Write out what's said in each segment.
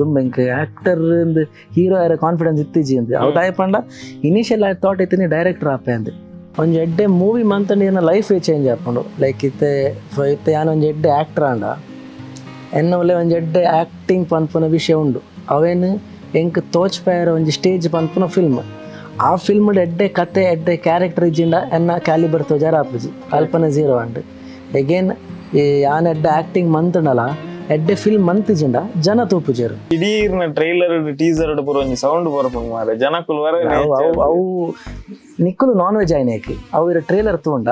ದುಂಬ ink actor hero ಯಾರ confidence ಇತ್ತೀಜಿ ಅಂತ ಅವು ದಾಯಪಂಡ ಇನಿಷಿಯಲ್ ಆಯ್ತು ಥಾಟ್ ಇತ್ತೀನಿ ಡೈರೆಕ್ಟರ್ ಆಪೆ ಅಂತ ಒಂಜಿ ಎಡ್ಡೆ ಮೂವಿ ಮಂತಂಡು ಏನ ಲೈಫ್ ಚೇಂಜ್ ಆಪುಂಡು ಲೈಕ್ ಇತ್ತೆ ಯಾನ್ ಒಂಜಿ ಎಡ್ಡೆ ಆಕ್ಟರ್ ಆಂಡ ಎನ್ನ ಒಳ್ಳೆ ಒಂಜಿ ಎಡ್ಡೆ ಆಕ್ಟಿಂಗ್ ಪನ್ಪುನ ವಿಷಯ ಉಂಡು ಅವೇನು ಎಂಕ್ ತೋಚ್ಪಾಯರ ಒಂಜಿ ಸ್ಟೇಜ್ ಪನ್ಪುನ ಫಿಲ್ಮ್ ಆ ಫಿಲ್ಮ್ ಎಡ್ಡೆ ಕತೆ ಎಡ್ಡೆ ಕ್ಯಾರೆಕ್ಟರ್ ಇಜ್ಜಿಂಡ ಎನ್ನ ಕ್ಯಾಲಿಬರ್ ತೋಜಾರ ಆಪುಜಿ ಅಲ್ಪನ ಝೀರೋ ಅಂಡ್ ಎಗೇನ್ ಯಾನ್ ಎಡ್ಡೆ ಆಕ್ಟಿಂಗ್ ಮಂತುಂಡಲ ಎಡ್ಡೆ ಫಿಲ್ಮ್ ಮಂತಿಜಿಂಡ ಜನ ತೂಪುಜೇರು ದಿಢೀರ್ನ ಟ್ರೈಲರ್ ಟೀಸರ್ ಪೂರ ಒಂಜಿ ಸೌಂಡ್ ಬರಪುಂಡು ಮಾರೆ ಜನಕ್ಕುಲು ವರ ಅವು ನಿಕ್ಕುಲು ನಾನ್ ವೆಜ್ ಆಯ್ನೇಕಿ ಅವು ಇರ ಟ್ರೇಲರ್ ತಗೊಂಡ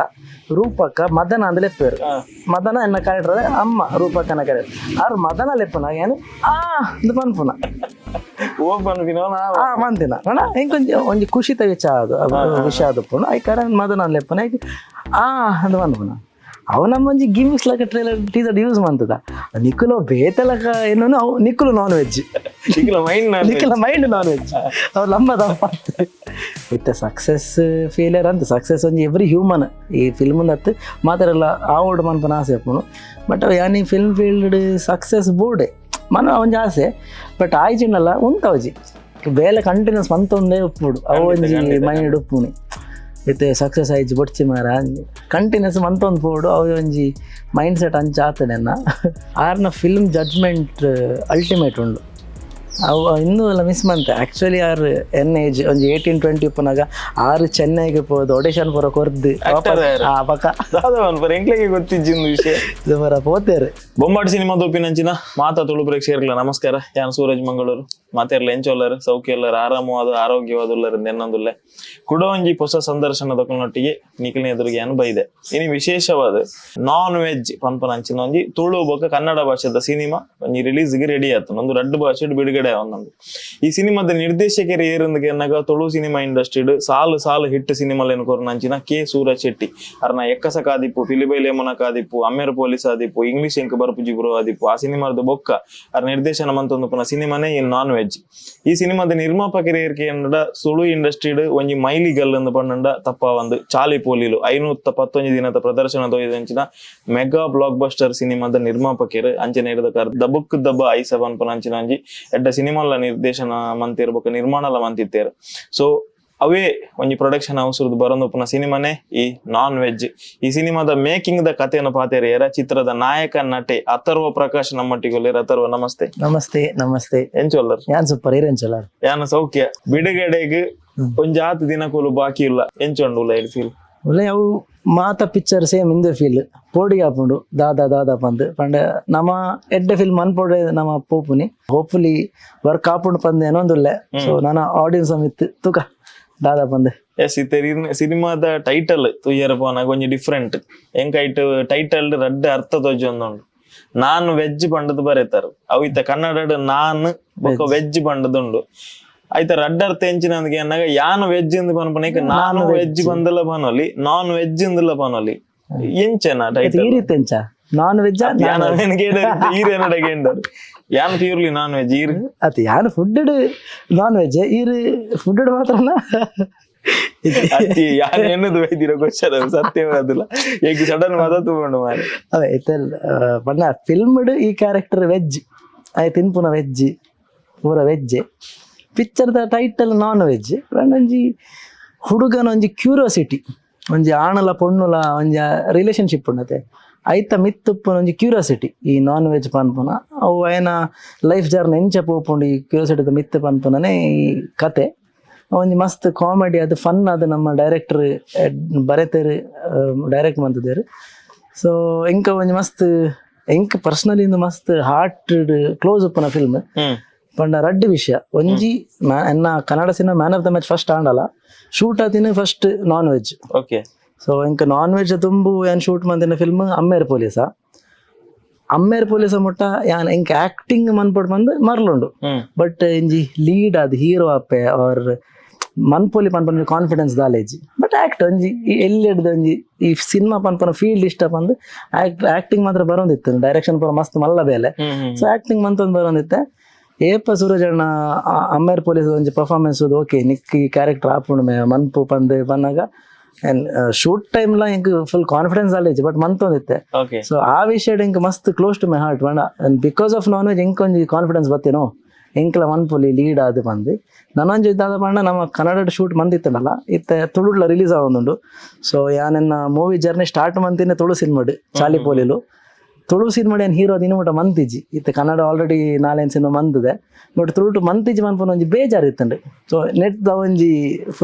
ರೂಪಕ್ಕ ಮದನ ಅಂದ್ ಲೆಪ್ಪೇರು ಮದನ ಎನ್ನ ಕ್ಯಾರೆಕ್ಟರ್ ಅಮ್ಮ ರೂಪಕ್ಕನ ಕ್ಯಾರೆಕ್ಟರ್ ಆರು ಮದನ ಲೆಪ್ಪನ ಏನು ಇದು ಪನ್ಪುನ ಮಂತಿನ ಅಣ್ಣ ಇಂಕೊಂಜಿ ಒಂಜಿ ಖುಷಿತ ವಿಷಯ ವಿಷಯ ಆದಪ್ಪುನ ಐ ಕಾರಣ ಮದನ ಲೆಪ್ಪನ ಅದು ಪನ್ಪುನ ಅವು ನಮ್ಮ ಒಂಜಿ ಗಿಮಿಕ್ಸ್ ಲಕ ಟ್ರೇಲರ್ ಟೀಸರ್ ಯೂಸ್ ಮಾಡ್ತದ ನಿಖುಲು ಬೇತಲಕ ಏನು ಅವು ನಿಖುಲು ನಾನ್ ವೆಜ್ ನಿಖುಲ ಮೈಂಡ್ ನಾನ್ ವೆಜ್ ಅವ್ರು ಲಂಬದ ವಿತ್ ಸಕ್ಸಸ್ ಫೇಲಿಯರ್ ಅಂತ ಸಕ್ಸಸ್ ಒಂಜಿ ಎವ್ರಿ ಹ್ಯೂಮನ್ ಈ ಫಿಲ್ಮ್ ಹತ್ತು ಮಾತಾಡಲ್ಲ ಆವೋಡ್ ಮನ್ಪನ ಆಸೆ ಅಪ್ಪನು ಬಟ್ ಅವು ಯಾನಿ ಫಿಲ್ಮ್ ಫೀಲ್ಡ್ ಸಕ್ಸಸ್ ಬೋರ್ಡೆ ಮನ ಒಂಜಿ ಆಸೆ ಬಟ್ ಆಯ್ಜಿಂಡಲ್ಲ ಉಂತವಜಿ ಬೇಲೆ ಕಂಟಿನ್ಯೂಸ್ ಮಂತೊಂದೇ ಉಪ್ಪುಡು ಅವು ಒಂಜಿ ಮೈಂಡ್ ಉಪ್ಪುನಿ ಇತ್ತೆ ಸಕ್ಸಸ್ ಆಯ್ತು ಬೊಡ್ಚಿ ಮಾರ ಕಂಟಿನ್ಯೂಸ್ ಮಂತೊಂದು ಪೋಡು ಅವು ಒಂಜಿ ಮೈಂಡ್ ಸೆಟ್ ಅಂಚ ಆತನೆನ್ನ ಆರ್ನ ಫಿಲ್ಮ್ ಜಡ್ಜ್ಮೆಂಟ್ ಅಲ್ಟಿಮೇಟ್ ಉಂಡು ಅವು ಇನ್ನೂ ಎಲ್ಲ ಮಿಸ್ ಮಂತೆ ಆ್ಯಕ್ಚುಲಿ ಆರು ಎನ್ ಏಜ್ ಒಂಜಿ 18-20 ಉಪ್ಪನಾಗ ಆರು ಚೆನ್ನೈಗೆ ಪೋದು ಆಡಿಷನ್ ಪೂರ ಕೊರ್ದು ಪಕ್ಕ ಎಂಕ್ಲೆಗೆ ಗೊತ್ತಿಜ್ಜಿಂದು ವಿಷಯ ಮರ ಪೋತೇರು ಬೊಂಬಾಟ್ ಸಿನಿಮಾ ತೋಪಿನಂಚಿನ ಮಾತಾ ತುಳು ಪ್ರೇಕ್ಷಕರ್ಲ ನಮಸ್ಕಾರ ಯಾನ್ ಸೂರಜ್ ಮಂಗಳೂರು ಮಾತೆರ್ಲ ಎಂಚೋಲ್ಲರು ಸೌಖ್ಯಲ್ಲರು ಆರಾಮವಾದ ಆರೋಗ್ಯವಾದುಲ್ಲರು ನೆನ್ನೊಂದುಲ್ಲೆ ಕೂಡ ಒಂಜಿ ಹೊಸ ಸಂದರ್ಶನ ತಕೊಂಡೊಟ್ಟಿಗೆ ನಿಖಿಲಿನ ಎದುರಿಗೆ ಅನುಭವಿದೆ ಇನಿ ವಿಶೇಷವಾದ ನಾನ್ ವೆಜ್ ಪನ್ಪನಂಚಿನ ಒಂಜಿ ತುಳು ಬೊಕ್ಕ ಕನ್ನಡ ಭಾಷೆದ ಸಿನಿಮಾ ಒಂಜಿ ರಿಲೀಸ್ಗೆ ರೆಡಿ ಆಯ್ತು ಒಂದು 2 ಭಾಷೆ ಬಿಡುಗಡೆ ಒಂದೊಂದು ಈ ಸಿನಿಮಾದ ನಿರ್ದೇಶಕರು ಏರಂದಕ್ಕೆ ಎನ್ನಾಗ ತುಳು ಸಿನಿಮಾ ಇಂಡಸ್ಟ್ರಿಡ್ ಸಾಲು ಹಿಟ್ ಸಿನಿಮಾಲೇನು ಕೊರನಂಚಿನ ಕೆ ಸೂರಜ್ ಶೆಟ್ಟಿ ಅರ್ನ ಎಕ್ಕಸ ಕಾದಿಪ್ಪು ಫಿಲಿಬೈಲ್ ಯಮುನ ಕಾದಿಪ್ಪು ಅಮ್ಮೇರ್ ಪೊಲೀಸ್ ಆದಿಪ್ಪು ಇಂಗ್ಲಿಷ್ ಎಂಕ್ ಬರ್ಪುಜಿ ಬ್ರೋ ಆದಿಪ್ಪು ಆ ಸಿನಿಮಾದ ಬೊಕ್ಕ ಅರ್ ನಿರ್ದೇಶನ ಮಂತೊಂದು ಪುನ ಸಿನಿಮಾನೇ ಈ ನಾನ್ ವೆಜ್ ಈ ಸಿನಿಮಾದ ನಿರ್ಮಾಪಕರು ಏರ್ಕೆ ಎಂಡ ಸುಳು ಇಂಡಸ್ಟ್ರಿಡ್ ಒಂಜಿ ಮೈಲಿಗಲ್ ಎಂದು ಪಂಡ ತಪ್ಪ ಒಂದು ಚಾಲಿ ಪೋಲಿಲು 511 ದಿನದ ಪ್ರದರ್ಶನ ತೋಯ್ದಂಚಿನ ಮೆಗಾ ಬ್ಲಾಕ್ ಬಸ್ಟರ್ ಸಿನಿಮಾದ ನಿರ್ಮಾಪಕರು ಅಂಚನೆ ಹಿಡಿದ ದಬುಕ್ ದಬ್ಬ ಐಸಬನ್ ಪನಂಚಿನ ಅಂಜಿ ಎಡ್ಡ ಸಿನಿಮಾಲ ನಿರ್ದೇಶನ ಮಂತಿರ್ಬೇಕು ನಿರ್ಮಾಣಲ ಮಂತಿತ್ತೇರು ಸೊ ಅವೇ ಒಂಜಿ ಪ್ರೊಡಕ್ಷನ್ ಹೌಸ್ ಬರೋದು ಸಿನಿಮಾನೇ ಈ ನಾನ್ ವೆಜ್ ಈ ಸಿನಿಮಾದ ಮೇಕಿಂಗ್ ದ ಕಥೆಯನ್ನು ಪಾತೇರಿಯರ ಚಿತ್ರದ ನಾಯಕ ನಟೆ ಅಥರ್ವ ಪ್ರಕಾಶ್ ನಮ್ಮೊಟ್ಟಿಗೊಳ್ಳಿರ ಅಥರ್ವ ನಮಸ್ತೆ ನಮಸ್ತೆ ನಮಸ್ತೆ ಎಂಚೊಲ್ಲರ್ ಯಾನ್ ಸೂಪರ್ ಏರೆಂಚೊಲ್ಲರ್ ಯಾನ ಸೌಖ್ಯ ಬಿಡುಗಡೆಗೆ ಒಂಜಿ 10 ದಿನಕ್ಕೂಲು ಬಾಕಿ ಇಲ್ಲ ಎಂಚೊಂಡು ಫೀಲ್ ಒಳ್ಳೆ ಅವು ಮಾತ ಪಿಕ್ಚರ್ ಸೇಮ್ ಇಂದ ಫೀಲ್ ಪೋಡಿಗೆ ಹಾಪುಂಡು ದಾದಾ ಪಂದ್ ಪಂಡ ನಮ್ಮ ಎಡ್ಡೆ ಫಿಲ್ಮ್ ಅನ್ಪೋಡೆ ನಮ್ಮ ಪೋಪುನಿ ಹೋಪ್ಫುಲಿ ವರ್ಕ್ ಹಾಪುಂಡು ಪಂದೇನೋ ಒಂದುಲ್ಲೆ ಸೊ ನನ್ನ ಆಡಿಯನ್ಸ್ ಮಿತ್ ತುಕ ದಾದಾ ಪಂದ್ ಎಸ್ ಸಿನಿಮಾದ ಟೈಟಲ್ ತುಯ್ಯರಪೋನ ಒಂಜಿ ಡಿಫ್ರೆಂಟ್ ಎಂಕೈಟ್ ಟೈಟಲ್ ರಡ್ಡ ಅರ್ಥ ತೋಜೊಂದುಂಡು ನಾನ್ ವೆಜ್ ಪಂಡದ್ ಬರೀತಾರ ಅವು ಇತ್ತ ಕನ್ನಡ ನಾನ್ ವೆಜ್ ಪಂಡದುಂಡು ಆಯ್ತ ರಡ್ಡ ಅರ್ಥ ಎಂಚಿನಂದ್ಗೆ ಅನ್ನಾಗ ಯಾನ್ ವೆಜ್ ಎಂದು ಪನ್ಪನೇಕ ನಾನು ವೆಜ್ ಬಂದಲ್ಲ ಪನೋಲಿ ನಾನ್ ವೆಜ್ ಎಂದಲ್ಲ ಪನೋಲಿ ಎಂಚನ ಟೈಟಲ್ ಎಂಚ ನಾನ್ ವೆಜ್ ಈರೇನಡಗೇಂಡರು ಯಾನ್ ಪ್ಯೂರ್ಲಿ ನಾನ್ ವೆಜ್ ಈರ್ ಅತ್ ಯಾನ್ ಫುಡ್ ನಾನ್ ವೆಜ್ ಈರ್ ಫುಡ್ ಮಾತ್ರನ ಯಾನ್ ಎನ್ನದು ವೈದಿರ ಕ್ವಶನ್ ಸತ್ಯವಾದಿಲ್ಲ ಈಗ ಸಡನ್ ಮದ ತಗೊಂಡು ಮಾರೆ ಅದೇ ಪಂಡ ಫಿಲ್ಮ್ಡ್ ಈ ಕ್ಯಾರೆಕ್ಟರ್ ವೆಜ್ ಆಯ್ತು ಇನ್ಪುನ ವೆಜ್ ಪೂರ ವೆಜ್ ಪಿಕ್ಚರ್ದ ಟೈಟಲ್ ನಾನ್ ವೆಜ್ ಒಂಜಿ ಹುಡುಗನ ಒಂಜಿ ಕ್ಯೂರಿಯಾಸಿಟಿ ಒಂಜಿ ಆಣಲ ಪೊಣ್ಣುಲ ಒಂಜಿ ರಿಲೇಶನ್ಶಿಪ್ ಉಂಡತೆ ಐತ ಮಿತ್ತುಪ್ಪುನ ಒಂಜಿ ಕ್ಯೂರಿಯಾಸಿಟಿ ಈ ನಾನ್ ವೆಜ್ ಪನ್ಪುನ ಅವು ಆಯ್ನ ಲೈಫ್ ಜರ್ನಿ ಎಂಚ ಪೋಪುಂಡು ಈ ಕ್ಯೂರಿಯಾಸಿಟಿದ ಮಿತ್ತು ಪನ್ಪುನನೇ ಈ ಕತೆ ಒಂಜಿ ಮಸ್ತ್ ಕಾಮಿಡಿ ಅದು ಫನ್ ಅದು ನಮ್ಮ ಡೈರೆಕ್ಟರ್ ಬರೆತೇರು ಡೈರೆಕ್ಟ್ ಮಂತದೇರು ಸೊ ಎಂಕ ಒಂಜಿ ಮಸ್ತ್ ಎಂಕ್ ಪರ್ಸನಲಿ ಮಸ್ತ್ ಹಾರ್ಟ್ ಕ್ಲೋಸ್ ಉಪ್ಪುನ ಫಿಲ್ಮ್ ಪಂಡ ರಡ್ಡ್ ವಿಷಯ ಒಂಜಿ ಎನ್ನ Kannada cinema man of the match first ಆಂಡಲ ಶೂಟ್ ಆತಿನ first non veg okay so ಎಂಕ ನಾನ್ ವೆಜ್ ತುಂಬು ಏನ್ ಶೂಟ್ ಮಂತಿನ ಫಿಲ್ಮ್ ಅಮ್ಮೇರ್ ಪೊಲೀಸ ಮುಟ್ಟ ಯಾನ್ ಎಂಕ್ ಆಕ್ಟಿಂಗ್ ಮನ್ಪಡ್ ಬಂದು ಮರ್ಲುಂಡು ಬಟ್ ಇಂಜಿ ಲೀಡ್ ಅದು ಹೀರೋ ಅಪ್ಪೆ ಅವ್ರ ಮನ್ಪೊಲಿ ಪನ್ಪನ ಕಾನ್ಫಿಡೆನ್ಸ್ ದಾಲೇಜಿ ಬಟ್ ಆಕ್ಟ್ ಒಂಜಿ ಎಲ್ಲಿ ಹಿಡ್ದು ಒಂಜಿ ಈ ಸಿನಿಮಾ ಪನ್ಪನ ಫೀಲ್ಡ್ ಇಷ್ಟ ಬಂದು ಆಕ್ಟಿಂಗ್ ಮಾತ್ರ ಬರೋದಿತ್ತು ಡೈರೆಕ್ಷನ್ ಪೂರ ಮಸ್ತ್ ಮಲ್ಲ ಬೇಲೆ ಸೊ ಆಕ್ಟಿಂಗ್ ಮಂತೊಂದು ಬರೋದಿತ್ತೆ ಏಪ ಸೂರಜ್ ಅಣ್ಣ ಅಮ್ಮೇರ್ ಪೊಲೀಸ್ ಒಂಜಿ ಪರ್ಫಾರ್ಮೆನ್ಸ್ ಓಕೆ ನಿಕ್ಕಿ ಕ್ಯಾರೆಕ್ಟರ್ ಆಪುಂಡು ಮನ್ಪು ಪಂದ್ ಬನ್ನಾಗ ಶೂಟ್ ಟೈಮ್ಲ ಇಂಕ್ ಫುಲ್ ಕಾನ್ಫಿಡೆನ್ಸ್ ಆಲೇಜ್ ಬಟ್ ಮಂತೊಂದಿತ್ತೆ ಸೊ ಆ ವಿಷಯ ಇಂಕ್ ಮಸ್ತ್ ಕ್ಲೋಸ್ ಟು ಮೈ ಹಾರ್ಟ್ ಬಂಡ ಬಿಕಾಸ್ ಆಫ್ ನಾನ್ ವೆಜ್ ಇಂಕ್ ಒಂಜಿ ಕಾನ್ಫಿಡೆನ್ಸ್ ಬತ್ತೇನೋ ಎಂಕ್ಲ ಮನ್ಪೊಲಿ ಲೀಡ್ ಆದ್ ಬಂದು ನನೊಂಜಿ ದಾದ ಪಂಡ ನಮ್ಮ ಕನ್ನಡ ಶೂಟ್ ಮಂದಿತ್ತನಲ್ಲ ಇತ್ತೆ ತುಳುಡ್ಲ ರಿಲೀಸ್ ಆವೊಂದುಂಡು. ಸೊ ಯಾನೆನ್ನ ಮೂವಿ ಜರ್ನಿ ಸ್ಟಾರ್ಟ್ ಮಂತಿನ ತುಳು ಸಿನಿಮಾಡು ಚಾಲಿ ಪೋಲಿಲು ತುಳು ಸಿನಿಮಾಡು ಏನು ಹೀರೋ ದಿನಮೂಟ ಮಂತಿಜಿ ಇತ್ತೆ ಕನ್ನಡ ಆಲ್ರೆಡಿ 4 ಸಿನಿಮಾ ಮಂದಿದೆ ಬಟ್ ತುಳುಟು ಮಂತಿಜಿ ಮನ್ಪುನ ಒಂಜಿ ಬೇಜಾರು ಇತ್ತಂಡು. ಸೊ ನೆಟ್ ಒಂಜಿ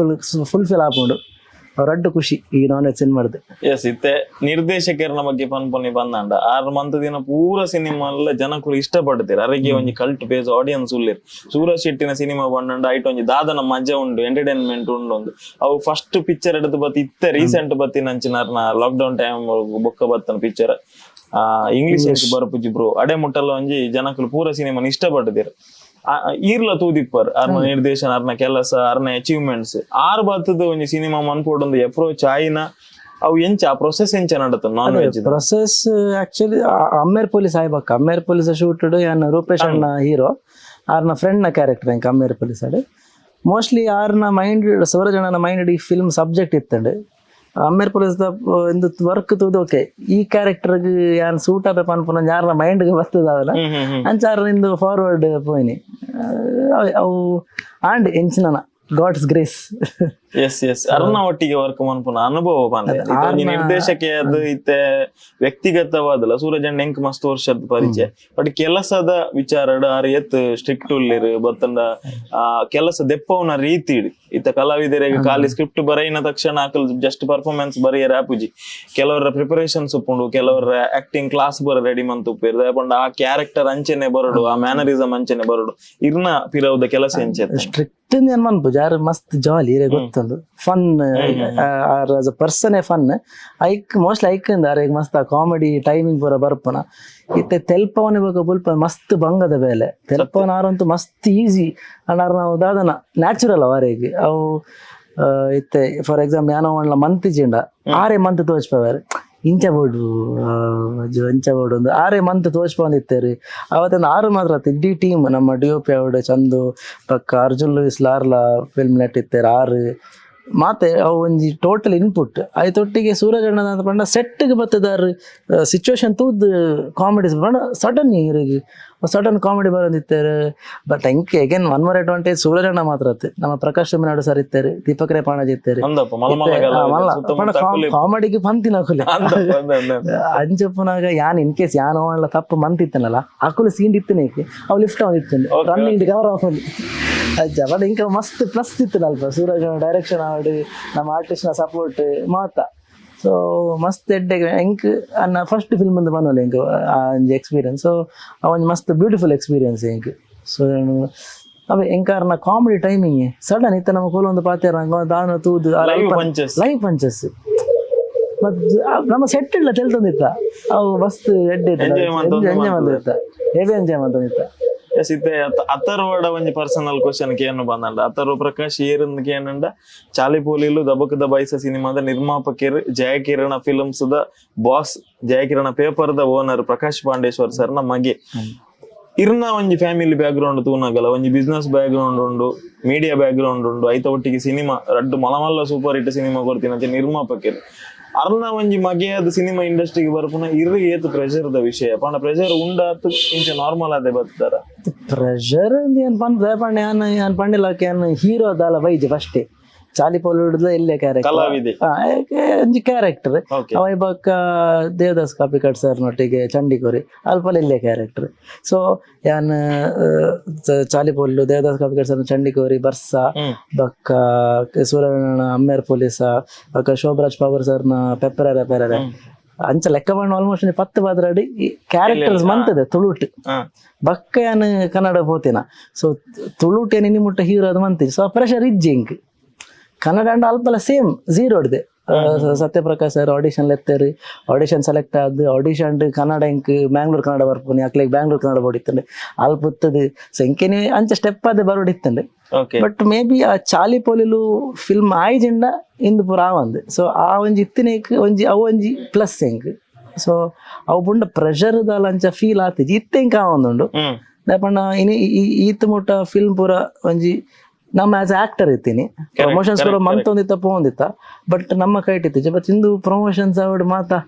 ಫುಲ್ಫಿಲ್ ಆಪುಂಡು ರಡ್ಡು ಖುಷಿ ಈ ನಾನ್-ವೆಜ್ ಸಿನಿಮಾಡ್ದು. ಎಸ್ ಇತ್ತೆ ನಿರ್ದೇಶಕರ ಬಗ್ಗೆ ಪನ್ಪೊನಿ ಬಂದಂಡ 6 ಮಂತ್ ದಿನ ಪೂರ ಸಿನಿಮಾ ಎಲ್ಲ ಜನಕ್ಕೂ ಇಷ್ಟಪಡ್ತೀರ ಅರೆಗೆ ಒಂಜಿ ಕಲ್ಟ್ ಬೇಸ್ ಆಡಿಯನ್ಸ್ ಉಳ್ಳಿರ್. ಸೂರಜ್ ಶೆಟ್ಟಿನ ಸಿನಿಮಾ ಬಂದಂಡ ಐಟ್ ಒಂಜಿ ದಾದನ ಮಜಾ ಉಂಡು ಎಂಟರ್ಟೈನ್ಮೆಂಟ್ ಉಂಡು ಒಂದು ಅವು ಫಸ್ಟ್ ಪಿಕ್ಚರ್ ಎಡ್ದು ಬತ್ತಿ ಇತ್ತೆ ರೀಸೆಂಟ್ ಬತ್ತಿ ನಂಚಿನಾರ್ನ ಲಾಕ್ಡೌನ್ ಟೈಮ್ ಬೊಕ್ಕ ಬತ್ತನ ಪಿಕ್ಚರ್ ಇಂಗ್ಲಿಷ್ ಬರ್ಪುಜಿ ಬ್ರೋ ಅಡೆ ಮುಟ್ಟಲ್ಲ ಒಂಜಿ ಜನಕ್ಕಳು ಪೂರ ಸಿನಿಮಾನ ಇಷ್ಟಪಡ್ತೀರ. ಈರ್ಲ ತೂದಿಪ್ಪರ್ ಅರ್ನ ನಿರ್ದೇಶನ ಅರ್ನ ಕೆಲಸ ಅರ್ನ ಅಚೀವ್ಮೆಂಟ್ಸ್ ಆರ್ ಬತ್ತದ ಒಂಜಿ ಸಿನಿಮಾ ಮನ್ಪೋಡೊಂದು ಅಪ್ರೋಚ್ ಆಯಿನ ಅವು ಎಂಚ ಆ ಪ್ರೊಸೆಸ್ ಎಂಚ ನಡತ non veg process actually Ammer police ಆಯ್ಬಕ್ಕ ಅಮ್ಮೇರ್ ಪೊಲೀಸ್ ಶೂಟೆಡ್ ಯಾನ್ ರೂಪೇಶ್ ಅಣ್ಣ ಹೀರೋ ಆರ್ನ ಫ್ರೆಂಡ್ ನ ಕ್ಯಾರೆಕ್ಟರ್ ಎಂಕ್ ಅಮ್ಮೇರ್ ಪೊಲೀಸ್ ಆಡ್ ಮೋಸ್ಟ್ಲಿ ಆರ್ನ ಮೈಂಡ್ ಸೂರಜ್ ಅಣ್ಣನ ಮೈಂಡ್ ಈ ಫಿಲ್ಮ್ ಸಬ್ಜೆಕ್ಟ್ ಇತ್ತಂಡ್ ಅಮ್ಮೇರ್ ಪೊಲೀಸ್ ಒಂದು ವರ್ಕ್ ತೂದು ಓಕೆ ಈ ಕ್ಯಾರೆಕ್ಟರ್ಗೆ ಯಾನ್ ಸೂಟ್ ಆದ ಪನ್ಪುನ ಯಾರನ್ನ ಮೈಂಡ್ಗೆ ಬರ್ತದಾವಲ್ಲ ಅಂಚಾರ ನಿಂದು ಫಾರ್ವರ್ಡ್ ಪೋಯ್ನಿ ಅವು ಆಂಡ್ ಎಂಚಿನ ಗಾಡ್ಸ್ ಗ್ರೇಸ್. ಎಸ್ ಎಸ್ ಅರ್ನ ಒಟ್ಟಿಗೆ ವರ್ಕ್ ಮನ್ಪುನ ಅನುಭವ ಬಂದ ನಿರ್ದೇಶಕ ಅದು ಇತ್ತೆ ವ್ಯಕ್ತಿಗತವಾದಲ್ಲ ಸೂರಜ್ ಅಣ್ಣ ಎಂಕ್ ಮಸ್ತ್ ವರ್ಷದ ಪರಿಚಯ ಬಟ್ ಕೆಲಸದ ವಿಚಾರ ಆರ್ ಎತ್ ಸ್ಟ್ರಿಕ್ಟ್ ಉಳ್ಳಿರ್ ಬತ್ತಂದ ಕೆಲಸ ದೆಪ್ಪವನ ರೀತಿ ಇತ್ತ ಕಲಾವಿದರಿಗೆ ಖಾಲಿ ಸ್ಕ್ರಿಪ್ಟ್ ಬರೆಯಿನ ತಕ್ಷಣ ಆಕಲ್ ಜಸ್ಟ್ ಪರ್ಫಾರ್ಮೆನ್ಸ್ ಬರೆಯರ ಆಪುಜಿ ಕೆಲವರ ಪ್ರಿಪರೇಷನ್ಸ್ ಉಪ್ಪುಂಡು ಕೆಲವರ ಆಕ್ಟಿಂಗ್ ಕ್ಲಾಸ್ ಬರ ರೆಡಿ ಮಂತ್ ಉಪ್ಪಿರ್ ದಯಪಂಡ ಆ ಕ್ಯಾರೆಕ್ಟರ್ ಅಂಚೆನೆ ಬರಡು ಆ ಮ್ಯಾನರಿಸಮ್ ಅಂಚೆನೆ ಬರಡು ಇರ್ನ ಪಿರವುದ ಕೆಲಸ ಎಂಚೆ ಸ್ಟ್ರಿಕ್ಟ್ ಏನ್ ಮನ್ಪುಜ ಆರ್ ಮಸ್ತ್ ಜಾಲಿ ಗೊತ್ತುಂಡು ಫನ್ ಆರ್ ಆಸ್ ಅ ಪರ್ಸನ್ ಫನ್ ಐಕ್ ಮೋಸ್ಟ್ಲಿ ಐಕಂದ ಆರ್ ಮಸ್ತ್ ಕಾಮಿಡಿ ಟೈಮಿಂಗ್ ಪೂರ ಬರ್ಪನ ಇತ್ತೆ ತೆಲ್ಪವನ ಬಗ್ಗೆ ಬುಲ್ಪ ಮಸ್ತ್ ಬಂಗದ ಬೇಲೆ ತೆಲ್ಪವನ ಆರಂತೂ ಮಸ್ತ್ ಈಸಿ ಅಂಡ್ ಆರ್ ನಾವು ದಾದನ ನ್ಯಾಚುರಲ್ ಅವರಿಗೆ ಅವು ಇತ್ತೆ ಫಾರ್ ಎಕ್ಸಾಂಪಲ್ ಯಾನೋ ಒಣ್ಣ ಮಂತ್ ಜಿಂಡ 6 ಮಂತ್ ತೋಚ್ಪವಾರೆ ಇಂಚ ಬೋಡು ಇಂಚ ಬೋಡು ಒಂದು 6 ಮಂತ್ ತೋಚ್ಪಂದಿತ್ತೇರಿ ಅವತ್ತೊಂದು 6 ಮಾತ್ರ ಇಡೀ ಟೀಮ್ ನಮ್ಮ ಡಿ.ಒ.ಪಿ ಅವಡು ಚಂದು ಪಕ್ಕ ಅರ್ಜುನ್ ಲೂಯಿಸ್ ಲಾರ್ಲಾ ಫಿಲ್ಮ್ ನೆಟ್ ಇತ್ತೇರಿ 6 ಮಾತೆ ಅವು ಒಂಜಿ ಟೋಟಲ್ ಇನ್ಪುಟ್ ಆಯ್ತೊಟ್ಟಿಗೆ ಸೂರಜ್ ಅಣ್ಣ ಅಂತ ಪಂಡ ಸೆಟ್ಗೆ ಬತ್ತದಾರು ಸಿಚುವೇಶನ್ ತೂದ್ ಕಾಮಿಡೀಸ್ ಪಂಡ ಸಡನ್ ಇವ್ರಿಗೆ ಸಡನ್ ಕಾಮಿಡಿ ಬರೋದಿತ್ತೇರು ಬಟ್ ಎಂಕೆ again one more advantage Suraj ಅಣ್ಣ ಮಾತ್ರ ನಮ್ಮ ಪ್ರಕಾಶ್ ನಾಡು ಸರ್ ಇತ್ತೇರಿ ದೀಪಕ್ ರೇ ಪಾಣಜಿ ಇತ್ತೇರಿ ಕಾಮಿಡಿಗೆ ಪಂತಿನ ಅಕುಲೆ ಅಂಚಪ್ಪನಾಗ ಯಾನ್ ಇನ್ ಕೇಸ್ ಯಾನೋ ಅಲ್ಲ ತಪ್ಪು ಮಂತಿತ್ತನಲ್ಲ ಅಕುಲು ಸೀನ್ ಇತ್ತನೇಕೆ ಅವು ಲಿಫ್ಟ್ ಆಗಿತ್ತೇನೆ ರನ್ನಿಂಗ್ ಕವರ್ ಆಫ್ ಅಲ್ಲಿ ಅಜ್ಜ ಬಟ್ ಇಂಕ ಮಸ್ತ್ ಪ್ಲಸ್ ಇತ್ತನಲ್ಪ ಸೂರಜ್ ಡೈರೆಕ್ಷನ್ ಆಡಿ ನಮ್ಮ ಆರ್ಟಿಸ್ಟ್ ನ ಸಪೋರ್ಟ್ ಮಾತ ಸೊ ಮಸ್ತ್ ಎಡ್ಡೆಗೆ ಎಂಕ್ ಅನ್ನ ಫಸ್ಟ್ ಫಿಲ್ಮ್ ಅಂದ್ ಬನ್ನೋಲ್ಲ ಎಂಕ್ ಆ ಒಂಜಿ ಎಕ್ಸ್ಪೀರಿಯನ್ಸ್ ಸೊ ಅವನ್ ಮಸ್ತ್ ಬ್ಯೂಟಿಫುಲ್ ಎಕ್ಸ್ಪೀರಿಯನ್ಸ್ ಎಂಕ್ ಸೊ ಅವೇ ಎಂಕಾರ್ನ ಕಾಮಿಡಿ ಟೈಮಿಂಗ್ ಸಡನ್ ಇತ್ತ ನಮ್ಮ ಕೋಲ ಒಂದು ಪಾತ್ಯಾರ ದಾನ ತೂದು ಲೈವ್ ಪಂಚಸ್ ಮತ್ ನಮ್ಮ ಸೆಟ್ ಇಲ್ಲ ತೆಲ್ತಂದಿತ್ತ ಅವು ಮಸ್ತ್ ಎಡ್ಡೆ ಎಂಜಾಯ್ ಮಂದಿತ್ತ ಹೆವಿ ಎಂಜಾಯ್ ಮಂದಿತ್ತ. ಎಸ್ ಇತ್ತೆ ಅಥರ್ವಡ ಒಂಜಿ ಪರ್ಸನಲ್ ಕ್ವಶನ್ ಕೇನು ಬಂದಂಡ ಅಥರ್ವ ಪ್ರಕಾಶ್ ಏರಂದ್ ಕೇನಂಡ ಚಾಲಿಪೋಲಿಲು ದಬಕ್ ದಬಾಯಿಸ ಸಿನಿಮಾದ ನಿರ್ಮಾಪಕರು Jayakirana films the boss Jayakirana paper the owner Prakash Pandeshwar sir ನ ಮಗೆ ಇರ್ನ ಒಂಜಿ ಫ್ಯಾಮಿಲಿ ಬ್ಯಾಕ್ ಗ್ರೌಂಡ್ ತೂನಾಗಲ್ಲ ಒಂಜಿ ಬಿಸ್ನೆಸ್ ಬ್ಯಾಕ್ ಗ್ರೌಂಡ್ ಉಂಡು ಮೀಡಿಯಾ ಬ್ಯಾಕ್ ಗ್ರೌಂಡ್ ಉಂಡು ಐತ ಒಟ್ಟಿಗೆ ಸಿನಿಮಾ ರಡ್ಡು ಮಲಮಲ್ಲ ಸೂಪರ್ ಹಿಟ್ ಸಿನಿಮಾ ಕೊಡ್ತೀನಿ ನಿರ್ಮಾಪಕರು ಅರ್ನ ಒಂಜಿ ಮಗೆಯಾದ ಸಿನಿಮಾ ಇಂಡಸ್ಟ್ರಿಗೆ ಬರ್ಪುನ ಇರ್ರಿ ಏತು ಪ್ರೆಷರ್ ದ ವಿಷಯ ಪಂಡ ಪ್ರೆಷರ್ ಉಂಡಾತು ಇಂಚ ನಾರ್ಮಲ್ ಅದೇ ಬರ್ತಾರ ಪ್ರೆಷರ್ ಏನ್ ಪಂಡ ಏನ್ ಪಂಡಿಲ್ಲ ಹೀರೋ ಅದಲ್ಲ ಬೈಜೆ ಫಸ್ಟೇ ಚಾಲಿಪೋಲ್ ಹಿಡಿದ ಇಲ್ಲೇ ಕ್ಯಾರೆಕ್ಟರ್ ಒಂಜಿ ಕ್ಯಾರೆಕ್ಟರ್ ಅವ ಇವಾಗ ದೇವದಾಸ್ ಕಾಪಿಕಾಡ್ ಸರ್ ನೊಟ್ಟಿಗೆ ಚಂಡಿಕೋರಿ ಅಲ್ಪಲ್ ಇಲ್ಲೇ ಕ್ಯಾರೆಕ್ಟರ್ ಸೊ ಯಾನ್ ಚಾಲಿಪೋಲ್ ದೇವದಾಸ್ ಕಾಪಿಕಾಡ್ ಸರ್ ಚಂಡಿಕೋರಿ ಬರ್ಸ ಬಕ್ಕ ಸೂರ್ಯಣ್ಣ ಅಮ್ಮೇರ್ ಪೊಲೀಸ ಬಕ್ಕ ಶೋಭರಾಜ್ ಪವರ್ ಸರ್ನ ಪೆಪ್ಪರ ಪೆರರೆ ಅಂಚ ಲೆಕ್ಕ ಬಣ್ಣ ಆಲ್ಮೋಸ್ಟ್ 10 ಬಾದ್ರಾಡಿ ಕ್ಯಾರೆಕ್ಟರ್ಸ್ ಮಂತದೆ ತುಳುಟ್ ಬಕ್ಕ ಯಾನ್ ಕನ್ನಡ ಪೋತಿನ ಸೊ ತುಳುಟ್ ಏನ್ ಮುಟ್ಟ ಹೀರೋ ಅದು ಮಂತಿ ಸೊ ಪ್ರೆಷರ್ ಇಜ್ಜಿಂಗ್ ಕನ್ನಡ ಅಂಡ್ ಅಲ್ಪಲ್ಲ ಸೇಮ್ ಝೀರೋ ಹೊಡ್ದೆ ಸತ್ಯಪ್ರಕಾಶ್ ಸರ್ ಆಡಿಷನ್ ಎತ್ತೇರಿ ಆಡಿಷನ್ ಸೆಲೆಕ್ಟ್ ಆದ್ ಆಡಿಷನ್ ಕನ್ನಡ ಎಂಕ್ ಮ್ಯಾಂಗ್ಳೂರ್ ಕನ್ನಡ ಬರ್ಪುನಿ ಅಕ್ಲೆಗ್ ಬ್ಯಾಂಗ್ಳೂರ್ ಕನ್ನಡ ಬೋಡಿತ್ತಂಡೆ ಅಲ್ಪ ಉತ್ತದ ಸೊ ಎಂಕೆನೆ ಅಂಚ ಸ್ಟೆಪ್ ಅದೇ ಬರೋಡಿತ್ತಂಡೆ ಬಟ್ ಮೇ ಬಿ ಆ ಚಾಲಿಪೋಲಿಲು ಫಿಲ್ಮ್ ಆಯ್ಜಿಂಡ ಇಂದು ಪೂರ ಆವಂದ್ ಸೊ ಆ ಒಂಜಿ ಇತ್ತಿನೇಕ್ ಒಂಜಿ ಅವು ಒಂಜಿ ಪ್ಲಸ್ ಎಂಕ್ ಸೊ ಅವು ಪುಂಡ ಪ್ರೆಷರ್ ದಾಲ ಅಂಚ ಫೀಲ್ ಆತಿಜಿ ಇತ್ತೆಂಕ್ ಆವಂದುಂಡು ದಯಪಂಡ ಈತ್ ಮುಟ್ಟ ಫಿಲ್ಮ್ ಪೂರ ಒಂಜಿ ನಮ್ಮ ಆಸ್ ಆಕ್ಟರ್ ಇತ್ತೀನಿ ಪ್ರಮೋಷನ್ಸ್ ಕೂಡ ಮಂತೊಂದಿತ್ತ ಪೋಂದಿತ್ತ ಬಟ್ ನಮ್ಮ ಕೈಟ್ ಇತ್ತೀಚೆ ಬಟ್ ಇಂದು ಪ್ರಮೋಷನ್ಸ್ ಅವಡು ಮಾತಾ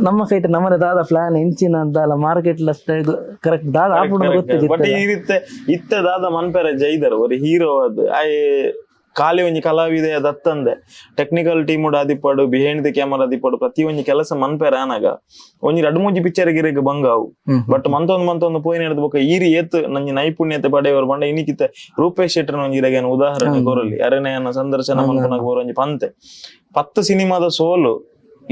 ನಮ್ಮ ಕೈಟ್ ನಮ್ಮನೆ ದಾದ ಪ್ಲಾನ್ ಇಂಚಿನ ದಾಲ ಮಾರ್ಕೆಟ್ ಇದು ಕರೆಕ್ಟ್ ದಾದ ಆಪುಡು ಗೊತ್ತಿತ್ತು ಇತ್ತ ದಾದ ಮನ್ಪೆರೆ ಜೈದರ್ ಒಂದು ಹೀರೋ ಅದು ಖಾಲಿ ಒಂಜಿ ಕಲಾವಿದೆ ದತ್ತಂದೆ ಟೆಕ್ನಿಕಲ್ ಟೀಮ್ ಆದಿಪ್ಪಡು ಬಿಹೈಂಡ್ ದಿ ಕ್ಯಾಮರಾ ಆದಿಪ್ಪಡು ಪ್ರತಿ ಒಂಜಿ ಕೆಲಸ ಮನ್ಪೆರ ಆನಾಗ ಒಂಜಿ 2-3 ಪಿಕ್ಚರ್ ಗಿರಿಗೆ ಬಂಗಾವು ಬಟ್ ಮಂತೊಂದು ಪೋಯಿನ ಹಿಡಿದು ಬೊಕ್ಕ ಈರಿ ಏತ್ ನಂಜಿ ನೈಪುಣ್ಯತೆ ಪಡೆಯವರು ಬಂಡ ಇನಿಕಿತ್ತೆ ರೂಪೇಶ್ ಶೆಟ್ಟರ್ನ ಒಂಜಿ ಇರಗೇನು ಉದಾಹರಣೆ ಕೊರಲಿ ಅರೆನೆಯನ್ನ ಸಂದರ್ಶನ ಮನ್ಪುನಾಗ ಒಂಜಿ ಪಂತೆ 10 ಸಿನಿಮಾದ ಸೋಲು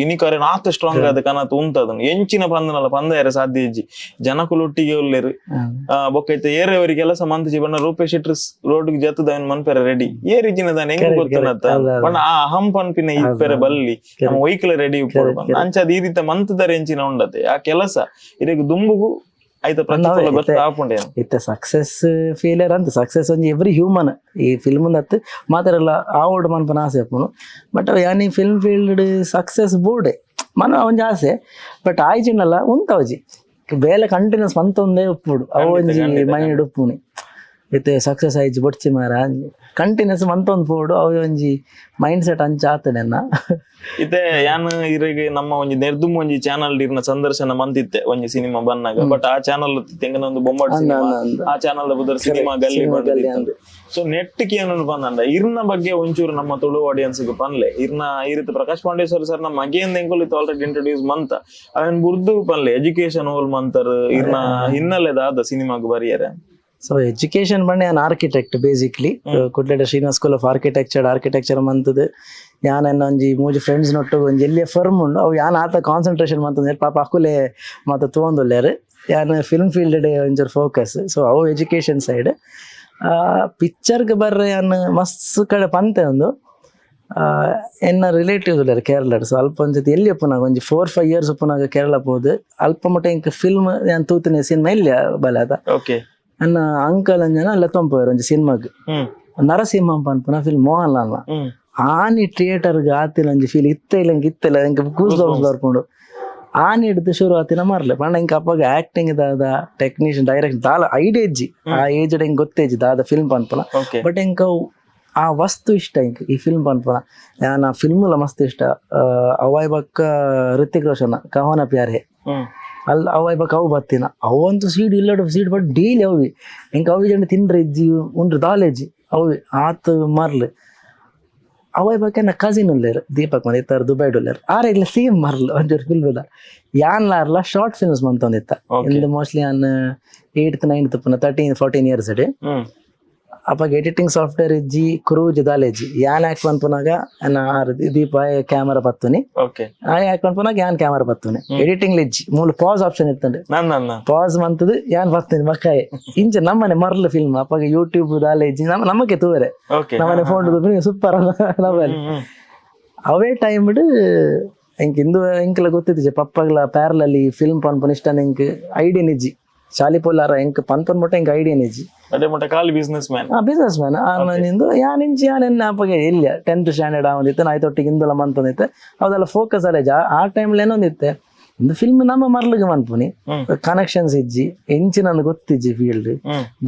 ಇನಿಕರೆ ನಾತ್ ಸ್ಟ್ರಾಂಗ್ ಆದ ಕನತ್ ಉಂಟದನ್ನು ಎಂಚಿನ ಪಂದನಲ್ಲ ಪಂದೆರೆ ಸಾಧ್ಯ ಇಜ್ಜಿ ಜನಕುಲೊಟ್ಟಿಗೆ ಒಲ್ಲೆರು ಬೊಕ್ಕೈತೆ ಏರೆಯವರಿ ಕೆಲಸ ಮಂತಿಜಿ ಬಣ್ಣ ರೂಪೇಶ್ ಶೆಟ್ಟಿ ರೋಡ್ ಜತ್ತದ ಮನ್ಪೆರೆ ರೆಡಿ ಏರಿಜಿನದಾನ ಹೆಂಗ್ ಗೊತ್ತನತ್ತ ಬಣ್ಣ ಆ ಅಹಂ ಪನ್ಪಿನ ಇಪ್ಪೆರೆ ಬಲ್ಲಿ ನಮ್ಮ ವೈಕಲ್ ರೆಡಿ ಅಂಚದ ಈ ರೀತಿ ಮಂತದ ಎಂಚಿನ ಉಂಡತೆ ಆ ಕೆಲಸ ಇದಕ್ಕೆ ದುಂಬುಗು ಇತ್ತ ಸಕ್ಸಸ್ ಫೇಲಿಯರ್ ಅಂತ ಸಕ್ಸಸ್ ಒಂಜಿ ಎವ್ರಿ ಹ್ಯೂಮನ್ ಈ ಫಿಲ್ಮ್ ಅತ್ತು ಮಾತಾಡಲ್ಲ ಆವಡ್ ಮನ್ಪನ ಆಸೆ ಅಪ್ಪನು ಬಟ್ ಅವ ಯಾನಿ ಫಿಲ್ಮ್ ಫೀಲ್ಡ್ ಸಕ್ಸಸ್ ಬೋರ್ಡೆ ಮನ ಒಂಜಿ ಆಸೆ ಬಟ್ ಆಯ್ಚಿನಲ್ಲ ಉಂತವಜಿ ಬೇಲೆ ಕಂಟಿನ್ಯೂಸ್ ಮಂತ ಒಂದೇ ಉಪ್ಪುಡು ಅವ ಒಂಜಿ ಮೈಂಡ್ ಉಪ್ಪುನಿ ಇತ್ತೆ ಸಕ್ಸಸ್ ಆಯ್ಚಿ ಬೊಡ್ಚಿ ಮಾರ ಕಂಟಿನ್ಯೂಸ್ ಮಂತೊಂದು ಪೋಡು ಅವ ಒಂಜಿ ಮೈಂಡ್ ಸೆಟ್ ಅಂಚ ಆತನೆನ್ನ ಇತ್ತೆ ಯಾನ್ ಇರೆಗೆ ನಮ್ಮ ಒಂಜಿ ನೆರ್ದುಮ್ ಒಂಜಿ ಚಾನಲ್ ಇರ್ನ ಸಂದರ್ಶನ ಮಂತಿತ್ತೆ ಒಂಜಿ ಸಿನಿಮಾ ಬನ್ನಾಗ ಬಟ್ ಆ ಚಾನಲ್ ತೆಂಗನೊಂದು ಬೊಂಬಾಟ್ ಸಿನಿಮಾ ಆ ಚಾನಲ್ ಬುದರ್ ಸಿನಿಮಾ ಗಲ್ಲಿ ಬಂದಿತ್ತು ಸೊ ನೆಟ್ಗೆ ಏನನ್ನು ಬಂದಂಡ ಇರ್ನ ಬಗ್ಗೆ ಒಂಚೂರು ನಮ್ಮ ತುಳು ಆಡಿಯನ್ಸ್ ಗೆ ಪನ್ಲೆ ಇರ್ನ ಈ ರೀತಿ ಪ್ರಕಾಶ್ ಪಾಂಡೇಶ್ವರ ಸರ್ ನಮ್ಮ ಅಗೇನ್ ಎಂಕುಲ್ ಇತ್ತು ಆಲ್ರೆಡಿ ಇಂಟ್ರೊಡ್ಯೂಸ್ ಮಂತ ಅವನ್ ಬುರ್ದು ಪನ್ಲೆ ಎಜುಕೇಶನ್ ಹೋಲ್ ಮಂತರ್ ಇರ್ನ ಹಿನ್ನೆಲೆದಾದ ಸಿನಿಮಾಗ್ ಬರಿಯರೆ ಸೊ ಎಜುಕೇಶನ್ ಬಂಡೆ ನಾನು ಆರ್ಕಿಟೆಕ್ಟ್ ಬೇಸಿಕ್ಲಿ ಕುಡ್ಲೆಡ ಶ್ರೀನಿವಾಸ್ ಸ್ಕೂಲ್ ಆಫ್ ಆರ್ಕಿಟೆಕ್ಚರ್ ಮಂತದ್ದು ಯಾನ್ ಒಂಜಿ ಮೂಜಿ ಫ್ರೆಂಡ್ಸ್ ನೊಟ್ಟು ಒಂಜಿ ಎಲ್ಲಿಯ ಫರ್ಮ್ ಉಂಡು ಅವು ಯಾನ್ ಆತ ಕಾನ್ಸಂಟ್ರೇಷನ್ ಮಂತಂದ್ರೆ ಪಾಪ ಅಕುಲೆ ಮತ್ತೆ ತೊಗೊಂದುಲ್ಲೇರು ಯಾನ್ ಫಿಲ್ಮ್ ಫೀಲ್ಡ್ ಒಂಚೂರು ಫೋಕಸ್ ಸೊ ಅವು ಎಜುಕೇಶನ್ ಸೈಡ್ ಪಿಕ್ಚರ್ಗೆ ಬರ್ರೆ ಯಾನ್ ಮಸ್ತ್ ಕಡೆ ಪಂತೆ ಒಂದು ಎನ್ನ ರಿಲೇಟಿವ್ಸ್ ಉಳ್ಳಾರು ಕೇರಳ ಸೊ ಅಲ್ಪ ಒಂದ್ಸತಿ ಎಲ್ಲಿ ಒಪ್ಪನಾಗ ಒಂಜಿ 4-5 years ಒಪ್ಪನಾಗ ಕೇರಳ ಹೋದ್ ಅಲ್ಪ ಮಟ್ಟ ಇಂಕ ಫಿಲ್ಮ್ ಯಾನ್ ತೂತಿನ ಸಿನಿಮಾ ಇಲ್ಲಿ ಬಲ ಅದ ನನ್ನ ಅಂಕಲ್ ಅಂಜನ ಎಲ್ಲ ತೊಂಪೋರು ಒಂಜಿ ಸಿನಿಮಾಗ್ ನರಸಿಂಹ ಪನ್ಪುನ ಫಿಲ್ಮ್ ಮೋಹನ್ ಲಾಲ್ ಆನಿ ಥಿಯೇಟರ್ಗೆ ಆತಿನ ಒಂಜಿ ಫೀಲ್ ಇತ್ತಿಲ್ಲ ಇಂಕ ಕೂಸ್ ಬರ್ಕೊಂಡು ಆನಿ ಹಿಡಿದು ಶುರು ಆತಿನ ಮರ್ಲೆ ಪಂಡ ಇಂಕ ಅಪ್ಪಗ ಆಕ್ಟಿಂಗ್ ದಾದ ಟೆಕ್ನಿಷಿಯನ್ ಡೈರೆಕ್ಷನ್ ದಾಲ ಐಡಿಯಾ ಇಜ್ಜಿ ಆ ಏಜ್ ಹಿಂಗ್ ಗೊತ್ತೇಜಿ ದಾದ ಫಿಲ್ಮ್ ಪನ್ಪುನ ಬಟ್ ಇಂಕ ಆ ವಸ್ತು ಇಷ್ಟ ಇಂಕ ಈ ಫಿಲ್ಮ್ ಪನ್ಪುನ ಯಾನ್ ಆ ಫಿಲ್ಮ್ ಮಸ್ತ್ ಇಷ್ಟ ಅವಾಯ್ ಬಕ್ಕ ಋತಿಕ್ ರೋಷನ್ ಕಹೋನ ಪ್ಯಾರ್ ಹೇ ಅಲ್ಲಿ ಅವಾಯ್ ಬಕ್ಕ ಅವು ಬತ್ತಿನ ಅವಂತೂ ಸೀಡ್ ಇಲ್ಲಡು ಸೀಡ್ ಬಟ್ ಡೈಲಿ ಅವಿ ಇಂಕ ಅವಿ ಜನ ತಿನ್ರೆ ಇಜ್ಜಿ ಉಂಡ್ರು ದಾಲೇಜಿ ಅವು ಆತ್ ಮರ್ಲು ಅವಾಯ್ ಬಕ್ಕ ನನ್ನ ಕಸಿನ್ ಉಳ್ಳೇರು ದೀಪಕ್ ಮಂದಿ ಇತ್ತಾರ ದುಬೈ ಉಳ್ಳೇರು ಆರೆಗ್ಲ ಸೇಮ್ ಮರ್ಲು ಒಂಚೂರು ಫಿಲ್ಮ್ ಇಲ್ಲ ಯಾನ್ ಲಾರ್ಲ ಶಾರ್ಟ್ ಫಿಲ್ಮ್ಸ್ ಮಂತೊಂದಿತ್ತ ಇಂದು ಮೋಸ್ಟ್ಲಿ ಯಾನ್ 8th 9th 13-14 years ಅಡಿ ಅಪ್ಪಾಗ ಎಡಿಟಿಂಗ್ ಸಾಫ್ಟ್ವೇರ್ ಇಜ್ಜಿ ಕ್ರೂಜ್ ದಾಲೇಜಿ ಯಾನ್ ಆಕ್ ಪನ್ಪುನಾಗ ದೀಪ ಕ್ಯಾಮರಾ ಪತ್ತುನಿ ಆಕ್ ಪನ್ಪುನಾಗ ಯಾನ್ ಕ್ಯಾಮರಾ ಪತ್ತುನಿ ಎಡಿಟಿಂಗ್ ಇಜ್ಜಿ ಮೂಲ ಪಾಸ್ ಆಪ್ಷನ್ ಇತ್ತಂಡೆ ಪಾಸ್ ಮಂತದು ಯಾನ್ ಪತ್ತುನಿ ಮಕ್ಕಾಯ್ ಇಂಚ ನಮ್ಮನೆ ಮರ್ಲ್ ಫಿಲ್ಮ್ ಅಪ್ಪಾಗ ಯೂಟ್ಯೂಬ್ ದಾಲೇಜಿ ನಮಗೆ ತೂರೆ ನಮ್ಮನೆ ಫೋನ್ ಸೂಪರ್ ನಮ್ಮಲ್ಲಿ ಅವೇ ಟೈಮ್ ಇಂಕ ಇಂದು ಇಂಕಲ ಗೊತ್ತಿದ್ದೆ ಪಪ್ಪಗ್ಲ ಪ್ಯಾರಲಲ್ಲಿ ಫಿಲ್ಮ್ ಪನ್ಪುನ ಇಷ್ಟ ಇಂಕ್ ಐಡಿಯಾ ನಿಜ್ಜಿ ಶಾಲಿ ಪೋಲಾರ ಇಂಕ ಪನ್ಪನ್ ಮಟ್ಟ ಇಂಕ ಐಡಿಯಾ ನಿಜ್ಜಿ ಬಿಸ್ನೆಸ್ ಮ್ಯಾನ್ ಯಾನ್ ಅಪ್ಪಗೆ ಇಲ್ಲ 10th ಸ್ಟ್ಯಾಂಡರ್ಡ್ ಆವಂದಿತ್ತೆ ನಾಯ್ತೊಟ್ಟಿಗೆ ಇಂದಲ ಮಂತಂದಿತ್ತೆ ಅದೆಲ್ಲ ಫೋಕಸ್ ಅಲ್ಲೇ ಆ ಟೈಮ್ಲಿ ಏನೊಂದಿತ್ತೆ ಒಂದು ಫಿಲ್ಮ್ ನಮ್ಮ ಮರ್ಲಿಗೆ ಮನ್ಪುನಿ ಕನೆಕ್ಷನ್ಸ್ ಇಜ್ಜಿ ಎಂಚಿನಂದು ಗೊತ್ತಿಜ್ಜಿ ಫೀಲ್ಡ್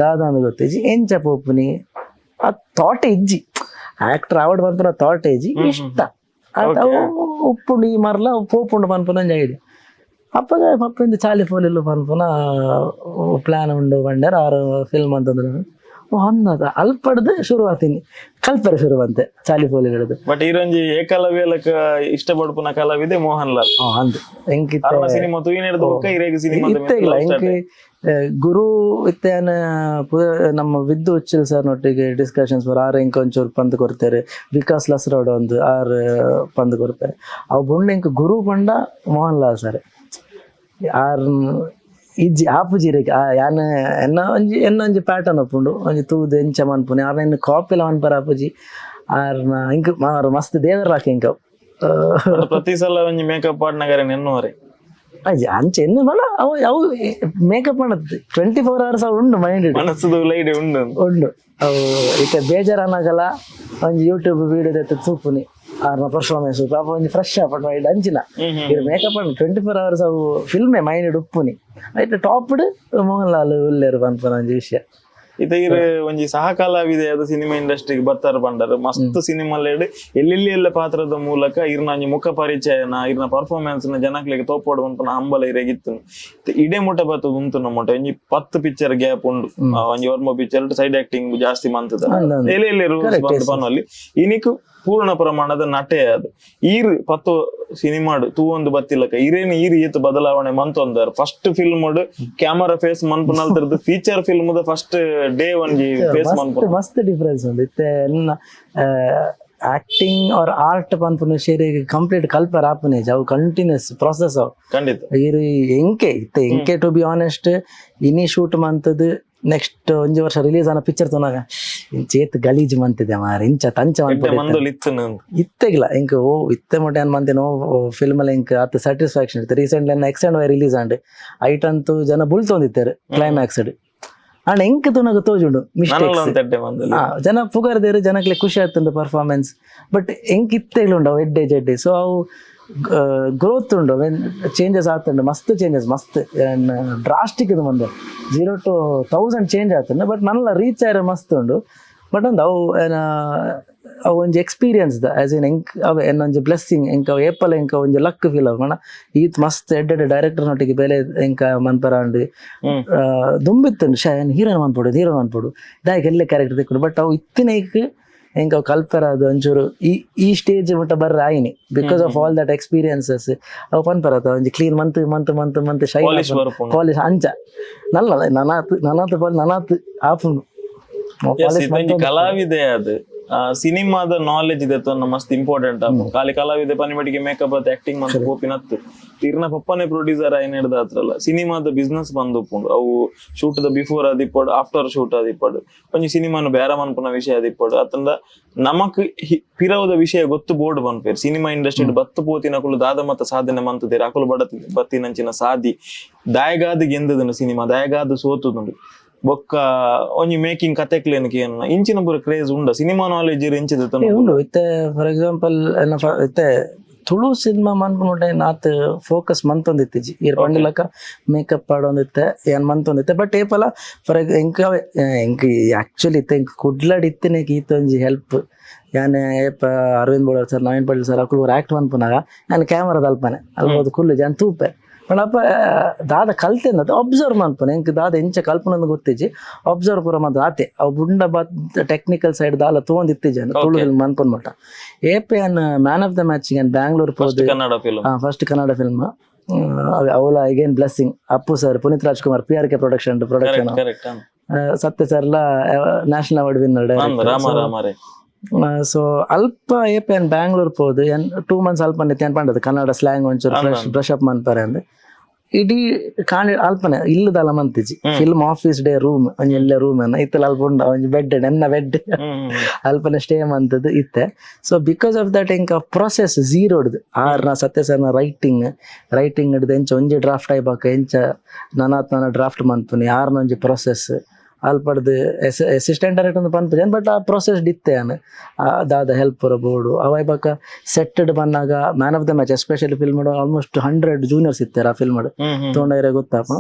ದಾದಂದು ಗೊತ್ತಿಜ್ಜಿ ಎಂಚ ಪೋಪುನಿ ಆ ಥಾಟ್ ಇಜ್ಜಿ ಆಕ್ಟರ್ ಆವಡ್ ಪನ್ಪುನ ಥಾಟ್ ಇಜ್ಜಿ ಇಷ್ಟ ಉಪ್ಪುಂಡು ಈ ಮರ್ಲ ಪೋಪುಂಡು ಪನ್ಪುನ ಐಡಿಯಾ ಅಪ್ಪಗ ಪಪ್ಪಿಂದ ಚಾಲಿ ಫೋಲಿಲ್ಲ ಪನ್ಪುನ ಪ್ಲಾನ್ ಉಂಡು ಬಂಡಾರ ಆರು ಫಿಲ್ಮ್ ಅಂತಂದ್ರೆ ಹೊಂದದ ಅಲ್ಪಡ್ದು ಶುರು ಆತೀನಿ ಕಲ್ಪರೆ ಶುರು ಬಂತೆ ಚಾಲಿ ಫೋಲಿ ಹಿಡಿದು ಬಟ್ ಈರೊಂಜಿ ಏಕಲವ್ಯಲಕ ಇಷ್ಟಪಡ್ಪುನ ಕಲಾವಿದೆ ಮೋಹನ್ ಲಾಲ್ ಅಂದ್ ಎಂಕಿತ್ತ ಸಿನಿಮಾ ಇತ್ತಿಲ್ಲ ಎಂಕಿ ಗುರು ಇತ್ತೇನ ನಮ್ಮ ವಿದ್ದು ಉಚ್ಚಿಲ್ ಸರ್ ನೊಟ್ಟಿಗೆ ಡಿಸ್ಕಷನ್ಸ್ ಬರ್ ಆರು ಇಂಕ ಒಂಚೂರು ಪಂದ್ ಕೊಡ್ತಾರೆ ವಿಕಾಸ್ ಲಸ್ರೋಡ್ ಒಂದು ಆರು ಪಂದ್ ಕೊಡ್ತಾರೆ ಅವು ಬುಂಡ್ ಇಂಕ ಗುರು ಬಂಡ ಮೋಹನ್ ಲಾಲ್ ಸರ್ ಆರ್ ಇಜ್ಜಿ ಆಪುಜಿರಿಗೆ ಯಾನ್ ಎನ್ನೊಂಜಿ ಪ್ಯಾಟರ್ನ್ ಒಪ್ಪುಂಡು ಒಂಜಿ ತೂದು ಎಂಚ ಮನ್ಪುನಿ ಆರ್ನ ಇನ್ನು ಕಾಪಿಲ ಮನ್ಪರ ಆಪುಜಿ ಆರ್ನ ಇಂಕ ಮಾರು ಮಸ್ತ್ ದೇವರ ಹಾಕಿ ಇಂಕ ಪ್ರತಿ ಸಲ ಒಂಜಿ ಮೇಕಪ್ ಆಡ್ನಗರ ಎನ್ನುವರೆ ಅಜ್ಜಿ ಅಂಚೆ ಎನ್ನು ಮಲ ಅವು ಅವು ಮೇಕಪ್ ಮಾಡತ್ತೆ 24 hours ಅವು ಉಂಡು ಮೈಂಡ್ ಉಂಡು ಅವು ಇತ್ತೆ ಬೇಜಾರನ್ನಾಗಲ್ಲ ಒಂಜಿ ಯೂಟ್ಯೂಬ್ ವಿಡಿಯೋ ಎತ್ತ ತೂಪುನಿ ಆರ್ನ ಪರ್ಫಾರ್ಮೆನ್ಸ್ ಪಾಪ ಒಂಜಿ ಫ್ರೆಶ್ ಆಪಟ್ ಮೈಂಡ್ ಅಂಚಿನ ಇದು ಮೇಕಪ್ ಅನ್ನು 24 hours ಅವು ಫಿಲ್ಮೇ ಮೈಂಡ್ ಉಪ್ಪುನಿ ಆಯ್ತು ಟಾಪ್ಡ್ ಮೋಹನ್ ಲಾಲ್ ಉಲ್ಲೇರು ಪನ್ಪನ ಒಂಜಿ ವಿಷಯ ಇತರ ಒಂಜಿ ಸಹ ಕಲಾವಿದೆ ಅದು ಸಿನಿಮಾ ಇಂಡಸ್ಟ್ರಿಗೆ ಬರ್ತಾರ ಬಂಡಾರ ಮಸ್ತ್ ಸಿನಿಮಾ ಎಲ್ಲೆಲ್ಲಿ ಎಲ್ಲ ಪಾತ್ರದ ಮೂಲಕ ಇರ್ನ ಮುಖ ಪರಿಚಯನ ಇರ್ನ ಪರ್ಫಾರ್ಮೆನ್ಸ್ ನ ಜನಕ್ಲಿಗೆ ತೋಪೋಡು ಅಂತ ಹಂಬಲ ಇರೇಗಿತ್ತು ಇಡೇ ಮುಟ ಬರ್ತದ ಉಂಟು ನಮ್ಮ ಒಂಜಿ 10 ಪಿಕ್ಚರ್ ಗ್ಯಾಪ್ ಉಂಡು ಒಂಜಿ ವರ್ಮ ಪಿಕ್ಚರ್ ಸೈಡ್ ಆಕ್ಟಿಂಗ್ ಜಾಸ್ತಿ ಮಂತದ ಎಲ್ಲೆಲ್ಲಿ ರೂಲ್ಸ್ ಬಂದು ಪನ್ನಲ್ಲಿ ಇನಿಕ್ ಪೂರ್ಣ ಪ್ರಮಾಣದ ನಟೆ ಅದು ಈರ್ 10 ಸಿನಿಮಾಡು ತೂ ಒಂದು ಬತ್ತಿಲ್ಲಕ ಇರೇನು ಈತ್ ಬದಲಾವಣೆ ಮಂತೊಂದಾರ ಫಸ್ಟ್ ಫಿಲ್ಮ್ ಕ್ಯಾಮರಾ ಫೇಸ್ ಮನ್ಪುನಲ್ತರದ್ದು ಫೀಚರ್ ಫಿಲ್ಮ್ ಫಸ್ಟ್ ಡೇ ಒಂಜಿ ಫೇಸ್ ಮನ್ಪುನ ಮಸ್ತ್ ಡಿಫರೆನ್ಸ್ ಉಂಟು ಇತ್ತೆ ಆಕ್ಟಿಂಗ್ ಆರ್ ಆರ್ಟ್ ಪನ್ಪುನ ಶೇರಿ ಕಂಪ್ಲೀಟ್ ಕಲ್ಪರ್ ಆಪುನೆ ಅವು ಕಂಟಿನ್ಯೂಸ್ ಪ್ರಾಸೆಸ್ ಅವು ಖಂಡಿತ ಇರು ಎಂಕೆ ಟು ಬಿ ಆನೆಸ್ಟ್ ಇನಿ ಶೂಟ್ ಮಂತದ್ದು ನೆಕ್ಸ್ಟ್ ಒಂಜಿ ವರ್ಷ ರಿಲೀಸ್ ಆನ ಪಿಕ್ಚರ್ ತೊನಾಗ ಚೇತ್ ಗಲೀಜ್ ಮಂತಿದೆ ಮಾರ ಇಂಚ ತಂಚ ಇತ್ತೆಗಿಲ್ಲ ಇಂಕ ಓ ಇತ್ತೆ ಮೊಟ್ಟೆ ಅನ್ ಮಂತೇನೋ ಫಿಲ್ಮ್ ಅಲ್ಲಿ ಇಂಕ ಅತ್ ಸ್ಯಾಟಿಸ್ಫ್ಯಾಕ್ಷನ್ ಇತ್ತು recently extend Y release and ಐಟಂತೂ ಜನ ಬುಳ್ತೊಂದಿತ್ತಾರೆ ಕ್ಲೈಮ್ಯಾಕ್ಸ್ ಅಂಡ್ ಎಂಕ್ ತುನಗ ತೋಜುಂಡು ಮಿಸ್ಟೇಕ್ಸ್ ಜನ ಪುಗಾರ್ದೇರು ಜನಕ್ಲೆ ಖುಷಿ ಆಯ್ತುಂಡು ಪರ್ಫಾರ್ಮೆನ್ಸ್ ಬಟ್ ಎಂಕ್ ಇತ್ತೆಗ್ಲುಂಡು ಅವು ಎಡ್ಡೆ ಜಡ್ಡೆ ಸೊ ಅವು ಗ್ರೋತ್ ಉಂಡು ಚೇಂಜಸ್ ಆಗ್ತುಂಡು ಮಸ್ತ್ ಚೇಂಜಸ್ ಮಸ್ತ್ ಡ್ರಾಸ್ಟಿಕ್ ಇದು ಮುಂದೆ 0 to 1000 ಚೇಂಜ್ ಆಗ್ತುಂಡು ಬಟ್ ನನ್ಲ ರೀಚ್ ಆಯ್ರೆ ಮಸ್ತ್ ಉಂಡು ಬಟ್ ಒಂದು ಅವು ಒಂಜಿ ಎಕ್ಸ್ಪೀರಿಯನ್ಸ್ ಆಸ್ ಇನ್ ಎಂಕ್ ಅವೆ ಏನೊಂಜಿ ಬ್ಲೆಸ್ಸಿಂಗ್ ಎಂಕ ಅವು ಏಪಲ್ ಎಂಕ ಒಂಜಿ ಲಕ್ ಫೀಲ್ ಆಗೋಣ ಈತ್ ಮಸ್ತ್ ಎಡ್ಡೆ ಡೈರೆಕ್ಟರ್ ನೊಟ್ಟಿಗೆ ಬೇಲೆ ಎಂಕ ಮನ್ಪರಾಂಡು ದುಂಬಿತ್ತುಂಡು ಹೀರೋನ್ ಮನ್ಪೋಡು ದಾಯಕ್ ಎಲ್ಲೇ ಕ್ಯಾರೆಕ್ಟರ್ ತಿಕ್ಕೊಂಡು ಬಟ್ ಅವು ಇತ್ತಿನೈಕ್ ಹೆಂಗ ಅವು ಕಲ್ಪರ ಅದು ಒಂಚೂರು ಈ ಸ್ಟೇಜ್ ಮುಟ್ಟ ಬರ್ರ ಆಯ್ನಿ because of all that experiences ಅವು ಪನ್ಪರತ್ತ ಒಂಜಿ ಕ್ಲೀನ್ ಮಂತ್ ಶೈ ಪಾಲಿಶ್ ಅಂಚ ನಲ್ಲ ನನಾತ್ ಆಪುಂಡು ಕಲಾವಿದೆ ಅದು ಸಿನಿಮಾದ ನಾಲೆಜ್ ಇದೆ ಮಸ್ತ್ ಇಂಪಾರ್ಟೆಂಟ್ ಖಾಲಿ ಕಲಾವಿದೆ ಪನಿಮಟಿಗೆ ಮೇಕಪ್ ಅತ್ ಆಕ್ಟಿಂಗ್ ಮಂತ್ ಕೋಪಿನತ್ತು ತೀರ್ನ ಪಪ್ಪನೆ ಪ್ರೊಡ್ಯೂಸರ್ ಏನ್ ಹಿಡ್ದ ಹತ್ರಲ್ಲ ಸಿನಿಮಾದ ಬಿಸ್ನೆಸ್ ಬಂದುಪ್ಪುಂಡು ಅವು ಶೂಟ್ ದ ಬಿಫೋರ್ ಅದಿಪ್ಪಡು ಆಫ್ಟರ್ ಶೂಟ್ ಅದಿಪ್ಪಡು ಒಂಜಿ ಸಿನಿಮಾನು ಬೇರೆ ಮನ್ಪುನ ವಿಷಯ ಅದಿಪ್ಪಡು ಅತಂದ ನಮಕ್ ಪಿರವುದ ವಿಷಯ ಗೊತ್ತು ಬೋರ್ಡ್ ಬಂದ್ಪೇರು ಸಿನಿಮಾ ಇಂಡಸ್ಟ್ರಿ ಬತ್ತು ಪೋತಿನಕುಲು ದಾದ ಮತ್ತ ಸಾಧನೆ ಮಂತದೇರು ಅಕುಲು ಬತ್ತಿನಂಚಿನ ಸಾದಿ ದಾಯಗಾದ ಗೆಂದದನು ಸಿನಿಮಾ ದಾಯಗಾದ ಸೋತುದುಂಡು ಬೊಕ್ಕ ಒಂಜಿ ಮೇಕಿಂಗ್ ಕತೆಕ್ಲೇನಕ್ಕೆ ಇಂಚಿನ ಪೂರ ಕ್ರೇಜ್ ಉಂಡ ಸಿನಿಮಾ ನಾಲೆಜ್ ಇಂಚಿದ ಉಂಡು ಇತ್ತೆ ಫಾರ್ ಎಕ್ಸಾಂಪಲ್ ಇತ್ತೆ ತುಳು ಸಿನಿಮಾ ಮನ್ಪುಂಡೆ ನಾತ್ ಫೋಕಸ್ ಮಂತೊಂದಿತ್ತಿಜಿ ಇರ್ ಪಂಡಿಲಕ ಮೇಕಪ್ ಆಡೊಂದಿತ್ತೆ ಏನ್ ಮಂತೊಂದಿತ್ತೆ ಬಟ್ ಏಪಲ ಫಾರ್ ಎಂಕ ಆಕ್ಚುಲಿ ಇತ್ತೆ ಎಂಕ್ ಕುಡ್ಲಾಡಿತ್ತಿನೇಕ್ ಈತೊಂಜಿ ಹೆಲ್ಪ್ ಯಾನೆ ಏಪ ಅರವಿಂದ್ ಬೋಳರ್ ಸರ್ ನವೀನ್ ಪಾಟೀಲ್ ಸರ್ ಅಕುಲು ಆಕ್ಟ್ ಮನ್ಪುನಾಗ ನಾನು ಕ್ಯಾಮರಾದ ಅಲ್ಪನೆ ಅಲ್ಬೋದು ಕುಲ್ಲು ಜಾನ್ ತೂಪೆ ಪಂಡಪ್ಪ ದಾದ ಕಲ್ತೆಂದ ಅಬ್ಸರ್ವ್ ಮನ್ಪುನೆ ಎಂಕ್ ದಾದ ಎಂಚ ಕಲ್ಪನಂದು ಗೊತ್ತಿಜ್ಜಿ ಅಬ್ಸರ್ವ್ ಪೂರ ಮಾತ್ರ ಆತೆ ಅವು ಬುಂಡ ಟೆಕ್ನಿಕಲ್ ಸೈಡ್ ದಾಲ ತೊಗೊಂದಿತ್ತಿಜಾನು ತುಳು ಮನ್ಪುನ್ ಮಟ್ಟ ಏಪೆ ಅನ್ man of the match Bangalore ಪೋದು ಫಸ್ಟ್ ಕನ್ನಡ ಫಿಲ್ಮ್ ಅವಲ again blessing Appu sir Puneeth Rajkumar PRK production Satya ಸರ್ಲ ನ್ಯಾಷನಲ್ ಅವಾರ್ಡ್ ವಿನ್ನರ್ ಸೊ ಅಲ್ಪ ಏಪೆ ಬ್ಯಾಂಗ್ಳೂರ್ ಪೋದು 2 months ಅಲ್ಪನೆ ಏನ್ ಪಂಡದು ಕನ್ನಡ ಸ್ಲ್ಯಾಂಗ್ ಒಂಚೂರು ಬ್ರಷ್ ಅಪ್ ಮನ್ಪರೆ ಅಂದ್ ಇಡೀ ಕಾಣಿ ಅಲ್ಪನೆ ಇಲ್ಲದಲ್ಲ ಮಂತಿಜಿ ಫಿಲ್ಮ್ ಆಫೀಸ್ ಡೇ ರೂಮ್ ಒಂಜಿ ಎಲ್ಲ ರೂಮ್ ಇತ್ತಲ್ಲ ಅಲ್ಪ ಉಂಡ ಒಂಜಿ ಬೆಡ್ ಎನ್ನ ಬೆಡ್ ಅಲ್ಪನೆ ಸ್ಟೇ ಮಂತದ್ದು ಇತ್ತೆ ಸೊ ಬಿಕಾಸ್ ಆಫ್ ದಟ್ ಎಂಕ ಪ್ರೊಸೆಸ್ ಝೀರೋ ಹಿಡ್ದು ಆರ್ನ ಸತ್ಯ ಸರ್ನ ರೈಟಿಂಗ್ ಹಿಡ್ದು ಎಂಚ ಒಂಜಿ ಡ್ರಾಫ್ಟ್ ಆಯ್ಬಾಕ ಎಂಚ ನನ್ನ ಡ್ರಾಫ್ಟ್ ಮನ್ಪುನಿ ಆರ್ನ ಒಂಜಿ ಪ್ರೊಸೆಸ್ ಅಲ್ಪಡ್ದು ಅಸಿಸ್ಟೆಂಟ್ ಡೈರೆಕ್ಟರ್ ಒಂದು ಪನ್ಪುಜನ್ ಬಟ್ ಆ ಪ್ರೊಸೆಸ್ ಡಿತ್ತೆ ದಾದ ಹೆಲ್ಪ್ ಪೂರ ಬೋರ್ಡು ಅವಾಯ್ಬಾಕ ಸೆಟ್ಟೆಡ್ ಬಂದಾಗ man of the match especially film almost 100 juniors ಇತ್ತಾರೆ ಆ ಫಿಲ್ಮ್ ತೊಗೊಂಡಾರೆ ಗೊತ್ತಾಪ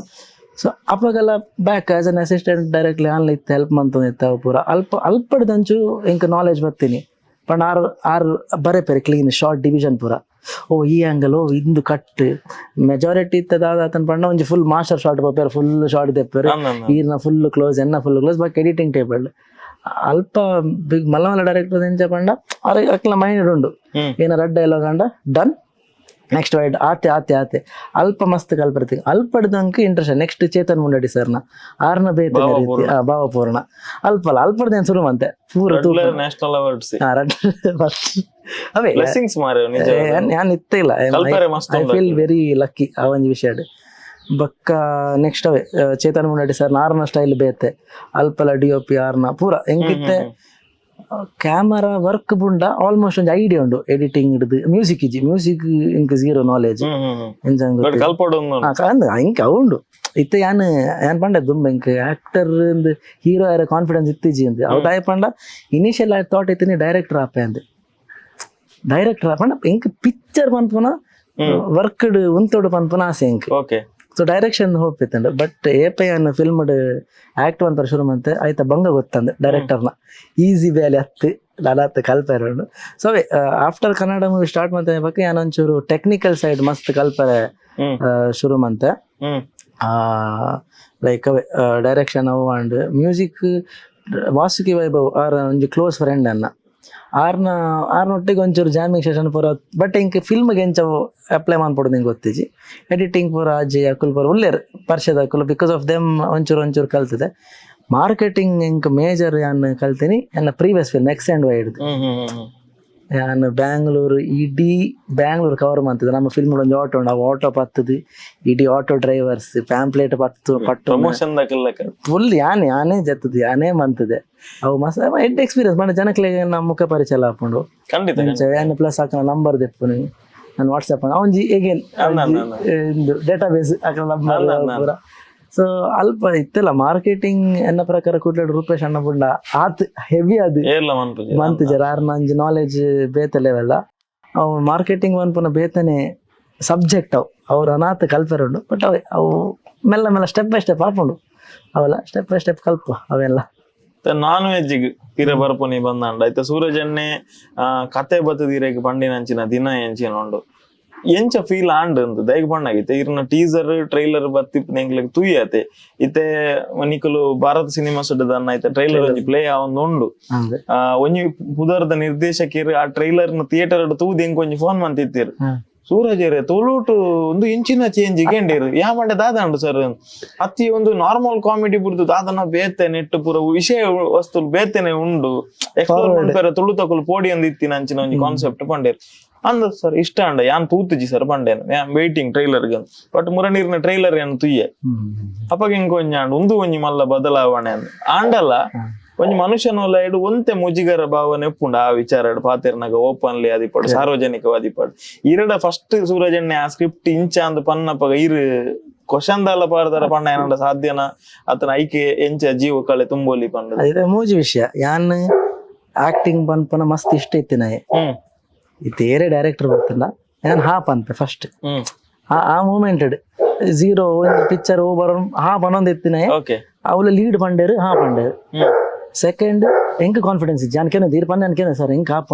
ಸೊ ಅವಾಗೆಲ್ಲ back as an assistant directly ಆನ್ಲ ಇತ್ತು ಹೆಲ್ಪ್ ಮಂತೊಂದಿತ್ತ ಅವು ಪೂರ ಅಲ್ಪಡ್ದಂಚು ಎಂಕ ನಾಲೆಜ್ ಬರ್ತೀನಿ ಪಂಡ ಆರು ಬರೇಪೇರೆ ಕ್ಲೀನ್ ಶಾರ್ಟ್ ಡಿವಿಷನ್ ಪೂರ ಓ ಈ ಆ್ಯಂಗಲ್ ಓ ಇಂದು ಕಟ್ ಮೆಜಾರಿಟಿ ಇತ್ತದಾದ ಆತನ ಪಂಡ ಒಂಜಿ ಫುಲ್ ಮಾಸ್ಟರ್ ಶಾರ್ಟ್ ಬರ್ಪೇರು ಫುಲ್ ಶಾರ್ಟ್ ತೆಪ್ಪೇರು ಈರ್ನ ಫುಲ್ ಕ್ಲೋಸ್ ಎನ್ನ ಫುಲ್ ಕ್ಲೋಸ್ ಬಾಕಿ ಎಡಿಟಿಂಗ್ ಟೇಬಲ್ ಅಲ್ಪ ಬಿಗ್ ಮಲ್ಲ ಡೈರೆಕ್ಟರ್ ಎಂಚ ಪಂಡ ಅಕ್ಲ ಮೈಂಡ್ ಉಂಡು ಏನ ರೆಡ್ ಡೈಲಾಗ್ ಅಂಡ ಡನ್ ನೆಕ್ಸ್ಟ್ ವೈಡ್ ಆತೆ ಅಲ್ಪ ಮಸ್ತ್ ಕಲ್ಪರ್ತೀವಿ ಅಲ್ಪಡ್ದಂಕ ಇಂಟ್ರೆಸ್ಟ್ ನೆಕ್ಸ್ಟ್ ಚೇತನ್ ಮುಂಡಡಿ ಸರ್ನ ಆರ್ನ ಬೇತೆ ರೀತಿ ಭಾವಪೂರ್ಣ ಅಲ್ಪಡ್ದೇನ್ ಶುರು ಮಂತೆ ಪೂರ ಅವೇ ನಾನು ಇತ್ತ ಇಲ್ಲ ಐ ಫೀಲ್ ವೆರಿ ಲಕ್ಕಿ ಆ ಒಂಜಿ ವಿಷಯ ಬಕ್ಕ ನೆಕ್ಸ್ಟ್ ಅವೇ ಚೇತನ್ ಮುಂಡಡಿ ಸರ್ ಆರ್ನ ಸ್ಟೈಲ್ ಬೇತೆ ಅಲ್ಪಲ DOP ಆರ್ನ ಪೂರ ಹೆಂಗಿತ್ತೆ ಕ್ಯಾಮರಾ ವರ್ಕ್ ಬುಂಡ ಆಲ್ಮೋಸ್ಟ್ ಒಂದು ಐಡಿಯಾ ಉಂಡು ಎಡಿಟಿಂಗ್ ಹಿಡಿದು ಮ್ಯೂಸಿಕ್ ಇಂಕ್ ಝೀರೋ ನಾಲೆಜ್ ಇಂಕ ಉಂಡು ಇತ್ತ ಯಾನ್ ಪಂಡ ದುಂಬ ಇಂಕ್ ಆಕ್ಟರ್ ಹೀರೋ ಯಾರ ಕಾನ್ಫಿಡೆನ್ಸ್ ಇತ್ತಿಜಿ ಅಂತ ಅವ್ದಾಯ ಪಂಡ ಇನಿಷಿಯಲ್ ಥಾಟ್ ಇತ್ತೀನಿ ಡೈರೆಕ್ಟರ್ ಆಪೆ ಅಂದ್ ಡೈರೆಕ್ಟರ್ ಪಂಡ ಇಂಕ್ ಪಿಕ್ಚರ್ ಪನ್ಪುನ ವರ್ಕ್ಡ್ ಉಂತೋಡು ಪನ್ಪುನ ಆಸೆ ಇಂಕ್ ಸೊ ಡೈರೆಕ್ಷನ್ ಹೋಗ್ತಿತ್ತಂಡು ಬಟ್ ಏಪೈ ಅನ್ನ ಫಿಲ್ಮ್ ಆಕ್ಟ್ ಅಂತ ಶುರು ಮಂತೆ ಆಯ್ತಾ ಬಂಗ ಗೊತ್ತಂದು ಡೈರೆಕ್ಟರ್ನ ಈಸಿ ಬೇಲೆ ಹತ್ತು ಲಡಾತ್ ಕಲ್ಪೆರಡು so after Kannada movie start ಮಾಡ್ತಾ ಬಗ್ಗೆ ನಾನೊಂಚೂರು ಟೆಕ್ನಿಕಲ್ ಸೈಡ್ ಮಸ್ತ್ ಕಲ್ಪರೆ ಶುರು ಮಂತೆ ಲೈಕ್ ಡೈರೆಕ್ಷನ್ ಅವು ಅಂಡ್ ಮ್ಯೂಸಿಕ್ ವಾಸುಕಿ ವೈಭವ್ ಆರ್ ಒಂಜಿ ಕ್ಲೋಸ್ ಫ್ರೆಂಡ್ ಅನ್ನ ಆರ್ನೊಟ್ಟಿಗೆ ಒಂಚೂರು ಜಾಮಿಂಗ್ ಸೆಷನ್ ಪೂರ ಬಟ್ ಇಂಕ್ ಫಿಲ್ಮ್ಗೆ ಎಂಚ ಅಪ್ಲೈ ಮಾಡ್ಕೊಡೋದು ನಿಂಗೆ ಗೊತ್ತಿಜಿ ಎಡಿಟಿಂಗ್ ಪೂರ ಅಜ್ಜಿ ಅಕುಲ್ ಪೂರ ಒಳ್ಳೆಯರು ಪರಿಷದ ಅಕುಲ್ ಬಿಕಾಸ್ ಆಫ್ ದೆಮ್ ಒಂಚೂರು ಕಲ್ತಿದೆ ಮಾರ್ಕೆಟಿಂಗ್ ಇಂಕ್ ಮೇಜರ್ ನಾನು ಕಲ್ತೀನಿ ನನ್ನ previous film X and Y ಹಿಡ್ದು ನಾನು ಬ್ಯಾಂಗ್ಳೂರು ಇಡೀ ಬ್ಯಾಂಗ್ಳೂರು ಕವರ್ ಮಾಡ್ತಿದ್ದೆ ನಮ್ಮ ಫಿಲ್ಮ್ ಒಂದು ಆಟೋ ಉಂಡು ಆ ಆಟೋ ಪತ್ತದು ಇಡೀ ಆಟೋ ಡ್ರೈವರ್ಸ್ ಪ್ಯಾಂಪ್ಲೇಟ್ ಪಟ್ಟು ಫುಲ್ ಯಾನೇ ಜತ್ತದು ಯಾನೇ ಮಂತದೆ ಅವು ಮಸ್ತ್ ಎಡ್ ಎಕ್ಸ್ಪೀರಿಯನ್ಸ್ ಮಾಡಿ ಜನಕ್ಕೆ ನಮ್ಮ ಮುಖ ಪರಿಚಯ ಎಲ್ಲ ಹಾಕೊಂಡು ಯಾನ್ ಪ್ಲಸ್ ಹಾಕೋಣ ನಂಬರ್ ದೆಪ್ಪು ನಾನು ವಾಟ್ಸಪ್ ಅವನ್ಜಿ ಎಗೇನ್ ಡೇಟಾಬೇಸ್ ಹಾಕೋಣ ನಂಬರ್ ಪೂರ ಸೊ ಅಲ್ಪ ಇತ್ತಲ್ಲ ಮಾರ್ಕೆಟಿಂಗ್ ಎನ್ನ ಪ್ರಕಾರ ಕೂಡ್ಲಾಡು ರೂಪೇಶ್ ಅಣ್ಣ ಬುಂಡ ಆತ್ ಹೆವಿ ಅದು ಮಂತ್ ಜರ ನಂಜಿ ನಾಲೆಜ್ ಬೇತ ಲೆವೆಲ್ಲ ಅವು ಮಾರ್ಕೆಟಿಂಗ್ ಪುನಃ ಬೇತನೆ ಸಬ್ಜೆಕ್ಟ್ ಅವ್ರು ಅನಾಥ ಕಲ್ಪೆರುಂಡು ಬಟ್ ಅವು ಮೆಲ್ಲ ಸ್ಟೆಪ್ ಬೈ ಸ್ಟೆಪ್ ಹಾಕೊಂಡು ಅವೆಲ್ಲ ಸ್ಟೆಪ್ ಬೈ ಸ್ಟೆಪ್ ಕಲ್ಪ ಅವೆಲ್ಲ ನಾನ್ ವೆಜ್ ತೀರ ಬರ್ಪುನಿ ಬಂದಂಡ ಆಯ್ತಾ ಸೂರಜ್ ಎಣ್ಣೆ ಕತೆ ಬತ್ತದೀರೆಗ್ ಪಂಡಿನಂಚಿನ ದಿನ ಎಂಚಿನ ಉಂಡು ಎಂಚ ಫೀಲ್ ಆಂಡ್ ಅಂತ ದೈಗ್ ಬಣ್ಣಾಗಿತ್ತೆ ಇರ್ನ ಟೀಸರ್ ಟ್ರೈಲರ್ ಬತ್ತಿಪ್ ನೆಂಗ್ಲಿಗ್ ತುಯ್ಯತೆ ಇತ್ತೆ ನಿಕುಲು ಭಾರತ ಸಿನಿಮಾ ಸುಡ್ದನ್ನ ಐತೆ ಟ್ರೈಲರ್ ಒಂಜಿ ಪ್ಲೇ ಆವೊಂದು ಉಂಡು ಒಂಜಿ ಪುದರ್ದ ನಿರ್ದೇಶಕಿರು ಆ ಟ್ರೈಲರ್ ನ ಥಿಯೇಟರ್ ತೂದಿ ಎಂಕ್ ಒಂಜಿ ಫೋನ್ ಮಂತಿತ್ತಿರು ಸೂರಜ್ ರೇ ತುಳುಟು ಒಂದು ಇಂಚಿನ ಚೇಂಜ್ ಇಗೇಂಡಿರು ಯಾ ಮಂಡೆ ದಾದಂಡು ಸರ್ ಅತ್ತಿ ಒಂದು ನಾರ್ಮಲ್ ಕಾಮಿಡಿ ಬುಡ್ದು ದಾದನ ಬೇತೆ ನೆಟ್ಟು ಪೂರ ವಿಷಯ ವಸ್ತು ಬೇತೆನೆ ಉಂಡು ಎಕ್ಸ್ಪ್ಲೋರ್ ಮಾಡ್ತಾರೆ ತುಳು ತಕೊಲ್ ಪೋಡಿ ಅಂದ್ ಇತ್ತಿನ ಅಂಚಿನ ಒಂಜಿ ಕಾನ್ಸೆಪ್ಟ್ ಪಂಡೇರು ಅಂದ ಸರ್ ಇಷ್ಟ ಅಂಡ ಯಾನ್ ತೂತಿಜಿ ಸರ್ ಪಂಡೇನು ಯಾನ್ ವೇಟಿಂಗ್ ಟ್ರೈಲರ್ ಬಟ್ ಮುರನೀರ್ನ ಟ್ರೈಲರ್ ಏನ್ ತುಯ್ಯೆ ಅಪ್ಪಗೆ ಹಿಂಗ್ ಒಂಜಿ ಒಂದು ಒಂಜಿ ಮಲ್ಲ ಬದಲಾವಣೆ ಆಂಡಲ್ಲ ಒಂಜಿ ಮನುಷ್ಯನಲ್ಲ ಇಡು ಒಂತೆ ಮುಜಿಗರ ಭಾವನೆ ಉಪ್ಪುಂಡು ಆ ವಿಚಾರ ಪಾತೆರ್ನಾಗ ಓಪನ್ಲಿ ಅದಿಪಡು ಸಾರ್ವಜನಿಕವಾದಿಪಡು ಇರಡ ಫಸ್ಟ್ ಸೂರಜ್ ಎಣ್ಣೆ ಆ ಸ್ಕ್ರಿಪ್ಟ್ ಇಂಚ ಅಂದ್ ಪನ್ನಪ್ಪಗ ಇರು ಕ್ವಶನ್ದಾಲ ಪಾರ್ದಾರ ಪಂಡ ಏನಂಡ ಸಾಧ್ಯನ ಆತನ ಐಕೆ ಎಂಚ ಜೀವ ಕಳೆ ತುಂಬೋಲಿ ಪಂಡ ಇದು ಮೂಜಿ ವಿಷಯ ಯಾನ್ ಆಕ್ಟಿಂಗ್ ಪನ್ಪನ ಮಸ್ತ್ ಇಷ್ಟ ಇತ್ತು ನಾಯೆ ಇತ್ತೇರೆ ಡೈರೆಕ್ಟರ್ ಬರ್ತಿಲ್ಲ ನಾನು ಹಾಪ್ ಅಂತ ಫಸ್ಟ್ ಆ ಮೂಮೆಂಟೆಡ್ ಝೀರೋ ಒಂದು ಪಿಕ್ಚರ್ ಬರೋ ಹಾಪ್ ಅನ್ನೊಂದು ಎತ್ತಿನ ಅವಳು ಲೀಡ್ ಪಂಡೇರು ಪಂಡೇರು ಸೆಕೆಂಡ್ ಹೆಂಗ್ ಕಾನ್ಫಿಡೆನ್ಸ್ ಇತ್ತು ಅನ್ಕೇನ ದೀರ್ ಪಂಡ ಅನ್ಕೇನ ಸರ್ ಹೆಂಗ್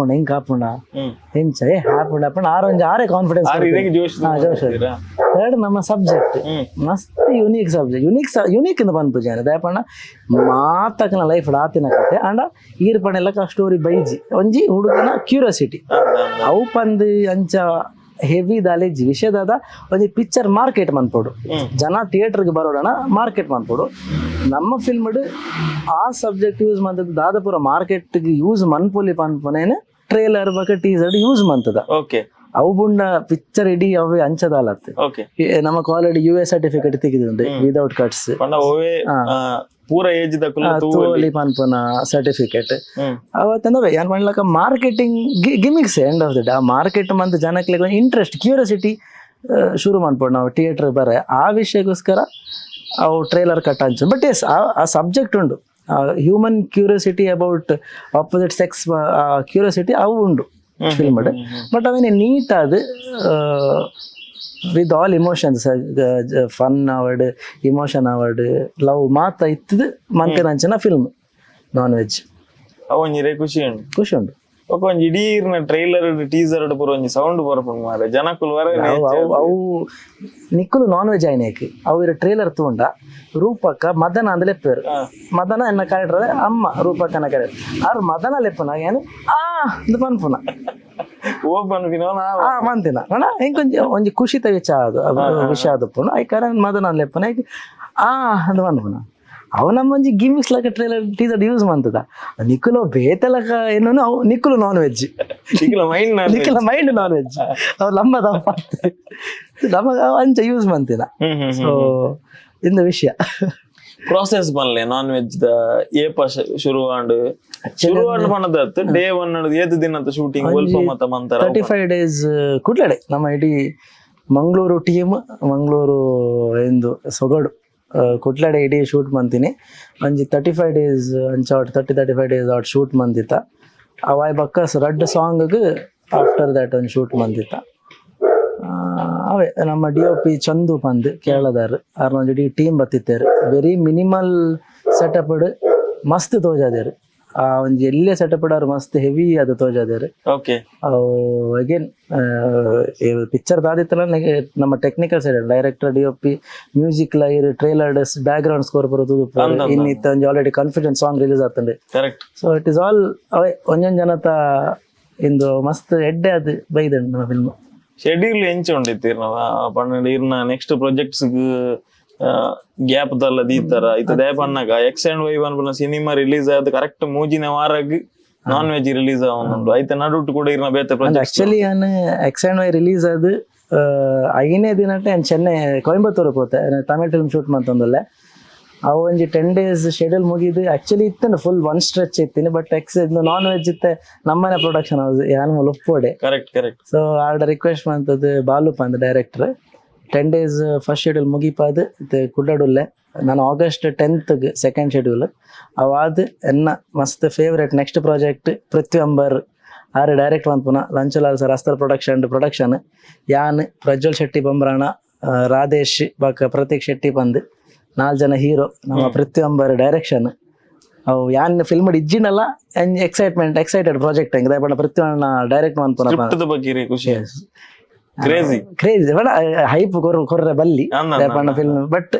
ಕಾಪುಂಡ ಹೆಂಚ ಹಾಪುಂಡ ಆರೇ ಕಾನ್ಫಿಡೆನ್ಸ್ ಜೋಶ್ ಥರ್ಡ್ ನಮ್ಮ ಸಬ್ಜೆಕ್ಟ್ ಮಸ್ತ್ ಯುನೀಕ್ ಸಬ್ಜೆಕ್ಟ್ ಯುನೀಕ್ ಇಂದ ಬಂದ್ಪು ಜನ ದಯಪಣ್ಣ ಮಾತಕನ ಲೈಫ್ ಆತಿನ ಕತೆ ಅಂಡ ಈರ್ ಪಂಡ ಸ್ಟೋರಿ ಬೈಜಿ ಒಂಜಿ ಹುಡುಗನ ಕ್ಯೂರಿಯಾಸಿಟಿ ಅವು ಪಂದ್ ಅಂಚ ಹೆವಿ ದಾಲೇಜ್ ವಿಷಯದಾದ ಒಂಜಿ ಪಿಕ್ಚರ್ ಮಾರ್ಕೆಟ್ ಮನ್ಪೋಡು ಜನ ಥಿಯೇಟರ್ಗೆ ಬರೋಡಣ ಮಾರ್ಕೆಟ್ ಮನ್ಪೋಡು ನಮ್ಮ ಫಿಲ್ಮ್ ಆ ಸಬ್ಜೆಕ್ಟ್ ಯೂಸ್ ಮಾಡ್ತದ ದಾದಾಪುರ ಮಾರ್ಕೆಟ್ಗೆ ಯೂಸ್ ಮನ್ಪೋಲಿ ಪನ್ಪನೇನೆ ಟ್ರೇಲರ್ ಬಗ್ಗೆ ಟೀಸರ್ ಯೂಸ್ ಮಾಡ್ತದ ಅವು ಬುಂಡ ಪಿಕ್ಚರ್ ಇಡೀ ಅವೇ ಅಂಚದಾಲತ್ತೆ ನಮ್ಮ ಕ್ವಾಲಿಟಿ US ಸರ್ಟಿಫಿಕೇಟ್ ತೆಗೆದುಂಟು ವಿದೌಟ್ ಕಟ್ಸ್ ಪೂರ ಏಜ್ ತೋಲಿ ಪನ್ಪನ ಸರ್ಟಿಫಿಕೇಟ್ ಅವತ್ತಂದವೆ ಏನ್ ಮಾಡ್ಲಕ್ಕ marketing gimmicks end of the day ಆ ಮಾರ್ಕೆಟ್ ಮಂತ್ ಜನಕ್ಕೆ ಇಂಟ್ರೆಸ್ಟ್ ಕ್ಯೂರಿಯಾಸಿಟಿ ಶುರು ಮಾಡ್ಬೋದು ನಾವು ಥಿಯೇಟರ್ ಬರ ಆ ವಿಷಯಕ್ಕೋಸ್ಕರ ಅವು ಟ್ರೈಲರ್ ಕಟ್ ಅಂಚು ಬಟ್ ಎಸ್ ಆ ಸಬ್ಜೆಕ್ಟ್ ಉಂಡು human curiosity about opposite sex curiosity ಅವು ಉಂಡು ಫಿಲ್ಮ್ ಬಟ್ ಅವೇನೆ ನೀಟ್ ಅದು with all emotions fun award emotion award love ಮಾತ ಇತ್ತದು ಮಂತೆ ಅಂಚಿನ ಫಿಲ್ಮ್ ನಾನ್ ವೆಜ್ ಖುಷಿ ಉಂಟು ಒಂಜಿ ಇಡೀರ್ನ ಟ್ರೈಲರ್ ಟೀಸರ್ ಪೂರ ಒಂಜಿ ಸೌಂಡ್ ಬರ್ಪುಂಡು ಮಾರೆ ಜನಕ್ಕುಲು ಅವು ನಿಕ್ಕುಲು ನಾನ್ ವೆಜ್ ಆಯ್ನೇಕಿ ಅವು ಟ್ರೈಲರ್ ತಗೊಂಡ ರೂಪಕ್ಕ ಮದನ ಅಂದ್ ಲೆಪ್ಪೇರು ಮದನ ಎನ್ನ ಕ್ಯಾರೆಕ್ಟರ್ ಅಮ್ಮ ರೂಪಕ್ಕನ ಕ್ಯಾರೆಕ್ಟರ್ ಆರು ಮದನ ಲೆಪ್ಪನ ಏನು ಇದು ಪನ್ಪುನ ಮಂತಿನ ಅಣ್ಣ ಹೆಂಗ್ ಒಂಜಿ ಖುಷಿತ ವಿಷಯ ಅದಪ್ಪುನು ಐ ಕಾರಣ ಮದನ ಲೆಪ್ಪನ ಅದು ಪನ್ಪುನ ಅವು ನಮ್ಮಂಜಿ ಗಿಮಿಕ್ಸ್ ಲಕ ಟ್ರೈಲರ್ ಟೀಸರ್ ಯೂಸ್ ಮಾಡ್ತದ ನಿಖುಲು ಬೇತಲಕ ಏನು ನಿಖುಲು ನಾನ್ ವೆಜ್ ನಿಖುಲ ಮೈಂಡ್ ನಾನ್ ವೆಜ್ ಅವ್ರು ಲಂಬದ ನಮಗ ಅಂಚ ಯೂಸ್ ಮಾಡ್ತೀನ ಸೊ ಇಂದ ವಿಷಯ ಪ್ರಾಸೆಸ್ ಬನ್ಲೆ ನಾನ್ ವೆಜ್ ದ ಏಪ ಶುರುವಾಂಡು ಪಣದತ್ತು ಡೇ 1 ಏದು ದಿನದ ಶೂಟಿಂಗ್ ಒಲ್ಪ ಮತ ಮಂತರ 35 days ಕುಡ್ಲಡೆ ನಮ್ಮ ಇಡೀ ಮಂಗಳೂರು ಟೀಮ್ ಮಂಗಳೂರು ಎಂದು ಸೊಗಡು ಕುಟ್ಲಾಡೆ ಇಡೀ ಶೂಟ್ ಮಂತೀನಿ ಒಂಜಿ 35 days ಅಂಚ 35 days ಔಟ್ ಶೂಟ್ ಮಂದಿತ್ತ ಅವಾಯ್ ಬಕ್ಕಸ್ ರಡ್ ಸಾಂಗ್ ಆಫ್ಟರ್ ದಟ್ ಒಂದು ಶೂಟ್ ಮಂದಿತ್ತ ಅವೇ ನಮ್ಮ DOP ಚಂದು ಪಂದ್ ಕೇರಳದಾರು ಅವ್ರನ್ನ ಟೀಮ್ ಬತ್ತಿತ್ತೇರು ವೆರಿ ಮಿನಿಮಲ್ ಸೆಟಪ್ ಮಸ್ತ್ ತೋಜಾದೇರು ಆ ಒಂಜಿ ಎಲ್ಲೇ ಸೆಟಪ್ ಅವ್ರು ಮಸ್ತ್ ಹೆವಿ ಅದು ತೋಜಾದೇರು. ಓಕೆ ಅವು ಅಗೇನ್ ಪಿಕ್ಚರ್ ದಾದಿತ್ತಲ್ಲ ನಮ್ಮ technical side director DOP music ಲೈರ್ ಟ್ರೇಲರ್ ಬ್ಯಾಕ್ ಗ್ರೌಂಡ್ ಸ್ಕೋರ್ ಬರೋದು ಇನ್ನಿತ್ತ ಒಂಜಿ ಆಲ್ರೆಡಿ ಕಾನ್ಫಿಡೆಂಟ್ ಸಾಂಗ್ ರಿಲೀಸ್ ಆಗ್ತಂಡೆ. Correct. So it is all ಅವೇ ಒಂದೊಂದು ಜನತ ಇಂದು ಮಸ್ತ್ ಎಡ್ಡೆ ಅದು ಬೈದಂಡು ನಮ್ಮ ಫಿಲ್ಮ್ ಶೆಡ್ಯೂಲ್ ಎಂಚ ಉಂಡಿತ್ತೀರ್ ನಾವು ಪಂಡ ಇರ್ನ ನೆಕ್ಸ್ಟ್ ಪ್ರಾಜೆಕ್ಟ್ಸ್ ಗ್ಯಾಪ್ ದಲ್ಲ ದೀತರ ಇತದೇ ಪನ್ನಗ X&Y ಪನ್ಪುನ ಸಿನಿಮಾ ರಿಲೀಸ್ ಆದ ಕರೆಕ್ಟ್ ಮೂಜಿನ ವಾರಗ್ NonVeg ರಿಲೀಸ್ ಆವೊಂದುಂಡು ಐತ ನಡುಟ್ ಕೂಡ ಇರ್ನ ಬೇತೆ ಪ್ರಾಜೆಕ್ಟ್. ಆಕ್ಚುಲಿ ನಾನು X&Y ರಿಲೀಸ್ ಆದ್ ಐನೇ ದಿನಟ್ಟೆ ಚೆನ್ನೈ ಕೊಯಂಬತ್ತೂರು ಹೋತೆ ತಮಿಳ್ ಫಿಲ್ಮ್ ಶೂಟ್ ಮಂತಂದಲ್ಲೇ ಅವು ಒಂಜಿ 10 days ಶೆಡ್ಯೂಲ್ ಮುಗಿದು ಆಕ್ಚುಲಿ ಇತ್ತೇನೆ ಫುಲ್ ಒನ್ ಸ್ಟ್ರೆಚ್ ಇತ್ತೀನಿ ಬಟ್ NonVeg ಇತ್ತೆ ನಮ್ಮನೆ ಪ್ರೊಡಕ್ಷನ್ ಹೌಸ್ ಯಾನು ಲೊಪ್ಪೋಡೆ. Correct correct. ಸೊ ಆರ್ಡ ರಿಕ್ವೆಸ್ಟ್ ಮಂತದ್ದು ಬಾಲು ಪಂದ್ ಡೈರೆಕ್ಟರ್ 10 days ಫಸ್ಟ್ ಶೆಡ್ಯೂಲ್ ಮುಗಿಪಾದ ಇದು ಕುಡ್ಡಡುಲ್ಲೆ ನಾನು August 10th ಸೆಕೆಂಡ್ ಶೆಡ್ಯೂಲ್ ಅವಾದ ಎನ್ನ ಮಸ್ತ್ ಫೇವ್ರೇಟ್ ನೆಕ್ಸ್ಟ್ ಪ್ರಾಜೆಕ್ಟ್ ಪೃಥ್ವಿಂಬರ್ ಆರು ಡೈರೆಕ್ಟ್ ಪಂದ್ಪುನ ಲಂಚಲಾಲ್ ಸರ್ ಅಸ್ತರ್ ಪ್ರೊಡಕ್ಷನ್ ಯಾನ್ ಪ್ರಜ್ವಲ್ ಶೆಟ್ಟಿ ಬೊಂಬ್ರಾಣ ರಾಧೇಶ್ ಬಾಕ ಪ್ರತೀಕ್ ಶೆಟ್ಟಿ ಪಂದ್ 4 ಜನ ಹೀರೋ ನಮ್ಮ ಪೃಥ್ವಿಂಬರ್ ಡೈರೆಕ್ಷನ್ ಅವು ಯಾನ್ ಫಿಲ್ಮ್ ಇಜ್ಜಿನಲ್ಲ ಎಕ್ಸೈಟೆಡ್ ಪ್ರಾಜೆಕ್ಟ್ ಹಂಗೆ ದಯಪಂಡ ಪೃಥ್ವಿಣ್ಣ ಡೈರೆಕ್ಟ್ ಪಂದ್ಪುನ ಬಗ್ಗೆ ಖುಷಿ ಕ್ರೇಜಿ ಬೇಡ ಹೈಪ್ ಕೊರ್ರೆ ಬಲ್ಲಿ ದಯಪಂಡ film but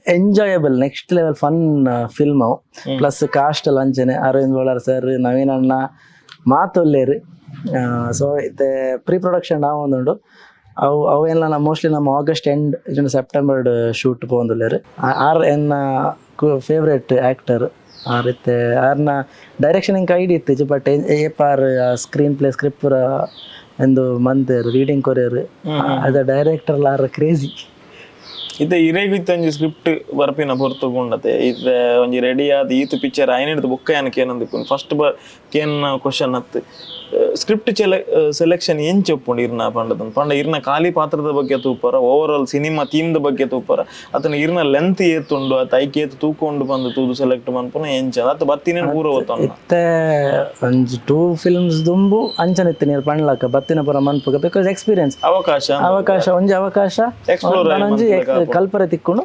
enjoyable next level fun film ಅವು ಪ್ಲಸ್ ಕಾಸ್ಟ್ ಲಂಚನೆ ಅರವಿಂದ್ ಬೋಳಾರ್ ಸರ್ ನವೀನ್ ಅಣ್ಣ ಮಾತೊಲ್ಲೇರು. ಸೊ ಇತ್ತೆ ಪ್ರೀ ಪ್ರೊಡಕ್ಷನ್ ನಾವು ಒಂದುಂಡು ಅವೆಲ್ಲ ನಮ್ಮ ಮೋಸ್ಟ್ಲಿ ನಮ್ಮ August ಎಂಡ್ ಇದನ್ನು ಸೆಪ್ಟೆಂಬರ್ ಶೂಟ್ ಪೋಂದುಲ್ಲೇರು. ಆರ್ ಎನ್ನ ಫೇವ್ರೇಟ್ ಆ್ಯಕ್ಟರ್ ಆರಿತ್ತೆ ಆರ್ನ ಡೈರೆಕ್ಷನ್ ಹಿಂಗೆ ಐಡಿ ಇತ್ತು ಬಟ್ ಏಪಾರ್ ಸ್ಕ್ರೀನ್ ಪ್ಲೇ ಸ್ಕ್ರಿಪ್ಟ್ ಪೂರ ಎಂದು ಮಂತೇರು ರೀಡಿಂಗ್ ಕೊರಿಯರು ಅದ ಡೈರೆಕ್ಟರ್ ಆರ್ ಕ್ರೇಜಿ. ಇತ್ತೆ ಇರೇಗಿತ್ತಂಜಿ ಸ್ಕ್ರಿಪ್ಟ್ ಬರ್ಪಿನ ಪೊರ್ತುಗುಂಡತೆ ಇತ್ತೆ ಒಂಜಿ ರೆಡಿ ಆದ ಈತ್ ಪಿಕ್ಚರ್ ಐನಿಡ್ದು ಬೊಕ್ಕ ಏನಕ್ಕೆ ಏನಂದಿಪ್ಪುಂಡು ಫಸ್ಟ್ ಕೇನ್ ಕ್ವಶನ್ ಅತ್ತು ಸ್ಕ್ರಿಪ್ಟ್ ಸೆಲೆಕ್ಷನ್ ಎಂಚ ಒಪ್ಪುಂಡು ಇರ್ನ ಪಂಡ ಇರ್ನ ಖಾಲಿ ಪಾತ್ರದ ಬಗ್ಗೆ ತೂಪರ ಓವರ್ ಆಲ್ ಸಿನಿಮಾ ಥೀಮ್ದ ಬಗ್ಗೆ ತೂಪರ ಅತನ ಇರ್ನ ಲೆಂತ್ ಏತುಂಡು ಅತ್ತ ಐಕೆ ಏತು ತೂಕೊಂಡು ಬಂದು ತೂದು ಸೆಲೆಕ್ಟ್ ಮನ್ಪುನ ಎಂಚ ಅತ್ತ ಬತ್ತಿನ ಪೂರ ಓದ್ತಾನ ಇತ್ತೆ ಒಂಜಿ 2 films ದುಂಬು ಅಂಚನಿತ್ತು ನೀರು ಪಣ್ಲಕ್ಕ ಬತ್ತಿನ ಪೂರ ಮನ್ಪುಗ ಬಿಕಾಸ್ ಎಕ್ಸ್ಪೀರಿಯನ್ಸ್ ಅವಕಾಶ ಒಂಜಿ ಅವಕಾಶ ಒಂಜಿ ಕಲ್ಪರೆ ತಿಕ್ಕೊಂಡು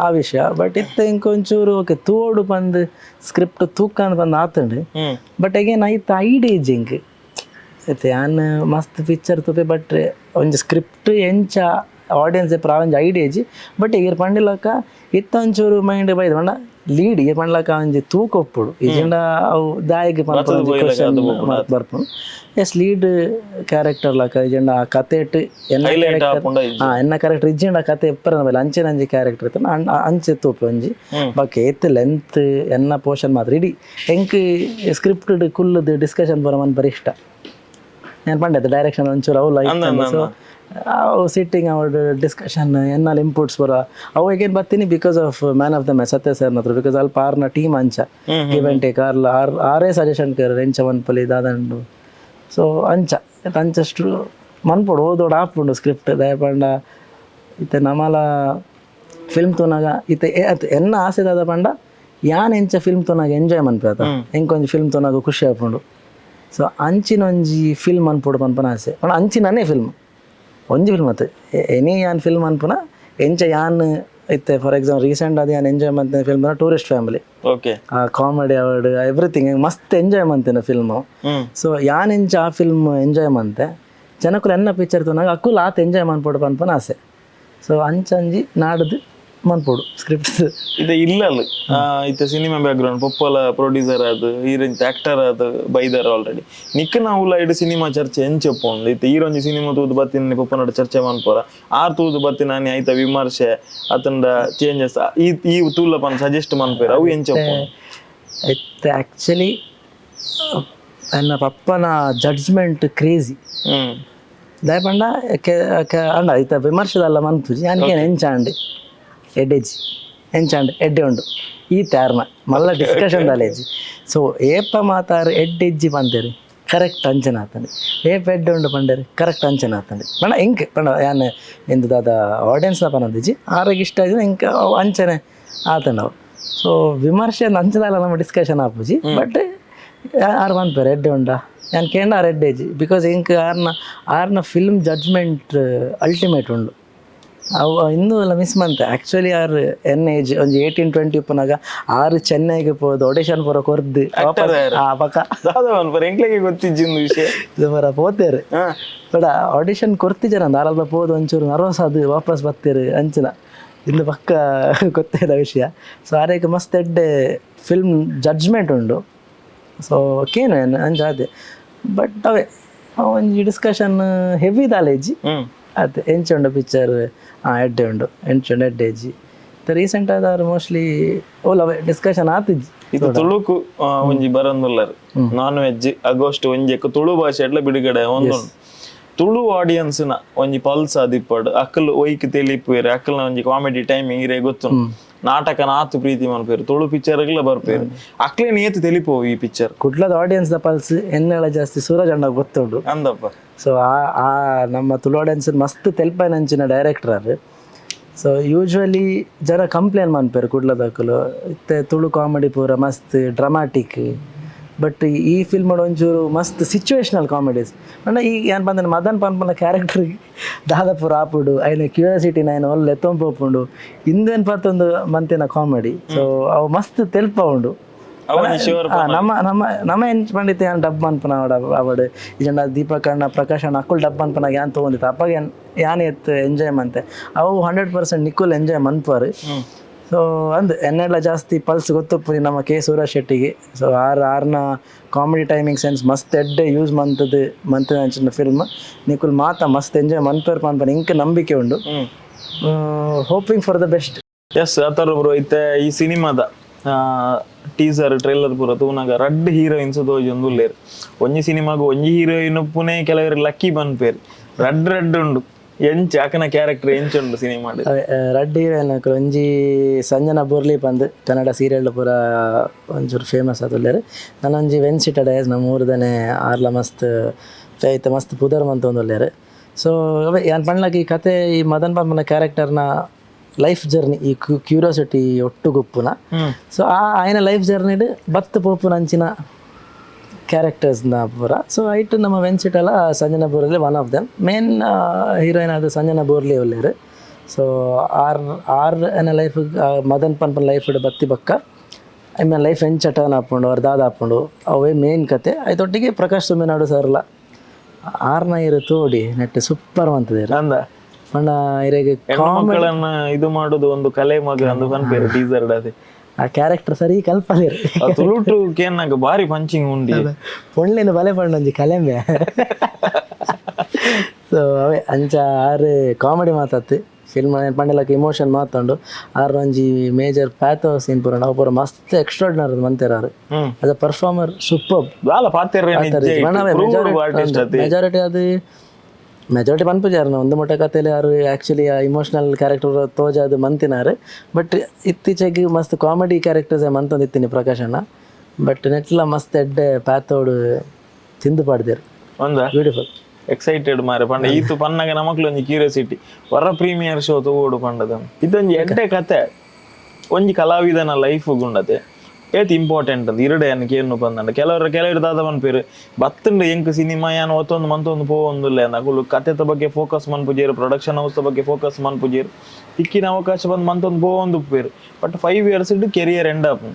ಆ ವಿಷಯ ಬಟ್ ಇತ್ತೆ ಇಂಕೊಂಚೂರು ಓಕೆ ತೂಡು ಬಂದು ಸ್ಕ್ರಿಪ್ಟ್ ತೂಕಂದು ಬಂದು ಆತಂಡು ಬಟ್ ಅಗೇನ್ ಐತ ಐಡೇಜಿಂಗ್ ಐತೆ ಯಾನ್ ಮಸ್ತ್ ಪಿಕ್ಚರ್ ತುಪೆ ಬಟ್ ಒಂಜಿ ಸ್ಕ್ರಿಪ್ಟ್ ಎಂಚ ಆಡಿಯನ್ಸ್ ಎಪ್ಪ ಒಂಜಿ ಐಡೇಜಿ ಬಟ್ ಈಗ ಪಂಡಿಲಕ್ಕ ಇತ್ತಂಚೂರು ಮೈಂಡ್ ಬೈದ ಪಂಡ ಲೀಡ್ ಈಗ ಪಂಡ್ಲಕ್ಕ ಒಂಜಿ ತೂಕ ಒಪ್ಪುಡು ಈಜಿಂಡ ಅವು ದಾಯಿಗೆ ಬರ್ಪುಂಡು ಎಸ್ ಲೀಡ್ ಕ್ಯಾರೆಕ್ಟರ್ ಲಕ್ಕ ಈಜಿಂಡ ಆ ಕತೆ ಇಟ್ಟು ಎನ್ನ ಕ್ಯಾರೆಕ್ಟರ್ ಇಜ್ಜಿಂಡ ಆ ಕತೆ ಎಪ್ಪರ ಮೇಲೆ ಅಂಚೆ ನಂಜಿ ಕ್ಯಾರೆಕ್ಟರ್ ಇತ್ತು ಅಂಚೆ ತೂಪೆ ಒಂಜಿ ಬಾಕಿ ಏತ್ ಲೆಂತ್ ಎನ್ನ ಪೋರ್ಷನ್ ಮಾತ್ರ ಇಡೀ ಹೆಂಗ್ ಸ್ಕ್ರಿಪ್ಟ್ ಕುಲ್ಲದು ಡಿಸ್ಕಷನ್ ಬರೋ ಮನ್ ಬರೀ ಇಷ್ಟ ನಾನು ಪಂಡೈತೆ ಡೈರೆಕ್ಷನ್ ಒಂಚೂರು ಅವು ಲೈಕ್ ಸೊ ಅವು ಸಿಟ್ಟಿಂಗ್ ಅವ್ರ ಡಿಸ್ಕಷನ್ ಎನ್ನಲ್ಲಿ ಇಂಪುಟ್ಸ್ ಬರೋ ಅವು ಹೇಗೇನು ಬರ್ತೀನಿ because of man of the match ಸತ್ಯ ಸರ್ನ ಹತ್ರ ಬಿಕಾಸ್ ಅಲ್ಲಿ ಪಾರ್ನ ಟೀಮ್ ಅಂಚ ಇವೆಂಟೇ ಕಾರ್ಲ ಆರೇ ಸಜೆಷನ್ ಕೇರ್ ಎಂಚ ಮನ್ಪಲಿ ದಾದಂಡು ಸೊ ಅಂಚಷ್ಟು ಮನ್ಪೋಡು ಓದೋಡು ಆಪುಂಡು ಸ್ಕ್ರಿಪ್ಟ್ ದಯಪಂಡ ಇತ್ತೆ ನಮಲ ಫಿಲ್ಮ್ ತುನಾಗ ಇತ್ತೆ ಎನ್ನ ಆಸೆ ದಾದ ಪಂಡ ಯಾನ್ ಎಂಚ ಫಿಲ್ಮ್ ತುನಾಗ ಎಂಜಾಯ್ ಮನ್ಪೇತ ಹೆಂಕೊಂಜಿ ಫಿಲ್ಮ್ ತುನಾಗ ಖುಷಿ ಆಪುಂಡು. ಸೊ ಅಂಚಿನೊಂಜಿ ಫಿಲ್ಮ್ ಅನ್ಪೋಡು ಪನ್ಪನ ಆಸೆ ಪಂಡ ಅಂಚಿನನೇ ಫಿಲ್ಮ್ ಒಂಜಿ ಫಿಲ್ಮ್ ಆತು ಎನಿ ಯಾನ್ ಫಿಲ್ಮ್ ಅನ್ಪುನ ಎಂಚ ಯಾನ್ ಇತ್ತೆ ಫಾರ್ ಎಕ್ಸಾಂಪಲ್ ರೀಸೆಂಟ್ ಅದು ಯಾನ್ ಎಂಜಾಯ್ ಮಂತಿನ ಫಿಲ್ಮ್ ಟೂರಿಸ್ಟ್ ಫ್ಯಾಮಿಲಿ ಆ ಕಾಮಿಡಿ ಅವಾರ್ಡ್ ಎವ್ರಿಥಿಂಗ್ ಮಸ್ತ್ ಎಂಜಾಯ್ ಮಂತಿನ ಫಿಲ್ಮು. ಸೊ ಯಾನ್ ಎಂಚ ಆ ಫಿಲ್ಮ್ ಎಂಜಾಯ್ ಮಂತೆ ಜನಕ್ಕೂ ಎನ್ನ ಪಿಕ್ಚರ್ ತುನಾಗ ಅಕ್ಕುಲ್ ಆತ ಎಂಜಾಯ್ ಮನ್ಪೋಡು ಪನ್ಪನ ಆಸೆ. ಸೊ ಅಂಚಂಜಿ ನಾಡ್ದು ಮನ್ಪೋಡು ಸ್ಕ್ರಿಪ್ಟ್ಸ್ ಇದು ಇಲ್ಲಲ್ಲ ಇತ್ತೆ ಸಿನಿಮಾ ಬ್ಯಾಕ್ ಗ್ರೌಂಡ್ ಪೊಪ್ಪಲ ಪ್ರೊಡ್ಯೂಸರ್ ಅದು ಹೀರೋಯಿನ್ ಆಕ್ಟರ್ ಅದು ಬೈದರ್ ಆಲ್ರೆಡಿ ನಿಕ್ಕ ನಾವು ಇಡು ಸಿನಿಮಾ ಚರ್ಚೆ ಎಂಚೆಪ್ಪುಂಡು ಇತ್ತೆ ಈರೊಂಜಿ ಸಿನಿಮಾ ತೂದು ಬತ್ತಿನ ಪೊಪ್ಪನಡ ಚರ್ಚೆ ಮನ್ಪೋರ ಆರ್ ತೂದು ಬತ್ತಿನ ಆಯ್ತ ವಿಮರ್ಶೆ ಅತಂಡ ಚೇಂಜಸ್ ಈ ತೂಲ ಪನ್ ಸಜೆಸ್ಟ್ ಮನ್ಪೇರ ಅವು ಎಂಚೆಪ್ಪುಂಡು ಇತ್ತೆ ಆಕ್ಚುಲಿ ನನ್ನ ಪಪ್ಪನ ಜಡ್ಜ್ಮೆಂಟ್ ಕ್ರೇಜಿ ದಯಪಂಡ ಅಂಡ ಇತ್ತ ವಿಮರ್ಶೆದಲ್ಲ ಮನ್ಪುಜಿ ನನಗೇನು ಎಂಚಾಂಡಿ ಎಡ್ಡೆಜಿ ಎಂಚಾಂಡ್ ಎಡ್ಡೆ ಉಂಡು ಈ ತ್ಯಾರ್ನ ಮಲ್ಲ ಡಿಸ್ಕಷನ್ ದಾಲೇಜಿ. ಸೊ ಏಪ ಮಾತಾರು ಎಡ್ಡೆಜ್ಜಿ ಪಂತೇರಿ ಕರೆಕ್ಟ್ ಅಂಚನೆ ಆತಂಡೆ ಏಪ ಎಡ್ಡೆ ಉಂಡು ಪಂಡೇರಿ ಕರೆಕ್ಟ್ ಅಂಚನೆ ಆತಂಡೆ ಪಂಡ ಇಂಕ್ ಪಂಡ ಯಾನ್ ಎಂದು ದಾದ ಆಡಿಯನ್ಸ್ನ ಪನಂದಿಜಿ ಆರೋಗ್ಯ ಇಷ್ಟ ಆಗಿದೆ ಇಂಕ ಅಂಚನೆ ಆತಂಡ ಅವು. ಸೊ ವಿಮರ್ಶೆ ಅಂಚದಲ್ಲ ನಮ್ಮ ಡಿಸ್ಕಷನ್ ಆಪುಜಿ ಬಟ್ ಯಾರು ಪಂಪೇರು ಎಡ್ಡೆ ಉಂಡ ನಾನು ಕೇಂಡ ರೆಡ್ ಏಜ್ ಬಿಕಾಸ್ ಇಂಕ್ ಆರ್ನ ಫಿಲ್ಮ್ ಜಡ್ಜ್ಮೆಂಟ್ ಅಲ್ಟಿಮೇಟ್ ಉಂಡು ಅವು ಇನ್ನೂ ಎಲ್ಲ ಮಿಸ್ ಮಂತೆ ಆ್ಯಕ್ಚುಲಿ ಆರು ಎನ್ ಏಜ್ ಒಂದು 18-20 ಉಪ್ಪನಾಗ ಆರು ಚೆನ್ನೈಗೆ ಹೋದು ಆಡಿಷನ್ ಪೂರ ಕೊರ್ದು ಪಕ್ಕ ಎಂಕ್ಲೆಗೆ ಗೊತ್ತಿಜ್ಜಿಂದು ವಿಷಯ ಇದು ಬರ ಪೋತೇರು ಬಡ ಆಡಿಷನ್ ಕೊರ್ತಿಜಾರ ಅಂದ ಆರಲ್ದ ಪೋದು ಒಂಚೂರು ನರ್ವಸ್ ಅದು ವಾಪಸ್ ಬರ್ತೀರಿ ಅಂಚಿನ ಇಂದು ಪಕ್ಕ ಗೊತ್ತಿರೋ ವಿಷಯ. ಸೊ ಆರೇಗೆ ಮಸ್ತ್ ಎಡ್ಡೆ ಫಿಲ್ಮ್ ಜಡ್ಜ್ಮೆಂಟ್ ಉಂಡು. ಸೊ ಕೇನು ಏನು ಅಂಜಾದೆ ಬಟ್ ಅವೇ ಒಂಜಿ ಡಿಸ್ಕಷನ್ ಹೆವಿ ದಾಲೇಜಿ ಅದೇ ಎಂಚುಂಡು ಪಿಕ್ಚರ್ ಎಡ್ಡೆ ಉಂಡು ಎಂಚುಂಡು ಎಡ್ಡೆಜಿ ರೀಸೆಂಟ್ ಆದವ್ರು ಮೋಸ್ಟ್ಲಿ ಓಲವೇ ಡಿಸ್ಕಷನ್ ಆತಿಜ್ಜಿ. ಇದು ತುಳುಕು ಒಂಜಿ ಬರಂದುಲ್ಲರು ನಾನ್ ವೆಜ್ ಆಗಸ್ಟ್ ಒಂಜೆಕ್ ತುಳು ಭಾಷೆ ಎಡ್ಲ ಬಿಡುಗಡೆ ಒಂದು ತುಳು ಆಡಿಯನ್ಸ್ನ ಒಂಜಿ ಪಲ್ಸ್ ಆದಿಪ್ಪಡು ಅಕ್ಕಲ್ ಒಯ್ಕ್ ತೆಲಿಪೇರು ಅಕ್ಕಲ್ನ ಒಂಜಿ ಕಾಮಿಡಿ ಟೈಮಿಂಗ್ ಇರೇ ಗೊತ್ತು ನಾಟಕ ನಾತು ಪ್ರೀತಿ ಮನ್ಪೇರು ತುಳು ಪಿಕ್ಚರ್ಗಳ ಬರ್ಪೇರು ಅಕ್ಲೇ ನೇತು ತೆಲಿಪೋವು ಈ ಪಿಕ್ಚರ್ ಕುಡ್ಲದ ಆಡಿಯನ್ಸ್ ದ ಪಲ್ಸ್ ಎನ್ನೆಳ ಜಾಸ್ತಿ ಸೂರಜ್ ಅಣ್ಣ ಗೊತ್ತುಂಡು ಅಂದಪ್ಪ. ಸೊ ಆ ನಮ್ಮ ತುಳು ಆಡಿಯನ್ಸ್ ಮಸ್ತ್ ತೆಲ್ಪೈನಂಚಿನ ಡೈರೆಕ್ಟರ್ ಅದು. ಸೊ ಯೂಶ್ವಲಿ ಜನ ಕಂಪ್ಲೇನ್ ಮನ್ಪೇರು ಕುಡ್ಲದಕ್ಕಲು ಇತ್ತೆ ತುಳು ಕಾಮಿಡಿ ಪೂರ ಮಸ್ತ್ ಡ್ರಾಮಾಟಿಕ್ ಬಟ್ ಈ ಫಿಲ್ಮ್ ಒಂಚೂರು ಮಸ್ತ್ ಸಿಚುವೇಶನಲ್ ಕಾಮಿಡೀಸ್ ಅಂದ್ರೆ ಈಗ ಏನು ಬಂದ ಮದನ್ ಪನ್ಪನ ಕ್ಯಾರೆಕ್ಟರ್ಗೆ ದಾದಾಪುರ ಆಪುಡು ಐನ ಕ್ಯೂರಿಯಾಸಿಟಿನ ಏನು ಒಳ್ಳೆ ತೊಂಪುಂಡು ಇಂದೇನು ಪತ್ತೊಂದು ಮಂತಿನ ಕಾಮಿಡಿ. ಸೊ ಅವು ಮಸ್ತ್ ತೆಲ್ಪ ಉಂಡು ನಮ್ಮ ನಮ್ಮ ನಮ್ಮ ಎಂಚ್ ಪಂಡಿತ ಏನು ಡಬ್ ಅನ್ಪನ ಅವಡು ಇಜಂಡ ದೀಪಕ್ ಅಣ್ಣ ಪ್ರಕಾಶ್ ಅಣ್ಣ ಅಕ್ಕುಲ್ ಡಬ್ ಅನ್ಪನಾಗ ಏನು ತೊಗೊಂಡಿತ್ತು ಅಪ್ಪಾಗ ಯಾನ್ ಎತ್ತು ಎಂಜಾಯ್ ಮಂತೆ ಅವು 100% ನಿಕ್ಕುಲ್ ಎಂಜಾಯ್ ಮನ್ಪಾರು. ಸೊ ಅಂದು ಎನ್ನೆಲ್ಲ ಜಾಸ್ತಿ ಪಲ್ಸ್ ಗೊತ್ತುಪ್ಪು ನಮ್ಮ ಕೆ ಸೂರಜ್ ಶೆಟ್ಟಿಗೆ. ಸೊ ಆರ್ನ ಕಾಮಿಡಿ ಟೈಮಿಂಗ್ ಸೆನ್ಸ್ ಮಸ್ತ್ ಎಡ್ಡೆ ಯೂಸ್ ಮಂತದ ಅಂಚಿನ ಫಿಲ್ಮ್ ನಿಕ್ಕುಲ್ ಮಾತ ಮಸ್ತ್ ಎಂಜಾಯ್ ಮನ್ಪೇರ್ ಪನ್ಪನ ಇಂಕ ನಂಬಿಕೆ ಉಂಡು. Hoping for the best. Yes Atharva bro ಇತ್ತೆ ಈ ಸಿನಿಮಾದ ಟೀಸರ್ ಟ್ರೈಲರ್ ಪೂರ ತೂನಾಗ ರಡ್ ಹೀರೋಯಿನ್ಸ್ ತೋಜೊಂದು ಉಲ್ಲೇರು ಒಂಜಿ ಸಿನಿಮಾಗ ಒಂಜಿ ಹೀರೋಯಿನ್ ಪುನೇ ಕೆಲವರು ಲಕ್ಕಿ ಬನ್ಪೇರು ರಡ್ ಉಂಡು ಎಂಚ ಆಕನ ಕ್ಯಾರೆಕ್ಟರ್ ಎಂಚುಂಡು ಸಿನಿಮಾ ರಡ್ ಹೀರೋಯಿನ್ ಒಂಜಿ ಸಂಜನಾ ಬೋರ್ಲಿ ಬಂದು ಕನ್ನಡ ಸೀರಿಯಲ್ ಪೂರ ಒಂಚೂರು ಫೇಮಸ್ ಆದುಲ್ಲೇರು ನಾನೊಂಜಿ ವೆನ್ಸಿಟ ಡಯಸ್ ನಮ್ಮ ಊರ್ದನೆ ಆರ್ಲ ಮಸ್ತ್ ಐತೆ ಮಸ್ತ್ ಪುದರ್ ಮಂತ ಒಂದುಲ್ಲೇರು. ಸೊ ಅವೇ ಏನು ಪಣ್ಲಕ್ಕೆ ಈ ಕತೆ ಈ ಮದನ್ ಬಾಬನ ಕ್ಯಾರೆಕ್ಟರ್ನ ಲೈಫ್ ಜರ್ನಿ ಈ ಕ್ಯೂರಿಯಾಸಿಟಿ ಒಟ್ಟು ಗುಪ್ಪುನ. ಸೊ ಆಯ್ನ ಲೈಫ್ ಜರ್ನಿಡ್ ಬತ್ತು ಪೋಪುನ ಅಂಚಿನ ಕ್ಯಾರೆಕ್ಟರ್ಸ್ನ ಪೂರ. ಸೊ ಐಟ್ ನಮ್ಮ ವೆನ್ಸಿಟಲ್ಲ Sanjana Burli one of them main heroine ಅದು ಸಂಜನಾ ಬೋರ್ಲಿ ಒಳ್ಳೆಯರು. ಸೊ ಆರ್ ಏನ ಲೈಫ್ ಮದನ್ ಪನ್ಪನ್ ಲೈಫ್ ಬತ್ತಿ ಬಕ್ಕ ಆಮೇಲೆ ಲೈಫ್ ಎಂಚ ಟರ್ನ್ ಹಾಕೊಂಡು ಅವ್ರ ದಾದ ಹಾಕೊಂಡು ಅವೇ ಮೇನ್ ಕತೆ ಆಯ್ತೊಟ್ಟಿಗೆ ಪ್ರಕಾಶ್ ಸುಮ್ಮಿನಾಡು ಸರ್ಲ ಆರ್ನ ಇರು ತೋಡಿ ನೆಟ್ಟು ಸೂಪರ್ ಅಂತದೆ ಅಂದ ಪಂಡ ಇರೆಗೆ ಮಕ್ಕಳನ್ನ ಇದು ಮಾಡೋದು ಒಂದು ಕಲೆ ಮಗ ಅಂದು ಪನ್ಪೇರು ಟೀಸರ್ ಅದೇ ಆ ಕ್ಯಾರೆಕ್ಟರ್ ಸರಿ ಕಲ್ಪಲೇರು ತುಳುಟು ಕೇನಾಗ ಬಾರಿ ಪಂಚಿಂಗ್ ಉಂಡಿ ಪೊಣ್ಲಿನ ಬಲೆ ಪಂಡೊಂಜಿ ಕಲೆಂಬೆ. ಸೊ ಅವೇ ಅಂಚ ಆರು ಕಾಮಿಡಿ ಮಾತಾತು ಫಿಲ್ಮ್ ಪಂಡಲಕ್ಕೆ ಇಮೋಷನ್ ಮಾತಾಡು ಆರು ಒಂಜಿ ಮೇಜರ್ ಪ್ಯಾಥೋ ಸೀನ್ ಪೂರ ನಾವು ಪೂರ ಮಸ್ತ್ ಎಕ್ಸ್ಟ್ರಾರ್ಡಿನರಿ ಮಂತೇರಾರು as a performer super majority ಪನ್ಪುಜಾರ ಒಂದು ಮೊಟ್ಟ ಕಥೆಯಲ್ಲಿ ಯಾರು ಆ್ಯಕ್ಚುಲಿ ಆ ಇಮೋಷ್ನಲ್ ಕ್ಯಾರೆಕ್ಟರ್ ತೋಜಾದು ಮಂತಿನಾರು ಬಟ್ ಇತ್ತೀಚೆಗೆ ಮಸ್ತ್ ಕಾಮಿಡಿ ಕ್ಯಾರೆಕ್ಟರ್ಸ್ ಮಂತಂದಿತ್ತೀನಿ ಪ್ರಕಾಶಣ್ಣ ಬಟ್ ನೆಟ್ಲ ಮಸ್ತ್ ಎಡ್ಡೆ ಪ್ಯಾಥೋಡು ತಿಂದು ಪಾಡ್ದೇರು ಬ್ಯೂಟಿಫುಲ್ ಎಕ್ಸೈಟೆಡ್ ಮಾರೆ ಪಂಡ ಈತು ಪನ್ನಾಗ ನಮಕ್ಲು ಒಂಜಿ ಕ್ಯೂರಿಯಾಸಿಟಿ ಹೊರ ಪ್ರೀಮಿಯರ್ ಶೋ ತಗೋಡು ಪಂಡದ ಇದೊಂಜಿ ಎಡ್ಡೆ ಕತೆ ಒಂಜಿ ಕಲಾವಿದನ ಲೈಫ್ ಗುಂಡತೆ ಏತ್ ಇಂಪಾರ್ಟೆಂಟ್ ಅಂತ ಇರಡೆ ಅನ್ಕೆ ಏನು ಬಂದಂಡ ಕೆಲವರು ದಾದ ಮನ್ಪೇರು ಬತ್ತಂಡು ಎಂಕ್ ಸಿನಿಮಾ ಏನು ಒತ್ತೊಂದು ಮಂತೊಂದು ಪೋವೊಂದುಲ್ಲ ಅಂದ ಕಥೆದ ಬಗ್ಗೆ ಫೋಕಸ್ ಮನ್ಪುಜೇರು ಪ್ರೊಡಕ್ಷನ್ ಹೌಸ್ ಬಗ್ಗೆ ಫೋಕಸ್ ಮನ್ಪುಜೇರು ತಿಕ್ಕಿನ ಅವಕಾಶ ಬಂದು ಮಂತೊಂದು ಪೋವೊಂದು ಉಪ್ಪೇರು ಬಟ್ 5 years ಇಟ್ಟು ಕೆರಿಯರ್ ಎಂಡ್ ಆಪು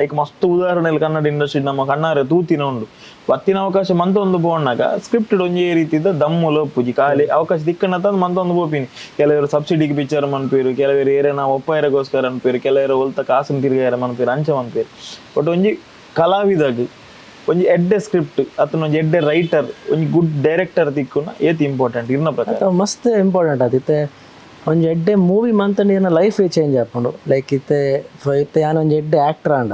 ಐಕ್ ಮಸ್ತ್ ಉದಾಹರಣೆಯಲ್ಲಿ ಕನ್ನಡ ಇಂಡಸ್ಟ್ರಿ ನಮ್ಮ ಕಣ್ಣಾರೆ ತೂತಿನ ಉಂಡು ಬತ್ತಿನ ಅವಕಾಶ ಮಂತೊಂದು ಪೋಣಾಗ ಸ್ಕ್ರಿಪ್ಟ್ ಒಂಜಿ ರೀತಿದ ದಮ್ಮು ಲೋಪುಜಿ ಖಾಲಿ ಅವಕಾಶ ದಿಕ್ಕನ ತಂದು ಮಂತೊಂದು ಪೋಪಿನಿ ಕೆಲವರು ಸಬ್ಸಿಡಿಗೆ ಪಿಕ್ಚರ್ ಮನ್ಪೇರು ಕೆಲವರು ಏರೇನ ಒಪ್ಪಾಯರಗೋಸ್ಕರ ಅನ್ಪೇರು ಕೆಲವರು ಹೊಲ್ತ ಕಾಸನ್ ತಿರ್ಗಾರ ಮನ್ಪೇರು ಅಂಚ ಮನ್ಪೇರು ಬಟ್ ಒಂಜಿ ಕಲಾವಿದಾಗ ಒಂಜಿ ಎಡ್ಡೆ ಸ್ಕ್ರಿಪ್ಟ್ ಅಥವಾ ಒಂಜಿ ಎಡ್ಡೆ ರೈಟರ್ ಒಂಜಿ ಗುಡ್ ಡೈರೆಕ್ಟರ್ ತಿಕ್ಕುನ ಏತ್ ಇಂಪಾರ್ಟೆಂಟ್ ಇರ್ನ ಪ್ರಕಾರ ಮಸ್ತ್ ಇಂಪಾರ್ಟೆಂಟ್ ಆದಿತ್ತೆ ಒಂಜಿ ಎಡ್ಡೆ ಮೂವಿ ಮಂತಂಡು ಏನ ಲೈಫೇ ಚೇಂಜ್ ಆಪುಂಡು ಲೈಕ್ ಇತ್ತೆ ಯಾನ್ ಒಂಜಿ ಎಡ್ಡೆ ಆ್ಯಕ್ಟರ್ ಅಂಡ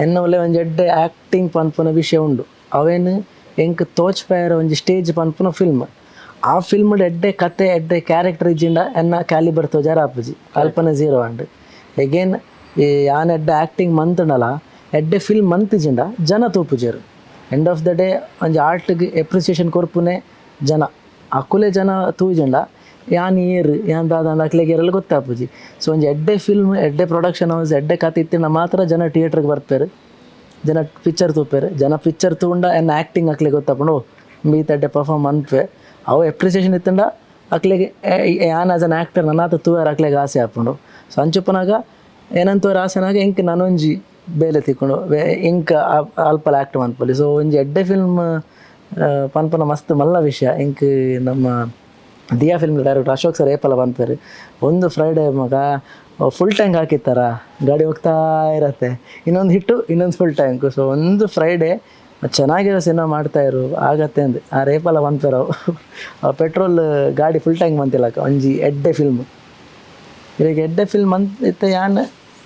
ಎನ್ನ ಒಳ್ಳೆ ಒಂಜಿ ಎಡ್ಡೆ ಆ್ಯಕ್ಟಿಂಗ್ ಪನ್ಪುನ ವಿಷಯ ಉಂಡು ಅವೇನು ಎಂಕ್ ತೋಚ್ಪಾಯರ ಒಂಜಿ ಸ್ಟೇಜ್ ಪನ್ಪುನ ಫಿಲ್ಮ್ ಆ ಫಿಲ್ಮ್ಡ್ ಎಡ್ಡೆ ಕತೆ ಎಡ್ಡೆ ಕ್ಯಾರೆಕ್ಟರ್ ಇಜ್ಜಿಂಡ ಎನ್ನ ಕ್ಯಾಲಿಬರ್ ತೋಜಾರ ಆಪುಜಿ ಕಲ್ಪನೆ ಝೀರೋ ಅಂಡ್ ಎಗೇನ್ ಈ ಯಾನ್ ಎಡ್ಡೆ ಆ್ಯಕ್ಟಿಂಗ್ ಮಂತುಂಡಲ್ಲ ಎಡ್ಡೆ ಫಿಲ್ಮ್ ಮಂತಿಜಿಂಡ ಜನ ತೂಪುಜೇರು ಎಂಡ್ ಆಫ್ ದ ಡೇ ಒಂಜಿ ಆರ್ಟ್ಗೆ ಎಪ್ರಿಸಿಯೇಷನ್ ಕೊರ್ಪುನೆ ಜನ ಅಕುಲೆ ಜನ ತೂಜಿಂಡ ಯಾನ್ ಏರು ಯಾನ್ ದಾದ ಅಕ್ಲೆಗೆರೆಲ್ಲ ಗೊತ್ತಾಪುಜಿ. ಸೊ ಒಂಜಿ ಎಡ್ಡೆ ಫಿಲ್ಮ್ ಎಡ್ಡೆ ಪ್ರೊಡಕ್ಷನ್ ಹೌಸ್ ಎಡ್ಡೆ ಕತೆ ಇತ್ತಿನ ಮಾತ್ರ ಜನ ಥಿಯೇಟ್ರಿಗೆ ಬರ್ತಾರೆ ಜನ ಪಿಕ್ಚರ್ ತೂಪೇರು ಜನ ಪಿಕ್ಚರ್ ತಗೊಂಡ ಎನ್ನ ಆ್ಯಕ್ಟಿಂಗ್ ಹಾಕ್ಲಿಕ್ಕೆ ಗೊತ್ತಪ್ಪು ಮೀತಡ್ಡೆ ಪರ್ಫಾರ್ಮ್ ಅನ್ಪೆ ಅವು ಎಪ್ರಿಸಿಯೇಷನ್ ಇತ್ತಂಡ ಅಕ್ಲೆಗೆ ಯಾನ್ ಆಸ್ ಅನ್ ಆ್ಯಕ್ಟರ್ ನನ್ನ ಆತ ತೂವರ್ ಹಾಕ್ಲಿಕ್ಕೆ ಆಸೆ ಹಾಕೊಂಡು ಸೊ ಅಂಚುಪ್ಪನಾಗ ಏನಂತವ್ರು ಆಸೆನಾಗ ಇಂಕ್ ನಾನೊಂಜಿ ಬೇಲೆ ತಿಕ್ಕೊಂಡು ಇಂಕ್ ಅಲ್ಪಲ ಆ್ಯಕ್ಟ್ ಮನ್ಪಲ್ಲಿ ಸೊ ಒಂಜಿ ಎಡ್ಡೆ ಫಿಲ್ಮ್ ಪನ್ಪನ ಮಸ್ತ್ ಮಲ್ಲ ವಿಷಯ ಇಂಕ್ ನಮ್ಮ Diya film director Ashok sir ಏಪಲ ಬಂದ್ಪೇರಿ ಒಂದು ಫ್ರೈಡೇ ಮಗ ಫುಲ್ ಟ್ಯಾಂಕ್ ಹಾಕಿತ್ತಾರ ಗಾಡಿ ಹೋಗ್ತಾ ಇರತ್ತೆ ಇನ್ನೊಂದು ಹಿಟ್ಟು ಇನ್ನೊಂದು ಫುಲ್ ಟ್ಯಾಂಕು ಸೊ ಒಂದು ಫ್ರೈಡೇ ಚೆನ್ನಾಗಿರೋ ಸಿನಿಮಾ ಮಾಡ್ತಾಯಿರು ಆಗತ್ತೆ ಅಂದು ಆ ರೇಪಲ್ಲ ಬಂದ್ಪೇರವು ಪೆಟ್ರೋಲ್ ಗಾಡಿ ಫುಲ್ ಟ್ಯಾಂಕ್ ಬಂತಿಲ್ಲಕ್ಕ ಒಂಜಿ ಎಡ್ಡೆ ಫಿಲ್ಮ್ ಈಗ ಎಡ್ಡೆ ಫಿಲ್ಮ್ ಅಂತ ಇತ್ತ ಯಾನ್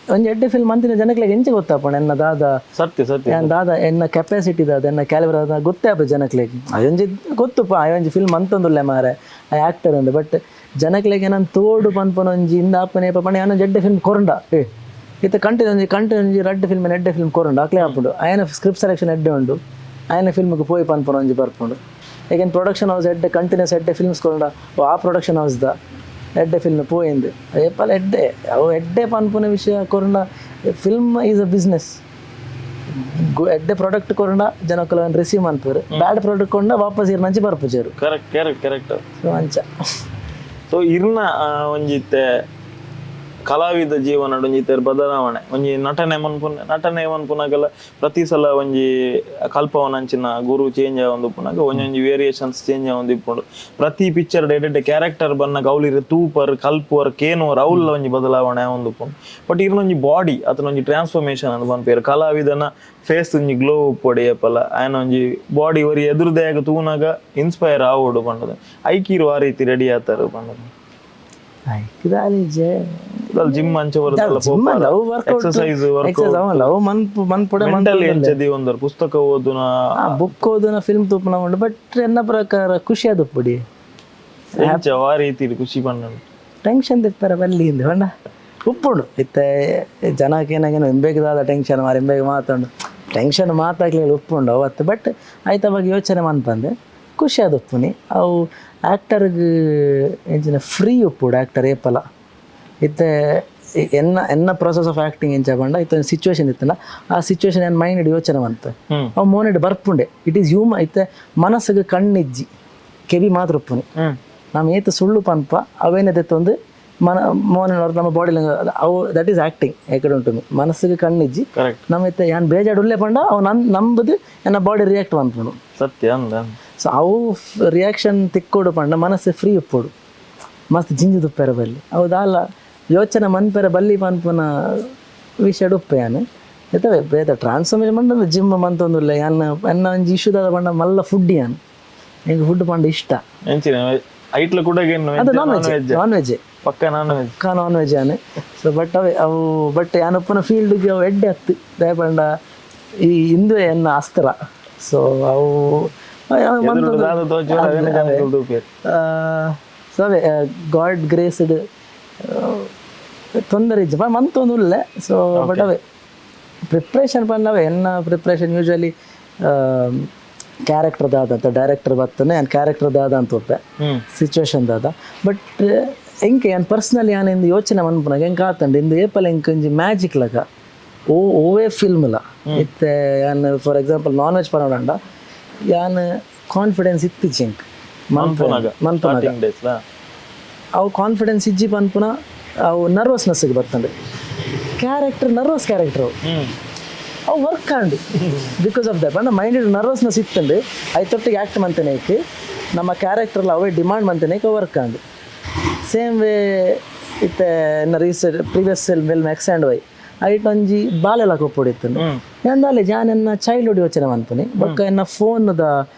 ಒಂಜಿ ಎಡ್ಡೆ ಫಿಲ್ಮ್ ಅಂತಿನ ಜನಕ್ಲೆಗೆ ಎಂಚ ಗೊತ್ತಪ್ಪ ಎನ್ನ ದಾದ ಸತ್ಯ ಸತ್ಯ ಏನ್ ದಾದ ಎನ್ನ ಕೆಪಾಸಿಟಿ ದಾದ ಎನ್ನ ಕ್ಯಾಲಿಬರ್ ಅದ ಗೊತ್ತೇ ಅಪ್ಪ ಜನಕ್ಲೆಗೆ ಅದೊಂಜಿ ಗೊತ್ತುಪ್ಪ ಒಂಜಿ ಫಿಲ್ಮ್ ಅಂತಂದುಲ್ಲೆ ಮಾರೆ ಆ ಆ್ಯಕ್ಟರ್ ಅಂದು ಬಟ್ ಜನಕ್ಲೆಗೆ ನಾನು ತೋಡು ಪನ್ಪನೊಂಜಿ ಇಂದ ಅಪ್ಪನೇ ಪಣ ಏನೊಂಜಿ ಎಡ್ಡೆ ಫಿಲ್ಮ್ ಕೊರಂಡ ಇತ್ತ ಕಂಟಿನೊಂಜಿ ರೆಡ್ ಫಿಲ್ಮ್ ಎಡ್ಡೆ ಫಿಲ್ಮ್ ಕೊರಂಡ ಅಕ್ಲೆ ಹಾಪುಂಡು ಆಯನ ಸ್ಕ್ರಿಪ್ಟ್ ಸೆಲೆಕ್ಷನ್ ಎಡ್ಡೆ ಉಂಡು ಆಯನ ಫಿಲ್ಮ್ಗೆ ಪೋಯಿ ಪನ್ಪನೊಂಜಿ ಬರ್ಪುಂಡು ಈಗೇನು ಪ್ರೊಡಕ್ಷನ್ ಹೌಸ್ ಎಡ್ಡೆ ಕಂಟಿನ್ಯೂಸ್ ಎಡ್ಡೆ ಫಿಲ್ಮ್ಸ್ ಕೊರಂಡ ಆ ಪ್ರೊಡಕ್ಷನ್ ಹೌಸ್ದ ಎಡ್ಡೆ ಫಿಲ್ಮ್ ಪೋಯಿಂದು ಏಪಲ್ ಎಡ್ಡೆ ಅವು ಎಡ್ಡೆ ಪನ್ಪುನ ವಿಷಯ ಕೊರಂಡ ಫಿಲ್ಮ್ ಈಸ್ ಅ ಬಿಸ್ನೆಸ್ ಎಡ್ಡೆ ಪ್ರಾಡಕ್ಟ್ ಕೊರಂಡ ಜನಕ್ಕಲ್ಲ ರಿಸೀವ್ ಮನ್ಪೇರು ಬ್ಯಾಡ್ ಪ್ರಾಡಕ್ಟ್ ಕೊಂಡ ವಾಪಸ್ ಇರ್ನಂಚಿ ಬರ್ಪುಜೇರು ಕರೆಕ್ಟ್ ಸೊ ಅಂಚ ಸೊ ಇರ್ನ ಒಂಜಿತ್ತೆ ಕಲಾವಿದ ಜೀವನ ಒಂಜಿತ್ತೆ ಬದಲಾವಣೆ ಒಂಜಿ ನಟನೆ ಮನ್ಪುನಾಗಲ್ಲ ಪ್ರತಿ ಸಲ ಒಂಜಿ ಕಲ್ಪವನಂಚಿನ ಗುರು ಚೇಂಜ್ ಆವೊಂದುಪ್ಪುನಾಗ ಒಂಜೊಂಜಿ ವೇರಿಯೇಷನ್ಸ್ ಚೇಂಜ್ ಆವೊಂದಿಪ್ಪುಂಡು ಪ್ರತಿ ಪಿಕ್ಚರ್ ಎಡ್ಡೆ ಕ್ಯಾರೆಕ್ಟರ್ ಬನ್ನ ಗೌಲಿರ ತೂಪರ್ ಕಲ್ಪುವರ್ ಕೇನುವರ್ ಅವ್ಲ ಒಂಜಿ ಬದಲಾವಣೆ ಆವೊಂದುಪ್ಪುಂಡು ಬಟ್ ಇರ್ನೊಂಜಿ ಬಾಡಿ ಅತನೊಂಜಿ ಟ್ರಾನ್ಸ್ಫಾರ್ಮೇಶನ್ ಅಂತ ಬಂದ್ಪೇರು ಕಲಾವಿದನ ಫೇಸ್ ಒಂಜಿ ಗ್ಲೋ ಪೊಡೆಯಪ್ಪಲ್ಲ ಆಯನ ಒಂಜಿ ಬಾಡಿ ಒರಿ ಎದುರುದೇಗ ತೂನಾಗ ಇನ್ಸ್ಪೈರ್ ಆವೋಡು ಪಂಡದು ಐಕಿರು ಆ ರೀತಿ ರೆಡಿ ಆತಾರು ಪಂಡದು ಜಿಮ್ ಅಂಚ ಎಕ್ಸರ್ಸೈಸ್ ಪುಸ್ತಕ ಓದುನ ಬುಕ್ ಓದುನ ಫಿಲ್ಮ್ ತೂಪನ ಉಂಡು ಬಟ್ ಎನ್ನ ಪ್ರಕಾರ ಖುಷಿ ಅದು ಪುಡಿ ಆ ರೀತಿ ಖುಷಿ ಪಂಡ ಟೆನ್ಷನ್ ತಿಪ್ಪಾರ ಬಲ್ಲಿಂದ ಹೊಂಡ ಉಪ್ಪುಂಡು ಇತ್ತೆ ಜನಕ್ಕೆ ಏನಾಗೇನು ಎಂಬೇಕದಾದ ಟೆನ್ಷನ್ ಮಾರು ಎಂಬೇಗ ಮಾತಾಡು ಟೆನ್ಷನ್ ಮಾತಾಗ್ಲಿಲ್ಲ ಉಪ್ಪುಂಡು ಅವತ್ತು ಬಟ್ ಆಯ್ತ ಬಗ್ಗೆ ಯೋಚನೆ ಮನ್ಪಂದೆ ಖುಷಿ ಅದು ಉಪ್ಪುನಿ ಅವು ಆ್ಯಕ್ಟರ್ಗೆ ಎಂಚಿನ ಫ್ರೀ ಉಪ್ಪುಡು ಆ್ಯಕ್ಟರ್ ಏಪಲ ಇತ್ತೆ ಎನ್ನ ಪ್ರೊಸೆಸ್ ಆಫ್ ಆ್ಯಕ್ಟಿಂಗ್ ಎಂಚ ಬಂಡ ಇತ್ತ ಸಿಚುವೇಶನ್ ಇತ್ತಲ್ಲ ಆ ಸಿಚುವೇಶನ್ ಏನು ಮೈಂಡ್ ಯೋಚನೆ ಮನ್ಪೆ ಅವು ಮೋನೆಡ್ ಬರ್ಪುಂಡೆ ಇಟ್ ಈಸ್ ಹ್ಯೂಮ ಇತ್ತೆ ಮನಸ್ಸಿಗೆ ಕಣ್ಣಿಜ್ಜಿ ಕೆವಿ ಮಾತ್ರ ಉಪ್ಪುನಿ ನಮ್ಮ ಏತು ಸುಳ್ಳು ಪನ್ಪ ಅವೇನದೆತ್ತೊಂದು ಮೋನೆ ನಮ್ಮ ಬಾಡಿ ಅವು ದಟ್ ಈಸ್ ಆ್ಯಕ್ಟಿಂಗ್ ಏಕಡೆ ಉಂಟು ಮನಸ್ಸಿಗೆ ಕಣ್ಣಿಜ್ಜಿ ನಮ್ಮ ಇತ್ತೆ ಏನು ಬೇಜಾಡು ಉಲ್ಲೆ ಪಂಡ ಅವು ನಂಬುದು ನನ್ನ ಬಾಡಿ ರಿಯಾಕ್ಟ್ ಪನ್ಪುನು ಸತ್ಯ ಸೊ ಅವು ರಿಯಾಕ್ಷನ್ ತಿಕ್ಕೋಡು ಪಂಡ ಮನಸ್ಸು ಫ್ರೀ ಉಪ್ಪೋಡು ಮಸ್ತ್ ಜಿಂಜು ತುಪ್ಪೆರ ಬಲ್ಲಿ ಹೌದಲ್ಲ ಯೋಚನೆ ಮನ್ಪೆರ ಬಲ್ಲಿ ಪನ್ಪುನ ವಿಷಯ ಉಪ್ಪೆ ಯಾನು ಎತ್ತವೆ ಬೇತ ಟ್ರಾನ್ಸ್ಫಾರ್ಮೇಷನ್ ಪಂಡ ಜಿಮ್ ಮಂತೊಂದುಲ್ಲ ಎನ್ನ ಒಂಜಿ ಇಶ್ಯೂದಾದ ಪಂಡ ಮಲ್ಲ ಫುಡ್ ಯಾನು ಹೆಂಗೆ ಫುಡ್ ಪಂಡ ಇಷ್ಟ ಐಟ್ಲು ಕೂಡ ಅದು ನಾನ್ ವೆಜ್ ಪಕ್ಕ ನಾನ್ ವೆಜ್ ಯಾನು ಸೊ ಬಟ್ ಅವು ಬಟ್ ಯಾನಪ್ಪನ ಫೀಲ್ಡ್ಗೆ ಅವು ಎಡ್ಡೆ ಹತ್ತು ದಯಪಂಡ ಈ ಹಿಂದೂ ಎನ್ನ ಅಸ್ತ್ರ ಸೊ ಅವು ಸೊ ಅವೇ ಗಾಡ್ ಗ್ರೇಸ್ಡ್ ತೊಂದರೆ ಇಜ್ಜ ಮಂತೊಂದುಲ್ಲೆ ಸೊ ಬಟ್ ಅವೇ ಪ್ರಿಪ್ರೇಷನ್ ಪಂಡವೆ ಎನ್ನ ಪ್ರಿಪ್ರೇಷನ್ ಯೂಶ್ವಲಿ ಕ್ಯಾರೆಕ್ಟರ್ ದಾದ ಅಂತ ಡೈರೆಕ್ಟರ್ ಬರ್ತಾನೆ ಏನು ಕ್ಯಾರೆಕ್ಟರ್ ದಾದ ಅಂತ ಒಪ್ಪೆ ಸಿಚುವೇಶನ್ ದಾದ ಬಟ್ ಹೆಂಗೆ ಏನು ಪರ್ಸ್ನಲಿ ಏನು ಇಂದು ಯೋಚನೆ ಮನ್ಪುನಾಗ ಹೆಂಗೆ ಆತಂಡು ಇಂದು ಏಪಲ್ ಹೆಂಗೆ ಒಂಜಿ ಮ್ಯಾಜಿಕ್ ಲಗ ಓವೇ ಫಿಲ್ಮ್ಲ ಇತ್ತೆ ಏನು ಫಾರ್ ಎಕ್ಸಾಂಪಲ್ ನಾನ್ ವೆಜ್ ಪನೋಡಂಡ ಯಾನು ಕಾನ್ಫಿಡೆನ್ಸ್ ಇತ್ತು ಜಿಂಕ್ ಮನ್ಪುನಾಗ ಅವು ಕಾನ್ಫಿಡೆನ್ಸ್ ಇಜ್ಜಿ ಪನ್ಪುನ ಅವು ನರ್ವಸ್ನೆಸ್ಗೆ ಬರ್ತಂಡೆ ಕ್ಯಾರೆಕ್ಟರ್ ನರ್ವಸ್ ಕ್ಯಾರೆಕ್ಟರ್ ಅವು ವರ್ಕ್ ಆಂಡು ಬಿಕಾಸ್ ಆಫ್ ದಟ್ ಬಂದ ಮೈಂಡ್ ನರ್ವಸ್ನೆಸ್ ಇತ್ತಂಡು ಐತೊಟ್ಟಿಗೆ ಆ್ಯಕ್ಟ್ ಮಂತನೇಕೆ ನಮ್ಮ ಕ್ಯಾರೆಕ್ಟರ್ಲ ಅವೇ ಡಿಮಾಂಡ್ ಮಂತನೇಕೆ ವರ್ಕ್ ಆಂಡು ಸೇಮ್ ವೇ ಇತ್ತೆ previous film X and Y ಐಟ್ ಒಂಜಿ ಬಾಲೆಲ್ಲ ಕೊಪ್ಪೊಡಿತ್ತು ಎಂದಾಲೆ ಜಾನೆನ್ನ ಚೈಲ್ಡ್ಹುಡ್ ಯೋಚನೆ ಮನ್ಪುನಿ ಬೊಕ್ಕ ಎನ್ನ ಫೋನ್ದ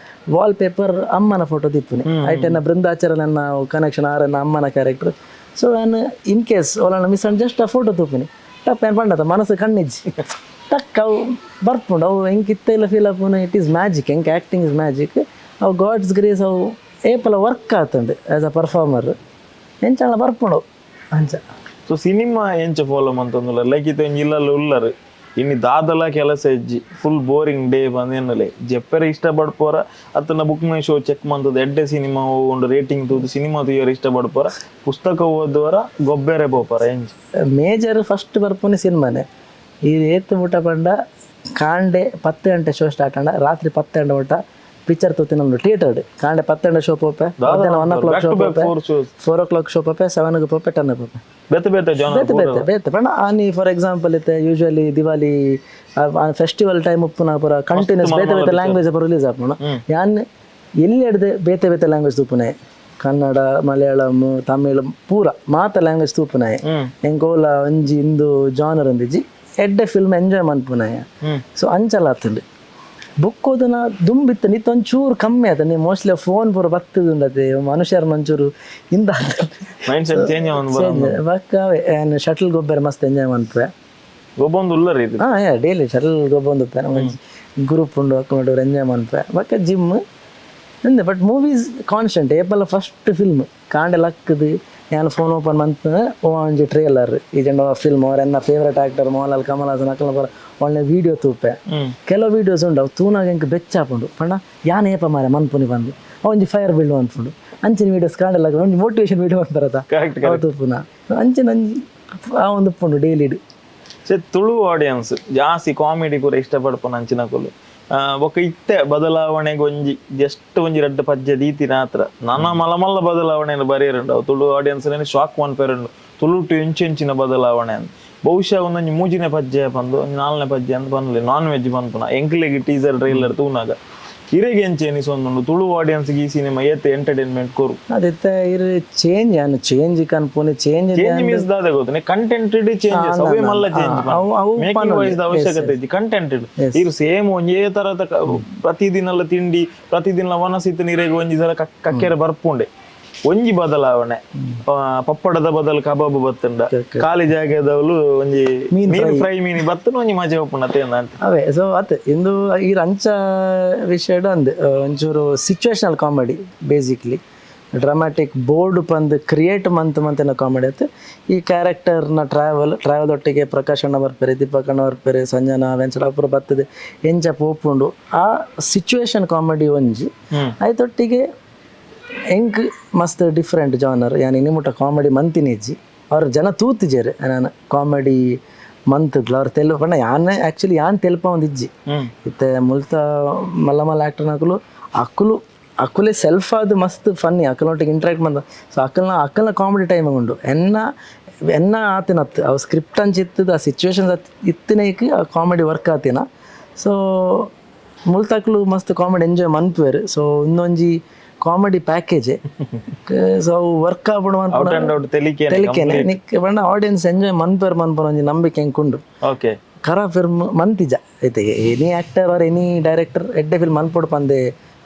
ವಾಲ್ ಪೇಪರ್ ಅಮ್ಮನ ಫೋಟೋ ತಿಪ್ಪುನಿ ಐಟ್ ಎನ್ನ ಬೃಂದಾಚರ ನನ್ನ ಕನೆಕ್ಷನ್ ಆರನ್ನ ಅಮ್ಮನ ಕ್ಯಾರೆಕ್ಟರ್ ಸೊ ನಾನು ಇನ್ ಕೇಸ್ ಅವಳನ್ನ ಮಿಸ್ ಅಂಡ್ ಜಸ್ಟ್ ಆ ಫೋಟೋ ತೂಪಿನಿ ಟಪ್ ಏನು ಪಂಡದ ಮನಸ್ಸು ಕಣ್ಣಿಜ್ಜಿ ಟಕ್ ಅವು ಬರ್ಪುಂಡು ಅವು ಹೆಂಗೆ ಕಿತ್ತೆಲ್ಲ ಫೀಲ್ ಆಪುನು ಇಟ್ ಈಸ್ ಮ್ಯಾಜಿಕ್ ಹೆಂಗೆ ಆ್ಯಕ್ಟಿಂಗ್ ಇಸ್ ಮ್ಯಾಜಿಕ್ ಅವು ಗಾಡ್ಸ್ ಗ್ರೇಸ್ ಅವು ಏಪಲ ವರ್ಕ್ ಆತಂಡು ಆ್ಯಸ್ ಅ ಪರ್ಫಾರ್ಮರ್ ಎಂಚಲ್ಲ ಬರ್ಪುಂಡು ಅಂಚ ಸೊ ಸಿನಿಮಾ ಎಂಚ ಫಾಲೋ ಮಂತಂದುಲ್ಲ ಲೈಕ್ ಇತ್ತೆ ಒಂಜಿ ಇಲ್ಲಲ್ಲ ಉಲ್ಲರು ಇನ್ನು ದಾದಲ ಕೆಲಸ ಇಜ್ಜಿ ಫುಲ್ ಬೋರಿಂಗ್ ಡೇ ಬಂದೇನಲೆ ಜೆಪ್ಪರೆ ಇಷ್ಟಪಡ್ಪೋರ ಅತ್ತನ ಬುಕ್ ಮೈ ಶೋ ಚೆಕ್ ಮಂತದ ಎಡ್ಡೆ ಸಿನಿಮಾ ಒಂದು ರೇಟಿಂಗ್ ತೂದು ಸಿನಿಮಾ ತೂಯರು ಇಷ್ಟಪಡ್ಪೋರ ಪುಸ್ತಕ ಓದುವರ ಗೊಬ್ಬೆರೆ ಬೋಪಾರ ಎಂಚ ಮೇಜರ್ ಫಸ್ಟ್ ಬರ್ಪುನಿ ಸಿನಿಮಾನೆ ಈ ಏತು ಊಟ ಪಂಡ ಕಾಂಡೆ 10 ಗಂಟೆ ಶೋ ಸ್ಟಾರ್ಟ್ ಆಂಡ ರಾತ್ರಿ 10 ಗಂಟೆ ಒಟ್ಟ ಪಿಕ್ಚರ್ ತೂತಿ ನಮ್ದು ಥಿಯೇಟರ್ ಕಾಂಡೆ 10 ಗಂಟೆ ಶೋ ಪೋಪೆ ಮಧ್ಯಾಹ್ನ 1 o'clock ಶೋ ಪೋಪೆ 4 o'clock ಶೋ ಪೋಪೆ 7 ಗೆ ಪೋಪೆ 10 ಗೆ ಪೋಪೆ ಬೇತೆ ಪಣ ಆನಿ ಫಾರ್ ಎಕ್ಸಾಂಪಲ್ ಇತ್ತೆ ಯೂಶುವಲಿ ದಿವಾಲಿ ಫೆಸ್ಟಿವಲ್ ಟೈಮ್ ಉಪ್ಪುನ ಪೂರ ಕಂಟಿನ್ಯೂಸ್ ಬೇತೆ ಬೇತೆ ಲ್ಯಾಂಗ್ವೇಜ್ ರಿಲೀಸ್ ಆಪುಣ ಯಾನ್ ಎಲ್ಲಿ ಹಿಡ್ದೆ ಬೇತೆ ಬೇತೆ ಲ್ಯಾಂಗ್ವೇಜ್ ತೂಪುನೆ ಕನ್ನಡ ಮಲಯಾಳಂ ತಮಿಳ್ ಪೂರ ಮಾತ ಲ್ಯಾಂಗ್ವೇಜ್ ತೂಪುನಾಯ ಎಂಕೋಲ ಒಂಜಿ ಇಂದು ಜಾನರ್ ಅಂದಿಜ್ಜಿ ಎಡ್ಡೆ ಫಿಲ್ಮ್ ಎಂಜಾಯ್ ಮನ್ಪುನಾಯ ಸೊ ಅಂಚಲ ಆತುಂಡು ಬುಕ್ ಓದನ ದುಂಬಿತ್ತು ನಿತ್ ಒಂಚೂರು ಕಮ್ಮಿ ಆತ ನೀ ಮೋಸ್ಟ್ಲಿ ಫೋನ್ ಪೂರ ಬತ್ತದುಂಡತೆ ಮನುಷ್ಯರ ಮಂಚೂರು ಇಂದ ಬಕ್ಕವೇ ಶಟಲ್ ಗೊಬ್ಬರ ಮಸ್ತ್ ಎಂಜಾಯ್ ಮನ್ಪೆ ಡೈಲಿ ಶಟಲ್ ಗೊಬ್ಬೊಂದು ಗ್ರೂಪ್ ಉಂಡು ಅಕ್ಕ ಎಂಜಾಯ್ ಮನ್ಪೆ ಬಕ್ಕ ಜಿಮ್ ಅಂದೆ ಬಟ್ ಮೂವೀಸ್ ಕಾನ್ಸ್ಟೆಂಟ್ ಏಪಲ್ಲ ಫಸ್ಟ್ ಫಿಲ್ಮ್ ಕಾಂಡೆ ಲಕ್ಕದು ನಾನು ಫೋನ್ ಓಪನ್ ಮಂತ್ ಒಂಜಿ ಟ್ರೇಲರ್ ಈಜೆಂಡ ಫಿಲ್ಮ್ ಅವ್ರ ಎನ್ನ ಫೇವ್ರೆಟ್ ಆಕ್ಟರ್ ಮೋಹನ್ಲಾಲ್ ಕಮಲ್ ಹಾಸನ್ ಅಕ್ಕಲ ಬರ ಒಳ್ಳೆ ವಿಡಿಯೋ ತೂಪೆ ಕೆಲವು ವೀಡಿಯೋಸ್ ಉಂಡು ಅವು ತೂನಾಗ ಎಂಕ್ ಬೆಚ್ಚಾಪುಂಡು ಪಂಡ ಯಾನ್ ಏಪ ಮಾರೆ ಮನ್ಪುನಿ ಬಂದು ಒಂಜಿ ಫೈರ್ ಬಿಲ್ಡ್ ಅನ್ಪುಂಡು ಅಂಚಿನ ವೀಡಿಯೋಸ್ ಕಾಂಡೆಲ್ಲ ಒಂಜಿ ಮೋಟಿವೇಶನ್ ವೀಡಿಯೋ ಅಂತಾರತ ತೂಪುನ ಅಂಚಿನ ಆ ಒಂದು ಉಪ್ಪುಂಡು ಡೈಲಿ ತುಳು ಆಡಿಯನ್ಸ್ ಜಾಸ್ತಿ ಕಾಮಿಡಿ ಕೂಡ ಇಷ್ಟಪಡ್ಪುನ ಅಂಚಿನಕುಲು ఒక ఇట్టే బదలావణె గొంజి జస్ట్ ಒಂಜಿ ರಡ್ಡ್ ಪದ್ಯ ದೀತಿನ ಆತ್ರ ನನ್ನ ಮಲಮಲ್ಲ ಬದಲಾವಣೆಯನ್ನು ಬರೆಯರುಂಡು ತುಳು ಆಡಿಯನ್ಸ್ ಶಾಕ್ ಮನ್ಪೇರುಂಡು ತುಳು ಟು ಎಂಚಿನ ಬದಲಾವಣೆ ಅಂತ ಬಹುಶಃ ಒಂದೊಂಜಿ ಮೂಜಿನೆ ಪದ್ಯ ಬಂದು 4ನೇ ಪದ್ಯ ಅಂತ ಬಂದ್ಲಿ ನಾನ್ ವೆಜ್ ಬಂದ್ಪುನ ಎಂಕ್ಲೆಗೆ ಟೀಸರ್ ಟ್ರೈಲರ್ ತೂನಾಗ ಇರೆಗೆ ಎಂಚೆನಿಸೊಂದುಂಡು ತುಳು ಆಡಿಯನ್ಸ್ ಈ ಸಿನಿಮಾ ಏತ್ ಎಂಟರ್ಟೈನ್ಮೆಂಟ್ ಕೊರು ಅದೆತ್ತ ಇರು ಚೇಂಜ್ ಯಾನು ಚೇಂಜ್ ಕನ್ಪುನೆ ಚೇಂಜ್ ಮಿಸ್ ದಾದ ಗೊತ್ತನೆ ಕಂಟೆಂಟೆಡ್ ಚೇಂಜಸ್ ಅವೇ ಮಲ್ಲ ಚೇಂಜ್ ಮೇಕಿಂಗ್ ವೈಸ್ ದ ಅವಶ್ಯಕತೆ ಐತಿ ಕಂಟೆಂಟೆಡ್ ಇರು ಸೇಮ್ ಒಂಜೇ ತರದ ಪ್ರತಿದಿನಲ್ಲ ತಿಂಡಿ ಪ್ರತಿದಿನ ವನಸಿತ ನೀರಿಗೆ ಒಂಜಿ ಸಲ ಕಕ್ಕೆರೆ ಬರ್ಪುಂಡೆ ಒಂಜಿ ಬದಲಾವಣೆ ಪಪ್ಪಡದ ಬದಲು ಕಬಾಬ್ ಬತ್ತಂಡ ಖಾಲಿ ಜಾಗದವಳು ಒಂಜಿ ಮೀನು ಫ್ರೈ ಮೀನಿ ಬತ್ತನ ಒಂಜಿ ಮಜಾ ಒಪ್ಪುಂಡ ಅವೇ ಸೊ ಅತ್ತೆ ಇಂದು ಈ ರಂಚ ವಿಷಯ ಅಂದ್ ಒಂಚೂರು situational comedy basically dramatic board ಪಂದ್ ಕ್ರಿಯೇಟ್ ಮಂತನ ಕಾಮಿಡಿ ಆಯ್ತು ಈ ಕ್ಯಾರೆಕ್ಟರ್ನ ಟ್ರಾವೆಲ್ ಒಟ್ಟಿಗೆ ಪ್ರಕಾಶ್ ಅಣ್ಣ ಬರ್ಪೇರೆ ದೀಪಕ್ ಅಣ್ಣ ಬರ್ಪೇರೆ ಸಂಜನಾ ವೆಂಚಡಾಪುರ ಬರ್ತದೆ ಎಂಚ ಪೋಪುಂಡು ಆ ಸಿಚುವೇಶನ್ ಕಾಮಿಡಿ ಒಂಜಿ ಆಯ್ತೊಟ್ಟಿಗೆ ಎಂಕ್ ಮಸ್ತ್ ಡಿಫ್ರೆಂಟ್ ಜಾನರ್ ಯಾನ್ ಇನ್ನಿಮುಟ ಕಾಮಿಡಿ ಮಂತಿನಿಜ್ಜಿ ಅವ್ರ ಜನ ತೂತಿಜೇರು ನಾನು ಕಾಮಿಡಿ ಮಂತದ್ಲ ಅವ್ರು ತೆಲು ಪಂಡ ಯಾನ್ ಆ್ಯಕ್ಚುಲಿ ಯಾನ್ ತೆಲ್ಪ ಒಂದು ಇಜ್ಜಿ ಇತ್ತೆ ಮುಲ್ತ ಮಲ್ಲ ಮಲ್ಲ ಆ್ಯಕ್ಟರ್ ನಕಲು ಅಕ್ಕುಲೆ ಸೆಲ್ಫ್ ಅದು ಮಸ್ತ್ ಫನ್ನಿ ಅಕ್ಕಲೊಟ್ಟಿಗೆ ಇಂಟ್ರಾಕ್ಟ್ ಬಂದ ಸೊ ಅಕ್ಕಲ್ನ ಕಾಮಿಡಿ ಟೈಮ್ ಉಂಡು ಎನ್ನ ಆತಿನತ್ತು ಅವು ಸ್ಕ್ರಿಪ್ಟ್ ಅಂಚಿತ್ತದ ಆ ಸಿಚುವೇಶನ್ಸ್ ಇತ್ತಿನೇಕ್ ಆ ಕಾಮಿಡಿ ವರ್ಕ್ ಆತಿನ ಸೊ ಮುಲ್ತಕ್ಲು ಮಸ್ತ್ ಕಾಮಿಡಿ ಎಂಜಾಯ್ ಮನ್ಪುವೆರು ಸೊ ಇನ್ನೊಂಜಿ ಕಾಮಿಡಿ ಪ್ಯಾಕೇಜ್ ಸೊ ಅವು ವರ್ಕ್ ಆಗ್ಬಿಡು ತೆಲಿಕೇನೆ ನಿಕ್ ಬಣ್ಣ ಆಡಿಯನ್ಸ್ ಎಂಜಾಯ್ ಮನ್ಪೇರ್ ಒಂಜಿ ನಂಬಿಕೆ ಹೆಂಗುಂಡು ಕರ ಫಿಲ್ಮ್ ಮಂತಿಜ ಐತೆ ಎನಿ ಆಕ್ಟರ್ ಆರ್ ಎನಿ ಡೈರೆಕ್ಟರ್ ಎಡ್ಡೆ ಫಿಲ್ಮ್ ಮನ್ಪೊಡು ಪಂದೆ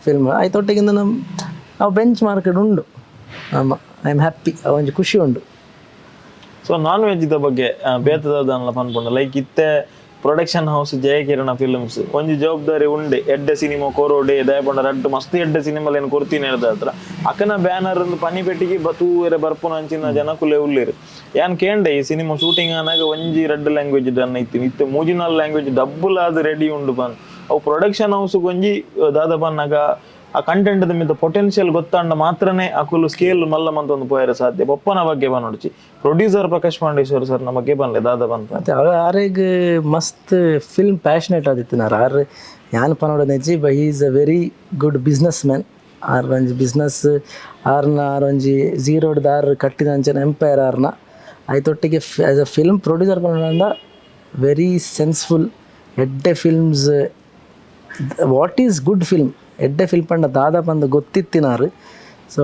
ಫಿಲ್ಮ್ ಆಯ್ತೊಟ್ಟಿಗಿಂದ ಅವು ಬೆಂಚ್ ಮಾರ್ಕೆಟ್ ಉಂಡು ಆಮ ಐ ಆಮ್ ಹ್ಯಾಪಿ ಒಂಜಿ ಖುಷಿ ಉಂಡು ಸೊ ನಾನ್ ವೆಜ್ ಬಗ್ಗೆ ಬೇತದ ಪನ್ಪುಂಡು ಲೈಕ್ ಇತ್ತೆ ಪ್ರೊಡಕ್ಷನ್ ಹೌಸ್ ಜಯಕಿರಣ ಫಿಲ್ಮ್ಸ್ ಒಂಜಿ ಜವಾಬ್ದಾರಿ ಉಂಡೆ ಎಡ್ಡೆ ಸಿನಿಮಾ ಕೊರೋಡೆ ದಯಪಂಡ ರಡ್ಡು ಮಸ್ತ್ ಎಡ್ಡೆ ಸಿನಿಮಾಲ್ ಏನು ಕೊರ್ತೀನಿ ಹೇಳ್ದ ಹತ್ರ ಅಕ್ಕನ ಬ್ಯಾನರ್ ಪನಿ ಪೆಟ್ಟಿಗೆ ತೂವೆರೆ ಬರ್ಪುನ ಅಂಚಿನ ಜನಕುಲೆ ಉಳ್ಳೇರು ಯಾನ್ ಕೇಂಡೆ ಈ ಸಿನಿಮಾ ಶೂಟಿಂಗ್ ಆನಾಗ ಒಂಜಿ 2 ಲ್ಯಾಂಗ್ವೇಜ್ ಡನ್ ಐತಿ ಇತ್ತೆ 3-4 ಲ್ಯಾಂಗ್ವೇಜ್ ಡಬ್ಬುಲ್ ಆದ ರೆಡಿ ಉಂಡು ಬಂದ್ ಅವು ಪ್ರೊಡಕ್ಷನ್ ಹೌಸ್ ಒಂಜಿ ದಾದ ಬನ್ನಾಗ ಆ ಕಂಟೆಂಟ್ ಮಿತ್ತ ಪೊಟೆನ್ಷಿಯಲ್ ಗೊತ್ತಾಂಡ ಮಾತ್ರನೇ ಅಕುಲು ಸ್ಕೇಲ್ ಮಲ್ಲ ಮಂತ ಒಂದು ಪೋಯರ ಸಾಧ್ಯ ಬೊಪ್ಪನ ಬಗ್ಗೆ ಬಂದೊಡ್ಚಿ ಪ್ರೊಡ್ಯೂಸರ್ ಪ್ರಕಾಶ್ ಪಾಂಡೇಶ್ವರ್ ಸರ್ ನಮಗೆ ಬಂದ್ಲೆ ದಾದ ಬಂತ ಮತ್ತೆ ಆರೆಗ್ ಮಸ್ತ್ ಫಿಲ್ಮ್ ಪ್ಯಾಷನೇಟ್ ಆದಿತ್ತು ಆರ್ ಯಾನ್ ಪನೋಡ ನೆಜ್ಜಿ by is a very good businessman ಆರ್ ಒಂಜಿ ಬಿಸ್ನೆಸ್ ಆರ್ಒಂಜಿ ಝೀರೋಡ್ದ ಆರ್ ಕಟ್ಟಿದ ಅಂಚನ ಎಂಪೈರ್ ಆರ್ನ ಆಯ್ತೊಟ್ಟಿಗೆ ಆಸ್ ಅ ಫಿಲ್ಮ್ ಪ್ರೊಡ್ಯೂಸರ್ ಪನೋಡ ವೆರಿ ಸೆನ್ಸ್ಫುಲ್ ಎಡ್ಡೆ films what is good film ಎಡ್ಡೆ ಫಿಲ್ಮ್ ಪಂಡ ದಾದ ಪಂದ ಗೊತ್ತಿತ್ತಿನಾರು ಸೊ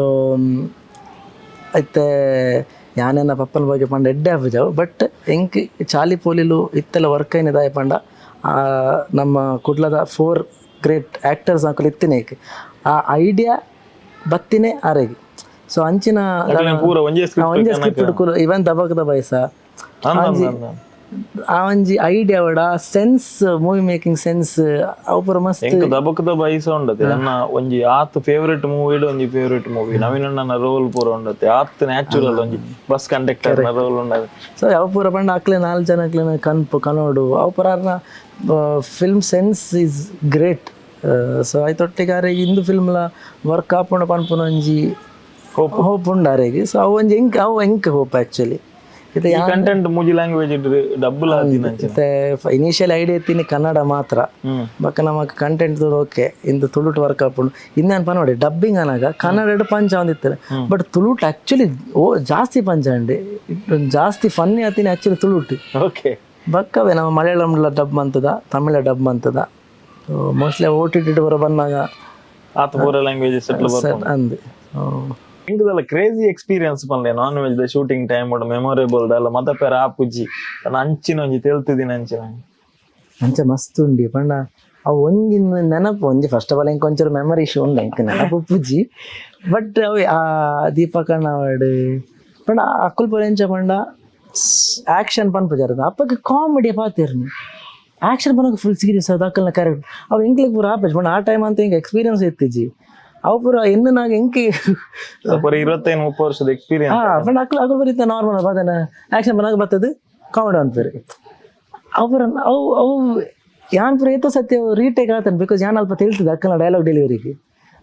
ಐತೆ ಯಾನೆನ್ನ ಪಪ್ಪನ ಬಗ್ಗೆ ಪಂಡ ಎಡ್ಡೆ ಆಫಿಜಾವು ಬಟ್ ಎಂಕ್ ಚಾಲಿ ಪೋಲಿಲು ಇತ್ತೆಲ್ಲ ವರ್ಕ್ ಏನಿದಾಯ ಪಂಡ ನಮ್ಮ ಕುಡ್ಲದ 4 ಗ್ರೇಟ್ ಆ್ಯಕ್ಟರ್ಸ್ ಹಾಕಲು ಇತ್ತಿನೇಕ್ ಆ ಐಡಿಯಾ ಬತ್ತಿನೇ ಆರೆಗೆ ಸೊ ಅಂಚಿನ ಒಂಜೇ ಸ್ಕ್ರಿಪ್ಟ್ ಹುಡುಕಲು ಇವನ್ ದಬಕದ ಬಯಸ ಆ ಒಂಜಿ idea vada sense movie making sense ಅವು ಪೂರ ಮಸ್ತ್ ದಬಕದ ಬಯಸ ಉಂಡತೆ ನನ್ನ ಒಂಜಿ ಆತ್ ಫೇವರೇಟ್ ಮೂವಿ ಒಂಜಿ ಫೇವರೇಟ್ ಮೂವಿ ನವೀನಣ್ಣನ ರೋಲ್ ಪೂರ ಉಂಡತೆ ಆತ್ ನ್ಯಾಚುರಲ್ ಒಂಜಿ ಬಸ್ ಕಂಡಕ್ಟರ್ ನ ರೋಲ್ ಉಂಡತೆ ಸೊ ಅವು ಪೂರ ಪಂಡ ಅಕ್ಲೆ 4 ಜನ ಅಕ್ಲೆನ ಕನೋಡು ಅವು ಪೂರ film sense is great so ಆಯ್ತೊಟ್ಟಿಗಾರೆ ಇಂದು ಫಿಲ್ಮ್ಲ ವರ್ಕ್ ಆಪುಂಡ ಪನ್ಪುನ ಒಂಜಿ ಹೋಪ್ ಉಂಡು ಆರೆಗೆ ಸೊ ಅವು ಒಂಜಿ ಅವು ಎಂಕ್ ಹೋಪ್ ಆ್ಯಕ್ಚುಲಿ ಇದು ಕಂಟೆಂಟ್ ಮೂಜಿ ಲ್ಯಾಂಗ್ವೇಜ್ ಇಡ್ರಿ ಡಬ್ಬಲ್ ಆದಿನಂಚ ಇನಿಷಿಯಲ್ ಐಡಿಯಾ ಎತ್ತೀನಿ ಕನ್ನಡ ಮಾತ್ರ ಬಕ್ಕ ನಮಗೆ ಕಂಟೆಂಟ್ ಓಕೆ ಇಂದು ತುಳುಟ್ ವರ್ಕ್ ಹಾಕೊಂಡು ಇನ್ನೇನು ಪನ ನೋಡಿ ಡಬ್ಬಿಂಗ್ ಅನಾಗ ಕನ್ನಡ ಪಂಚ ಒಂದಿತ್ತಾರೆ ಬಟ್ ತುಳುಟ್ ಆ್ಯಕ್ಚುಲಿ ಜಾಸ್ತಿ ಪಂಚ ಅಂಡಿ ಜಾಸ್ತಿ ಫನ್ನಿ ಆತೀನಿ ಆ್ಯಕ್ಚುಲಿ ತುಳುಟ್ ಓಕೆ ಬಕ್ಕವೇ ನಮ್ಮ ಮಲಯಾಳಂಲ ಡಬ್ ಅಂತದ ತಮಿಳ ಡಬ್ ಅಂತದ ಮೋಸ್ಟ್ಲಿ OTT ಬರೋ ಬಂದಾಗ ಆತ ಪೂರ ಲ್ಯಾಂಗ್ವೇಜಸ್ ಅಂದು ಇಂಕದಲ್ಲ ಕ್ರೇಜಿ ಎಕ್ಸ್ಪೀರಿಯನ್ಸ್ ಪನ್ಲೆ ನಾನ್ ವೆಜ್ ದ ಶೂಟಿಂಗ್ ಟೈಮ್ ಮೆಮೊರೇಬಲ್ ದಲ್ಲ ಮತ ಪೇರ ಆಪುಜಿ ಅಂಚಿನ ಒಂಜಿ ತಿಳ್ತಿದ್ದೀನಿ ಅಂಚಿನ ಅಂಚ ಮಸ್ತ್ ಉಂಡಿ ಪಂಡ ಅವು ಒಂಜಿನ ನೆನಪು ಒಂಜಿ ಫಸ್ಟ್ ಆಫ್ ಆಲ್ ಇಂಕ ಒಂಚೂರು ಮೆಮರಿ ಇಶ್ಯೂ ಉಂಡ ಇಂಕ ನೆನಪು ಪುಜಿ ಬಟ್ ಅವು ಆ ದೀಪಕಣ್ಣ ಅವಾರ್ಡ್ ಪಂಡ ಅಕ್ಕುಲ್ ಪುರ ಎಂಚ ಪಂಡ ಆಕ್ಷನ್ ಪನ್ಪುಜಾರದ ಅಪ್ಪಗೆ ಕಾಮಿಡಿ ಪಾತಿರ್ನಿ ಆಕ್ಷನ್ ಪನಕ್ಕೆ ಫುಲ್ ಸೀರಿಯಸ್ ಅದು ಅಕ್ಕಲ್ನ ಕ್ಯಾರೆಕ್ಟರ್ ಅವು ಇಂಕ್ಲಿಗೆ ಪೂರ ಆಪೇಜ್ ಪಂಡ ಆ ಟೈಮ್ ಅಂತ ಹಿಂಗೆ ಎಕ್ಸ್ಪೀರಿಯನ್ಸ್ ಇತ್ತಿಜಿ ಅವು ಪೂರ ಇನ್ನು ನಾಗ ಇಂಕಿ 25-30 ವರ್ಷದ ಎಕ್ಸ್ಪೀರಿಯನ್ಸ್ ಪಂಡ ಅಕ್ಕಲ್ ಬರೀತ ನಾರ್ಮಲ್ ಬಾದನ ಆಕ್ಷನ್ ಪನಾಗ ಬರ್ತದೆ ಕಾಮಿಡಿ ಅಂತಾರೆ ಅವ್ರ ಅವು ಯಾನ್ ಪುರ ಏತೋ ಸತ್ಯ ರೀಟೇಕ್ ಆತನ್ ಬಿಕಾಸ್ ಯಾನ್ ಅಲ್ಪ ತಿಳ್ತದೆ ಅಕ್ಕನ ಡೈಲಾಗ್ ಡೆಲಿವರಿಗೆ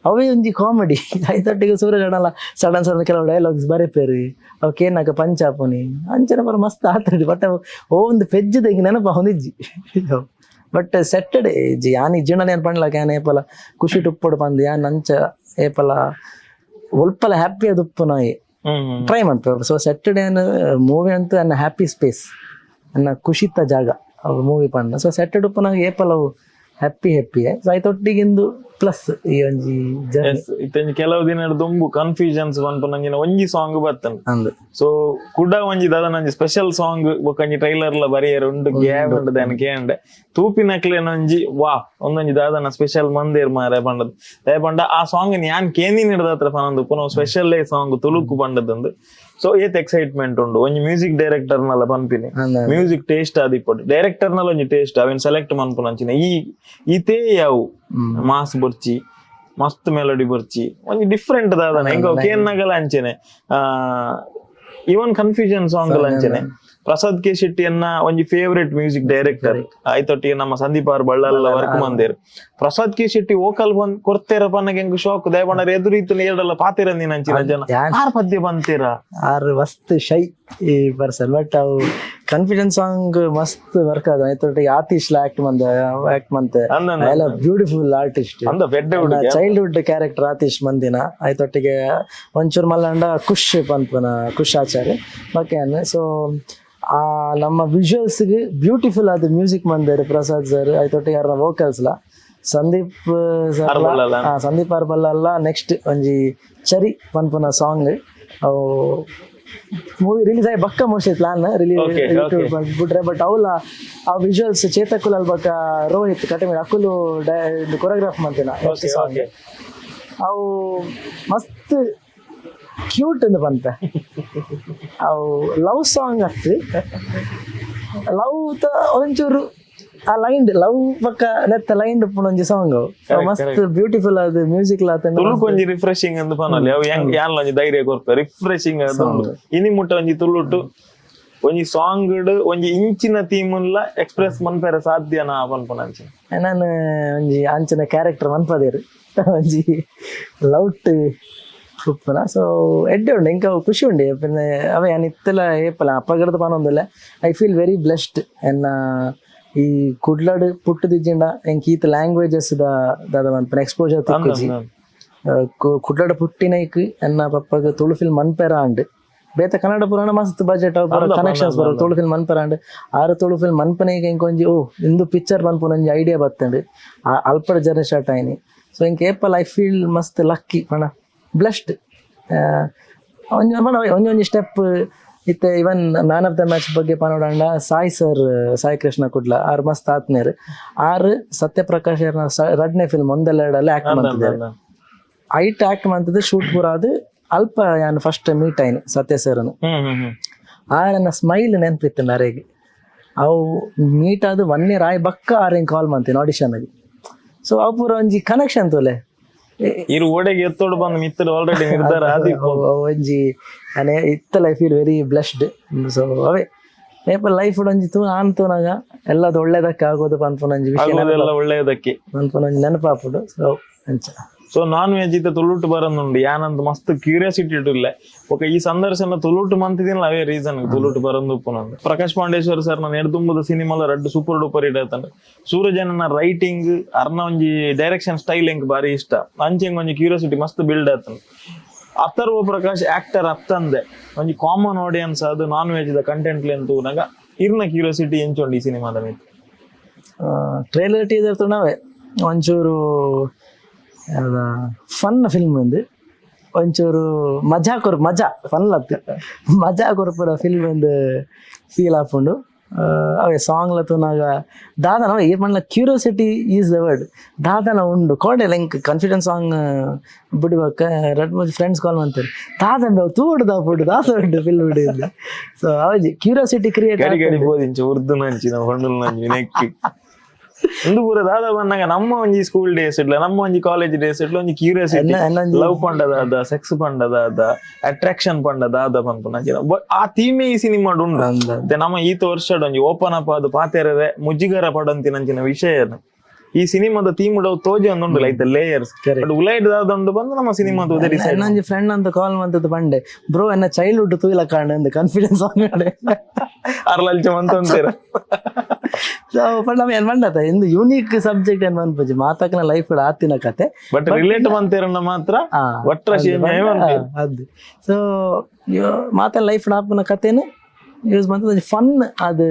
ಅವೇ ಒಂಜಿ ಕಾಮಿಡಿ ಐತೊಟ್ಟಿಗೆ ಸೂರ್ಯಗಣಲ್ಲ ಸಡನ್ ಸಡನ್ ಕೆಲವು ಡೈಲಾಗ್ಸ್ ಬರೀಪೇರಿ ಅವಕ್ಕೇನಾಗ ಪಂಚಾಪುನಿ ಅಂಚನ ಬರ ಮಸ್ತ್ ಆತಡಿ ಬಟ್ ಅವು ಒಂದು ಪೆಜ್ಜದ ಹಿಂಗೆ ನೆನಪ ಹೊಂದಿಜ್ಜಿ ಬಟ್ ಸೆಟ್ಟಡೆ ಜಿ ಯಾನ್ ಇಜ್ಜಿಂಡನ ಏನು ಪಂಡ್ಲಾಕ ಯಾನ್ ಏಪಲ ಖುಷಿ ಟುಪ್ಪಡು ಬಂದು ಯಾನ್ ಅಂಚ ಏಪಲ ಒಲ್ಪಲ ಹ್ಯಾಪಿ ಅದು ಉಪ್ಪು ನಾಯಿ ಟ್ರೈ ಮಾಡ್ತೇವೆ ಸೊ ಸೆಟ್ಟರ್ಡೇ ಮೂವಿ ಅಂತೂ ನನ್ನ ಹ್ಯಾಪಿ ಸ್ಪೇಸ್ ನನ್ನ ಖುಷಿತ ಜಾಗ ಅವು ಮೂವಿ ಪಂಡ ಸೊ ಸೆಟ್ಟರ್ಡೆ ಉಪ್ಪು ನಾವು ಏಪಲವು ಹ್ಯಾಪಿ ಸೊ ಐತೊಟ್ಟಿಗಿಂದು ಪ್ಲಸ್ ಈ ಒಂಜಿ ಇತ್ತಂಜಿ ಕೆಲವು ದಿನ ದುಂಬು ಕನ್ಫ್ಯೂಷನ್ಸ್ ಬಂತು ನಂಜಿನ ಒಂಜಿ ಸಾಂಗ್ ಬರ್ತನ್ ಅಂದು ಸೊ ಕುಡ ಒಂಜಿ ದಾದ ನಂಜಿ ಸ್ಪೆಷಲ್ ಸಾಂಗ್ ಬೊಕ್ಕಂಜಿ ಟ್ರೈಲರ್ ಲ ಬರಿಯರ್ ಉಂಡು ಗ್ಯಾಪ್ ಉಂಟು ದನ ಕೇಂಡೆ ತೂಪಿನಕ್ಲೆ ನಂಜಿ ವಾ ಒಂದೊಂಜಿ ದಾದನ ಸ್ಪೆಷಲ್ ಮಂದಿರ್ ಮಾರೆ ಪಂಡದ್ ಪಂಡ ಆ ಸಾಂಗ್ ಯಾನ್ ಕೇಂದಿ ನಿಡದ ಹತ್ರ ಪನಂದು ಪುನಃ ಸ್ಪೆಷಲ್ ಸಾಂಗ್ ತುಳುಕು ಪಂಡದಂದು ಸೊ ಏತ್ ಎಕ್ಸೈಟ್ಮೆಂಟ್ ಉಂಡು ಒಂಜಿ ಮ್ಯೂಸಿಕ್ ಡೈರೆಕ್ಟರ್ ನಲ್ಲ ಪನ್ಪಿನಿ ಮ್ಯೂಸಿಕ್ ಟೇಸ್ಟ್ ಆದಿಪ್ಪಡು ಡೈರೆಕ್ಟರ್ ನಲ್ಲ ಒಂಜಿ ಟೇಸ್ಟ್ ಅವೇನ್ ಸೆಲೆಕ್ಟ್ ಮನ್ಪುನಂಚಿನ ಈತೇ ಯಾವು ಮಾಸ್ ಬರ್ಚಿ ಮಸ್ತ್ ಮೆಲೋಡಿ ಬರ್ಚಿ ಒಂಜಿ ಡಿಫ್ರೆಂಟ್ ದಾದನ ಹೆಂಗ ಕೇನ್ನಗಲ ಅಂಚೆನೆ ಇವನ್ ಕನ್ಫ್ಯೂಷನ್ ಸಾಂಗ್ ಅಲ್ಲ ಅಂಚೆನೆ ಪ್ರಸಾದ್ ಕೆ ಶೆಟ್ಟಿ ಅನ್ನ ಒಂಜಿ ಫೇವ್ರೇಟ್ ಮ್ಯೂಸಿಕ್ ಡೈರೆಕ್ಟರ್ ಐತೊಟ್ಟಿಗೆ ನಮ್ಮ ಸಂದೀಪ್ ಆರ್ ಬಳ್ಳಲ್ಲ ವರ್ಕ್ ಮಂದೇರು ಪ್ರಸಾದ್ ಕೆ ಶೆಟ್ಟಿ ವೋಕಲ್ ಬಂದ್ ಕೊಡ್ತೇರ ಪನ್ನಗೆ ಹೆಂಗ್ ಶಾಕ್ ದಯಪಂಡ ಎದುರು ಇತ್ತು ಏಡಲ್ಲ ಪಾತಿರ ನೀನ್ ಅಂಚಿನ ಜನ ಆರ್ ಪದ್ಯ ಬಂತೀರ ಆರ್ ಮಸ್ತ್ ಶೈ ಈ ಪರ್ಸನ್ ಬಟ್ ಅವು ಕನ್ಫಿಡೆನ್ಸ್ ಸಾಂಗ್ ಮಸ್ತ್ ವರ್ಕ್ ಆದ ಐತೊಟ್ಟಿಗೆ ಆರ್ಟಿಸ್ಟ್ ಆಕ್ಟ್ ಮಂತೆ ಎಲ್ಲ beautiful artist childhood character artist ಮಂದಿನ ಐತೊಟ್ಟಿಗೆ ಒಂಚೂರು ಮಲ್ಲಂಡ ಖುಷ್ ಪಂಪನ ಖುಷ್ ಆಚಾರ್ಯ ಬಾಕಿ ಸೊ ಆ ನಮ್ಮ ವಿಜುವಲ್ಸ್ಗೆ ಬ್ಯೂಟಿಫುಲ್ ಆದ ಮ್ಯೂಸಿಕ್ ಮಂದಿರು ಪ್ರಸಾದ್ ಸರ್ ಐತೊಟ್ಟಿಗೆ ಯಾರ ವೋಕಲ್ಸ್ಲ ಸಂದೀಪ್ ಸಂದೀಪ್ ಆರ್ಬಲ್ಲ ನೆಕ್ಸ್ಟ್ ಒಂಜಿ ಚರಿ ಪನ್ಪುನ ಸಾಂಗ್ ಅವು ಮೂವಿ ರಿಲೀಸ್ ಆಗಿ ಬಕ್ಕ ಮೋಸ್ಟ್ಲಿ ಪ್ಲಾನ್ ರಿಲೀಸ್ ಬಿಟ್ರೆ ಬಟ್ ಅವಲ್ಲ ಆ ವಿಜುವಲ್ಸ್ ಚೇತಕುಲ್ ಅಲ್ಲಿ ಬಕ್ಕ ರೋಹಿತ್ ಕಟಮಿ ಅಕುಲು ಕೊರಿಯೋಗ್ರಾಫ್ ಮಾಡ್ತೀನ ಸಾಂಗ್ ಅವು ಮಸ್ತ್ ಕ್ಯೂಟ್ ಅಂತ ಬಂತ ಅವು ಲವ್ ಸಾಂಗ್ ಆಗ್ತಿ ಲವ್ ಒಂಚೂರು ಆ ಲೈನ್ ಲವ್ ಪಕ್ಕ ನೆತ್ತ ಲೈನ್ ಒಂಜಿ ಸಾಂಗ್ ಮಸ್ತ್ ಬ್ಯೂಟಿಫುಲ್ ಅದು ಮ್ಯೂಸಿಕ್ ತುಳುಕು ಒಂಜಿ ರಿಫ್ರೆಶಿಂಗ್ ಅಂತ ಪನೊಲಿ ಅವು ಯಾನ್ ಒಂಜಿ ಧೈರ್ಯ ಕೊರ್ಪ ರಿಫ್ರೆಶಿಂಗ್ ಅದು ಇನಿ ಮುಟ್ಟ ಒಂಜಿ ತುಳುಟು ಒಂಜಿ ಸಾಂಗ್ ಒಂಜಿ ಇಂಚಿನ ಥೀಮ್ಲ ಎಕ್ಸ್ಪ್ರೆಸ್ ಮನ್ಪೆರ ಸಾಧ್ಯನಾ ಪನ್ಪುನಂಚಿ ನಾನು ಒಂಜಿ ಅಂಚಿನ ಕ್ಯಾರೆಕ್ಟರ್ ಮನ್ಪದೇರು ಒಂಜಿ ಲವ್ಟ್ ಉಪ್ಪುನ ಸೊ ಎಡ್ಡೆ ಉಂಡು ಇಂಕ ಖುಷಿ ಉಂಡು പിന്നെ ಅವೇ ಅನಿತ್ತಲ ಏಪಲ ಅಪಗಡದ ಪಾನೊಂದುಲ್ಲ ಐ ಫೀಲ್ ವೆರಿ ಬ್ಲೆಸ್ಡ್ ಎನ್ನ ಈ ಕುಡ್ಲಾಡ್ ಪುಟ್ಟದಿಜ್ಜಿಂಡ ಎಂಕ್ ಈತ ಲ್ಯಾಂಗ್ವೇಜಸ್ ದಾದ ಮನ್ಪನ ಎಕ್ಸ್ಪೋಜರ್ ತಿಕ್ಕುಜಿ ಕುಡ್ಲಾಡ್ ಪುಟ್ಟಿನೈಕ್ ಎನ್ನ ಪಪ್ಪಗ ತುಳು ಫಿಲ್ಮ್ ಮನ್ಪೆರ ಅಂಡ್ ಬೇತ ಕನ್ನಡ ಪುರಾಣ ಮಸ್ತ್ ಬಜೆಟ್ ಕನೆಕ್ಷನ್ಸ್ ಬರೋ ತುಳು ಫಿಲ್ಮ್ ಮನ್ಪೆರ ಅಂಡ್ ಆರು ತುಳು ಫಿಲ್ಮ್ ಮನ್ಪನೆಗೆ ಇಂಕೊಂಜಿ ಇಂದು ಪಿಕ್ಚರ್ ಮನ್ಪುನಂಜಿ ಐಡಿಯಾ ಬತ್ತಂಡ್ ಅಲ್ಪಡ ಜರ್ನಿ ಸ್ಟಾರ್ಟ್ ಆಯ್ನಿ ಸೊ ಇಂಕ ಏಪಲ್ ಐ ಫೀಲ್ ಮಸ್ತ್ ಲಕ್ಕಿ ಪಣ ಬ್ಲೆಸ್ಡ್ ಒಂಜೊಂಜಿ ಸ್ಟೆಪ್ ಇತ್ತೆ even man of the match ಬಗ್ಗೆ ಪನೋಡಂಡ ಸಾಯಿ ಕೃಷ್ಣ ಕುಡ್ಲ ಆರ್ ಮಸ್ತ್ ಆತ್ನೇರು ಆರ್ ಸತ್ಯಪ್ರಕಾಶ್ ರಡ್ನೆ ಫಿಲ್ಮ್ ಒಂದೆರಡಲ್ಲಿ ಆಕ್ಟ್ ಮಾಡ್ತಿದ್ದಾರೆ ಐಟ್ ಆಕ್ಟ್ ಮಾಡ್ತಿದ್ದೆ ಶೂಟ್ ಪೂರ ಅದು ಅಲ್ಪ ಯಾನ್ ಫಸ್ಟ್ ಮೀಟ್ ಆಯ್ನಿ ಸತ್ಯ ಸರ್ನು ಆ ನನ್ನ ಸ್ಮೈಲ್ ನೆನ್ಪಿತ್ತು ನರೇಗೆ ಅವು ಮೀಟ್ ಆದ 1 year ಆಯ್ ಬಕ್ಕ ಆರ್ ಕಾಲ್ ಮಾಡ್ತೀನಿ ಆಡಿಷನ್ ಆಗಿ ಸೊ ಅವು ಪೂರ ಒಂಜಿ ಕನೆಕ್ಷನ್ ತೋಲೆ ಇರು ಓಡೆಗೆ ಎತ್ತೋಡು ಬಂದು ಮಿತ್ತಲು ಆಲ್ರೆಡಿ ನಿರ್ಧಾರ ಒಂಜಿ ಅನೇ ಇತ್ತಲ್ಲ I feel very blessed so ಅವೇ ಏಪ ಲೈಫ್ ಒಂಜಿತ್ತು ಆನ್ತೋನಾಗ ಎಲ್ಲದು ಒಳ್ಳೇದಕ್ಕೆ ಆಗೋದು ಪನ್ಪುನಂಜಿ ವಿಷಯ ಒಳ್ಳೇದಕ್ಕೆ ಪನ್ಪುನಂಜಿ ನೆನಪಾಪುಡು ಸೊ ಅಂಚ ಸೊ ನಾನ್ ವೆಜ್ ಇತ್ತ ತುಳುಟು ಬರೋದುಂಡು ಯಾನಂತ ಮಸ್ತ್ ಕ್ಯೂರಿಯಾಸಿಟಿ ಇಟ್ಟಿಲ್ಲ ಓಕೆ ಈ ಸಂದರ್ಶನ ತುಳುಟು ಮಂತಿದಿನ ಅವೇ ರೀಸನ್ ತುಳುಟು ಬರೋದು ಉಪ್ಪುನಂದು ಪ್ರಕಾಶ್ ಪಾಂಡೇಶ್ವರ್ ಸರ್ ನಾನು ಎಡ್ದುಂಬುದ ಸಿನಿಮಾಲ ರಡ್ಡು ಸೂಪರ್ ಡೂಪರ್ ಹಿಟ್ ಆಯ್ತಾನೆ ಸೂರಜನ ರೈಟಿಂಗ್ ಅರ್ನ ಒಂಜಿ ಡೈರೆಕ್ಷನ್ ಸ್ಟೈಲ್ ಎಂಕ್ ಬಾರಿ ಇಷ್ಟ ಅಂಚೆಂಗ್ ಒಂಜಿ ಕ್ಯೂರಿಯಾಸಿಟಿ ಮಸ್ತ್ ಬಿಲ್ಡ್ ಆಯ್ತಾನೆ ಅಥರ್ವ ಪ್ರಕಾಶ್ ಆಕ್ಟರ್ ಅತ್ತಂದೆ ಒಂಜಿ ಕಾಮನ್ ಆಡಿಯನ್ಸ್ ಅದು ನಾನ್ ವೆಜ್ ದ ಕಂಟೆಂಟ್ ಎಂತೂ ನಂಗ ಇರ್ನ ಕ್ಯೂರಿಯಾಸಿಟಿ ಎಂಚುಂಡು ಈ ಸಿನಿಮಾದ ಮೇಲೆ ಟ್ರೈಲರ್ ಟೀಸರ್ ತುಣವೇ ಒಂಚೂರು ಫನ್ ಫಿಲ್ಮ್ ಒಂದು ಒಂಚೂರು ಮಜಾ ಫನ್ ಮಜಾ ಕೊರ್ಪುರ ಫಿಲ್ಮ್ ಒಂದು ಫೀಲ್ ಆಪುಂಡು ಅವೇ ಸಾಂಗ್ಲ ತುನಾಗ ದಾದನ ಏರ್ ಮಾಡ್ಲ ಕ್ಯೂರಿಯಾಸಿಟಿ ಈಸ್ ದ ವರ್ಡ್ ದಾದನ ಉಂಡು ಕೋಡೆ ಲೆಂಕ್ ಕಾನ್ಫಿಡೆನ್ಸ್ ಸಾಂಗ್ ಬಿಡುವಾಗ ಎರಡು ಮೂರು ಫ್ರೆಂಡ್ಸ್ ಕಾಲ್ ಮಾಡ್ತಾರೆ ದಾದಂಬೆ ತೂಡು ದಾಪುಡು ದಾದ ಉಂಡು ಫಿಲ್ಮ್ ಬಿಡಿದ್ದು ಸೊ ಅವಜಿ ಕ್ಯೂರಿಯಾಸಿಟಿ ಕ್ರಿಯೇಟ್ ಉರ್ದು ನಂಚಿನ ಹೊಂಡಲ್ ನಂಚಿ ನೆಕ್ಕಿ ಒಂದು ಪೂರ ದಾದ ಬಂದಾಗ ನಮ್ಮ ಒಂಜಿ ಸ್ಕೂಲ್ ಡೇಸ್ ಇಡ್ಲ ನಮ್ಮ ಒಂಜಿ ಕಾಲೇಜ್ ಡೇಸ್ ಇಡ್ಲ ಒಂಜಿ ಕ್ಯೂರಿಯಾಸಿಟಿ ಲವ್ ಪಂಡದ ಸೆಕ್ಸ್ ಪಂಡದ ಅಟ್ರಾಕ್ಷನ್ ಪಂಡದ ಪಂಪ ನಂಚಿನ ಆ ಥೀಮೆ ಈ ಸಿನಿಮಾ ಉಂಡು ನಮ್ಮ ಈತ ವರ್ಷ ಒಂಜಿ ಓಪನ್ ಅಪ್ ಅದು ಪಾತೆರರೆ ಮುಜ್ಜಿಗರ ಪಡಂತಿ ನಂಚಿನ ವಿಷಯ ಈ ಸಿನಿಮಾದ ಥೀಮ್ ಉಡವು ತೋಜಿ ಒಂದು ಲೈಕ್ ಲೇಯರ್ಸ್ ಉಲೈಡ್ ದಾದೊಂದು ಬಂದು ನಮ್ಮ ಸಿನಿಮಾದ ನಂಜಿ ಫ್ರೆಂಡ್ ಅಂತ ಕಾಲ್ ಮಾಡ್ತದ ಬಂಡೆ ಬ್ರೋ ಎನ್ನ ಚೈಲ್ಡ್ಹುಡ್ ತೂಯಿಲ ಕಾಂಡ ಕಾನ್ಫಿಡೆನ್ಸ್ ಅರ್ಲಲ್ಚ ಮಂತರ ಸೊ ಬಟ್ ನಮ್ ಏನ್ ಮಂಡತ ಎಂದು ಯೂನಿಕ್ ಸಬ್ಜೆಕ್ಟ್ ಏನ್ ಅನ್ಪೋಜಿ ಮಾತಾಕನ ಲೈಫ್ ಆತಿನ ಕತೆ ಬಟ್ ರಿಲೇಟ್ ಮಂತೇರನ್ನ ಮಾತ್ರ ಒಟ್ರ ಅದು ಸೊ ಮಾತನ ಲೈಫ್ ಆಪನ ಕತೆನು ಯೂಸ್ ಮಾಡ್ತದ ಫನ್ ಅದು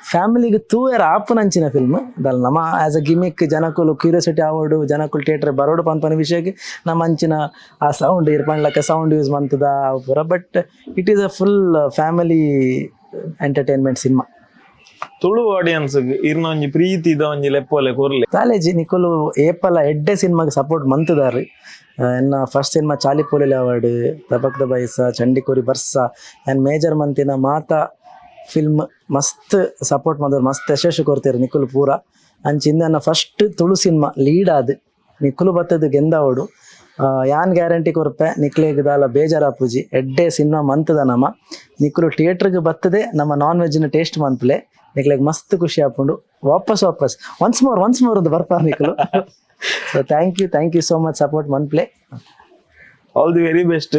ಫ್ಯಾಮಿಲಿಗೆ ತೂಯರ ಆಪುನಂಚಿನ ಫಿಲ್ಮ್ ಅದಲ್ಲ ನಮ್ಮ ಆಸ್ ಅ ಗಿಮಿಕ್ ಜನಕ್ಕೂ ಕ್ಯೂರಿಯಾಸಿಟಿ ಆವೋಡು ಜನಕ್ಕೂ ಥಿಯೇಟರ್ ಬರೋಡು ಪನ್ಪನ ವಿಷಯಕ್ಕೆ ನಮ್ಮ ಅಂಚಿನ ಆ ಸೌಂಡ್ ಇರ್ಪಣ್ಲಕ್ಕ ಸೌಂಡ್ ಯೂಸ್ ಮಾಡ್ತದ ಪೂರ but it is a full family entertainment cinema Tulu audience ಇರ್ನ ಒಂಜಿ ಪ್ರೀತಿ ಇದ ಒಂಜಿ ಲೆಪ್ಪೋಲೆ ಕೊರ್ಲೆ ಕಾಲೇಜಿ ನಿಕ್ಕಲು ಏಪಲ ಎಡ್ಡೆ ಸಿನಿಮಾಗೆ ಸಪೋರ್ಟ್ ಮಂತದಾರಿ ಎನ್ನ ಫಸ್ಟ್ ಸಿನಿಮಾ ಚಾಲಿಪೋಲಿ ಅವಾರ್ಡ್ ತಬಕ್ದ ಬೈಸ ಚಂಡಿಕೋರಿ ಬರ್ಸ ಆ್ಯಂಡ್ ಮೇಜರ್ ಮಂತಿನ ಮಾತಾ ಫಿಲ್ಮ್ ಮಸ್ತ್ ಸಪೋರ್ಟ್ ಮಾಡಿದ್ರು ಮಸ್ತ್ ಯಶಸ್ಸು ಕೊಡ್ತಾರೆ ನಿಖುಲ್ ಪೂರ ಅಂಚಿಂದ ನನ್ನ ಫಸ್ಟ್ ತುಳು ಸಿನಿಮಾ ಲೀಡ್ ಆದ್ ನಿಖುಲು ಬತ್ತದ ಗೆಂದಾವಡು ಯಾನ್ ಗ್ಯಾರಂಟಿ ಕೊರ್ಪೆ ನಿಕ್ಲೇಗ್ ದಾಲ ಬೇಜಾರಾಪುಜಿ ಎಡ್ಡೆ ಸಿನಿಮಾ ಮಂತದ ನಮ್ಮ ನಿಖುಲು ಥಿಯೇಟ್ರಿಗೆ ಬರ್ತದೆ ನಮ್ಮ ನಾನ್ ವೆಜ್ನ ಟೇಸ್ಟ್ ಮಂತ್ಲೆ ನಿಕ್ಲೇಗ್ ಮಸ್ತ್ ಖುಷಿ ಆಪುಂಡು ವಾಪಸ್ ಒನ್ಸ್ ಮೋರ್ ಅಂತ ಬರ್ಪಾರ ನಿಖುಲು so thank you so much support ಮಂತ್ಲೆ all the very best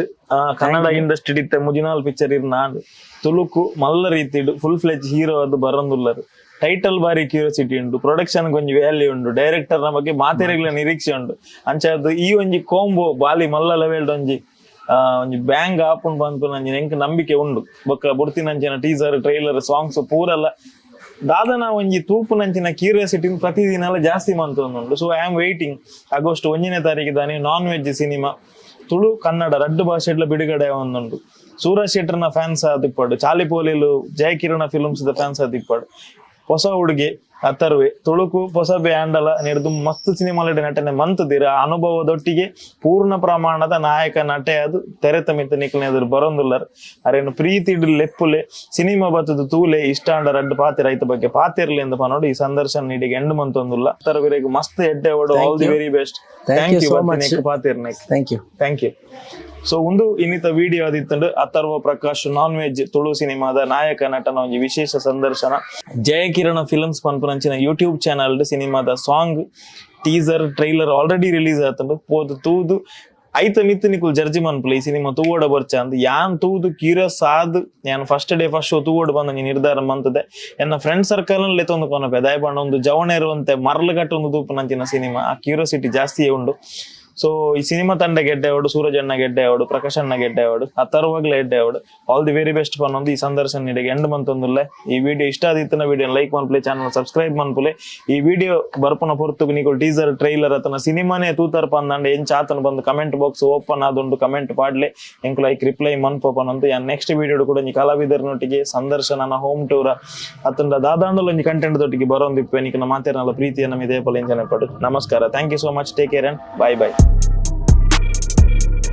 Kannada industry ಇತ್ತೆ ಮುಜಿನಾಲ್ ಪಿಕ್ಚರ್ ಇರ್ ನಾಡು ತುಳುಕು ಮಲ್ಲ ರೀತಿಡು ಫುಲ್ ಫ್ಲೆಜ್ ಹೀರೋ ಅದು ಬರಂದುಲ್ಲರು ಟೈಟಲ್ ಬಾರಿ ಕ್ಯೂರಿಯಾಸಿಟಿ ಉಂಟು ಪ್ರೊಡಕ್ಷನ್ ಒಂಜಿ ವ್ಯಾಲ್ಯೂ ಉಂಟು ಡೈರೆಕ್ಟರ್ ನ ಬಗ್ಗೆ ಮಾತೆರೆಗ್ಲ ನಿರೀಕ್ಷೆ ಉಂಟು ಅಂಚದು ಈ ಒಂಜಿ ಕೋಂಬೋ ಬಾಲಿ ಮಲ್ಲ ಲೆವೆಲ್ಡ್ ಒಂಜಿ ಬ್ಯಾಂಗ್ ಆಪುಂಡು ಬಂತು ನಂಜಿ ಎಂಕ್ ನಂಬಿಕೆ ಉಂಡು ಬೊಕ್ಕ ಬುಡ್ತಿನಂಚಿನ ಟೀಸರ್ ಟ್ರೈಲರ್ ಸಾಂಗ್ಸ್ ಪೂರಲ್ಲ ದಾದನ ಒಂಜಿ ತೂಪು ನಂಚಿನ ಕ್ಯೂರಿಯಾಸಿಟಿ ಪ್ರತಿದಿನ ಜಾಸ್ತಿ ಮಂತೊಂದುಂಡು so I am waiting August 1ನೇ ತಾರೀಕಿದಾನೆ non veg cinema Tulu Kannada ರಡ್ಡು ಭಾಷೆಡ್ಲ ಬಿಡುಗಡೆ ಒಂದುಂಡು ಸೂರಜ್ ಶೆಟ್ಟರ್ನ ಫ್ಯಾನ್ಸ್ ಆದಿಪ್ಪಾಡು ಚಾಲಿಪೋಲಿಲು ಜಯಕಿರಣ ಫಿಲ್ಮ್ಸ್ ದ ಫ್ಯಾನ್ಸ್ ಆದಿಪ್ಪಾಡು ಹೊಸ ಹುಡುಗಿ ಅಥರ್ವೆ ತುಳುಕು ಹೊಸಬೆ ಆಂಡಲ ನೆಡ್ದು ಮಸ್ತ್ ಸಿನಿಮಾಲ ನಟನೆ ಮಂತದಿರ ಅನುಭವದೊಟ್ಟಿಗೆ ಪೂರ್ಣ ಪ್ರಮಾಣದ ನಾಯಕ ನಟೆ ಅದು ತೆರೆತ ಮಿತ್ತ ನಿಕ್ಲನೆ ಎದುರು ಬರೋಂದುಲ್ಲರ್ ಅರೇನು ಪ್ರೀತಿ ಲೆಪ್ಪುಲೆ ಸಿನಿಮಾ ಬತ್ತದು ತೂಲೆ ಇಷ್ಟಾಂಡ ರಡ್ಡು ಪಾತೆ ರೈತ ಬಗ್ಗೆ ಪಾತಿರ್ಲಿ ಅಂತ ಪನೋಡು ಈ ಸಂದರ್ಶನ ನೀಡಿಗೆ ಎಂಡ್ ಮಂತೊಂದುಲ್ಲ ಅಥರ್ವರೆಗೂ ಮಸ್ತ್ ಎಡ್ಡೆ ಓಡು all the very best thank you so much ಪಾತಿರ್ನೆ ಥ್ಯಾಂಕ್ ಯು ಸೊ ಒಂದು ಇನ್ನಿತ ವಿಡಿಯೋ ಆದಿತ್ತಂಡು ಅಥರ್ವ ಪ್ರಕಾಶ್ ನಾನ್ ವೆಜ್ ತುಳು ಸಿನಿಮಾದ ನಾಯಕ ನಟನ ಒಂದು ವಿಶೇಷ ಸಂದರ್ಶನ ಜಯಕಿರಣ ಫಿಲ್ಮ್ಸ್ ಪನ್ಪುನಂಚಿನ ಯೂಟ್ಯೂಬ್ ಚಾನಲ್ ಸಿನಿಮಾದ song teaser trailer already release ಆತಂಡು ಪೋದು ತೂದು ಐತ ಮಿತ್ತು ನಿಕುಲ್ ಜರ್ಜಿ ಮನ್ಪುಲ ಈ ಸಿನಿಮಾ ತೂವೋಡ ಬರ್ಚ ಅಂದ್ ಯಾನ್ ತೂದು ಕ್ಯೂರಿಯಸ್ ಆದ್ ನಾನು ಫಸ್ಟ್ ಡೇ ಫಸ್ಟ್ ಶೋ ತೂವೋಡು ಬಂದ ನಿರ್ಧಾರ ಮಂತದೆ ಎನ್ನ ಫ್ರೆಂಡ್ ಸರ್ಕಲ್ ನಲ್ಲಿ ತೊಂದು ಕೊನಪೆ ದಯಪಂಡ ಒಂದು ಜವಣೇರು ಅಂತೆ ಮರಳುಗಟ್ಟು ಒಂದು ತೂಪು ನಂಚಿನ ಸಿನಿಮಾ ಆ ಕ್ಯೂರಿಯಾಸಿಟಿ ಜಾಸ್ತಿಯೇ ಉಂಡು ಸೊ ಈ ಸಿನಿಮಾ ತಂಡ ಗೆಡ್ಡೆ ಅವಡು ಸೂರಜ್ ಅಣ್ಣ ಗೆಡ್ಡೆ ಅವಡು ಪ್ರಕಾಶ್ ಅಣ್ಣ ಗೆಡ್ಡೆ ಅವಡು ಅಥರ್ವಾಗ್ಲ ಗೆಡ್ಡೆ ಅವಡು ಆಲ್ ದಿ ವೆರಿ ಬೆಸ್ಟ್ ಪನ್ನೊಂದು ಈ ಸಂದರ್ಶನ ನೀಡಿಗೆ ಎಂಡ್ ಮಂತೊಂದುಲ್ಲೆ ಈ ವಿಡಿಯೋ ಇಷ್ಟ ಆದಿತ್ತನ ವಿಡಿಯೋ ಲೈಕ್ ಮನ್ಪುಲೆ ಚಾನಲ್ ಸಬ್ಸ್ಕ್ರೈಬ್ ಮನ್ಪುಲೆ ಈ ವಿಡಿಯೋ ಬರ್ಪುನ ಪೊರ್ತುಗು ನಿಕುಲ್ ಟೀಸರ್ ಟ್ರೈಲರ್ ಅತನ ಸಿನಿಮಾನೇ ತೂತರ ಪಂದಂಡ ಎಂಚ ಆತನ ಬಂದು ಕಮೆಂಟ್ ಬಾಕ್ಸ್ ಓಪನ್ ಆದುಂಡು ಕಮೆಂಟ್ ಪಾಡ್ಲೆ ಎಂಕ್ ಲೈಕ್ ರಿಪ್ಲೈ ಮನ್ಪೊಪನಂತ ಯಾನ್ ನೆಕ್ಸ್ಟ್ ವಿಡಿಯೋ ಕೂಡ ನೀ ಕಲಾವಿದರನೊಟ್ಟಿಗೆ ಸಂದರ್ಶನ ಹೋಮ್ ಟೂರ್ ಅತಂಡ ದಾದಾಂಡಲ ಒಂಜಿ ಕಂಟೆಂಟ್ ದೊಟ್ಟಿಗೆ ಬರೋಂದಿಪ್ಪೆ ನಿಕನ ಮಾತೇರನಲ್ಲ ಪ್ರೀತಿಯ ನಮಗೆ ದೇಪಲ ಎಂಜನೆ ಪಡು ನಮಸ್ಕಾರ thank you so much take care and by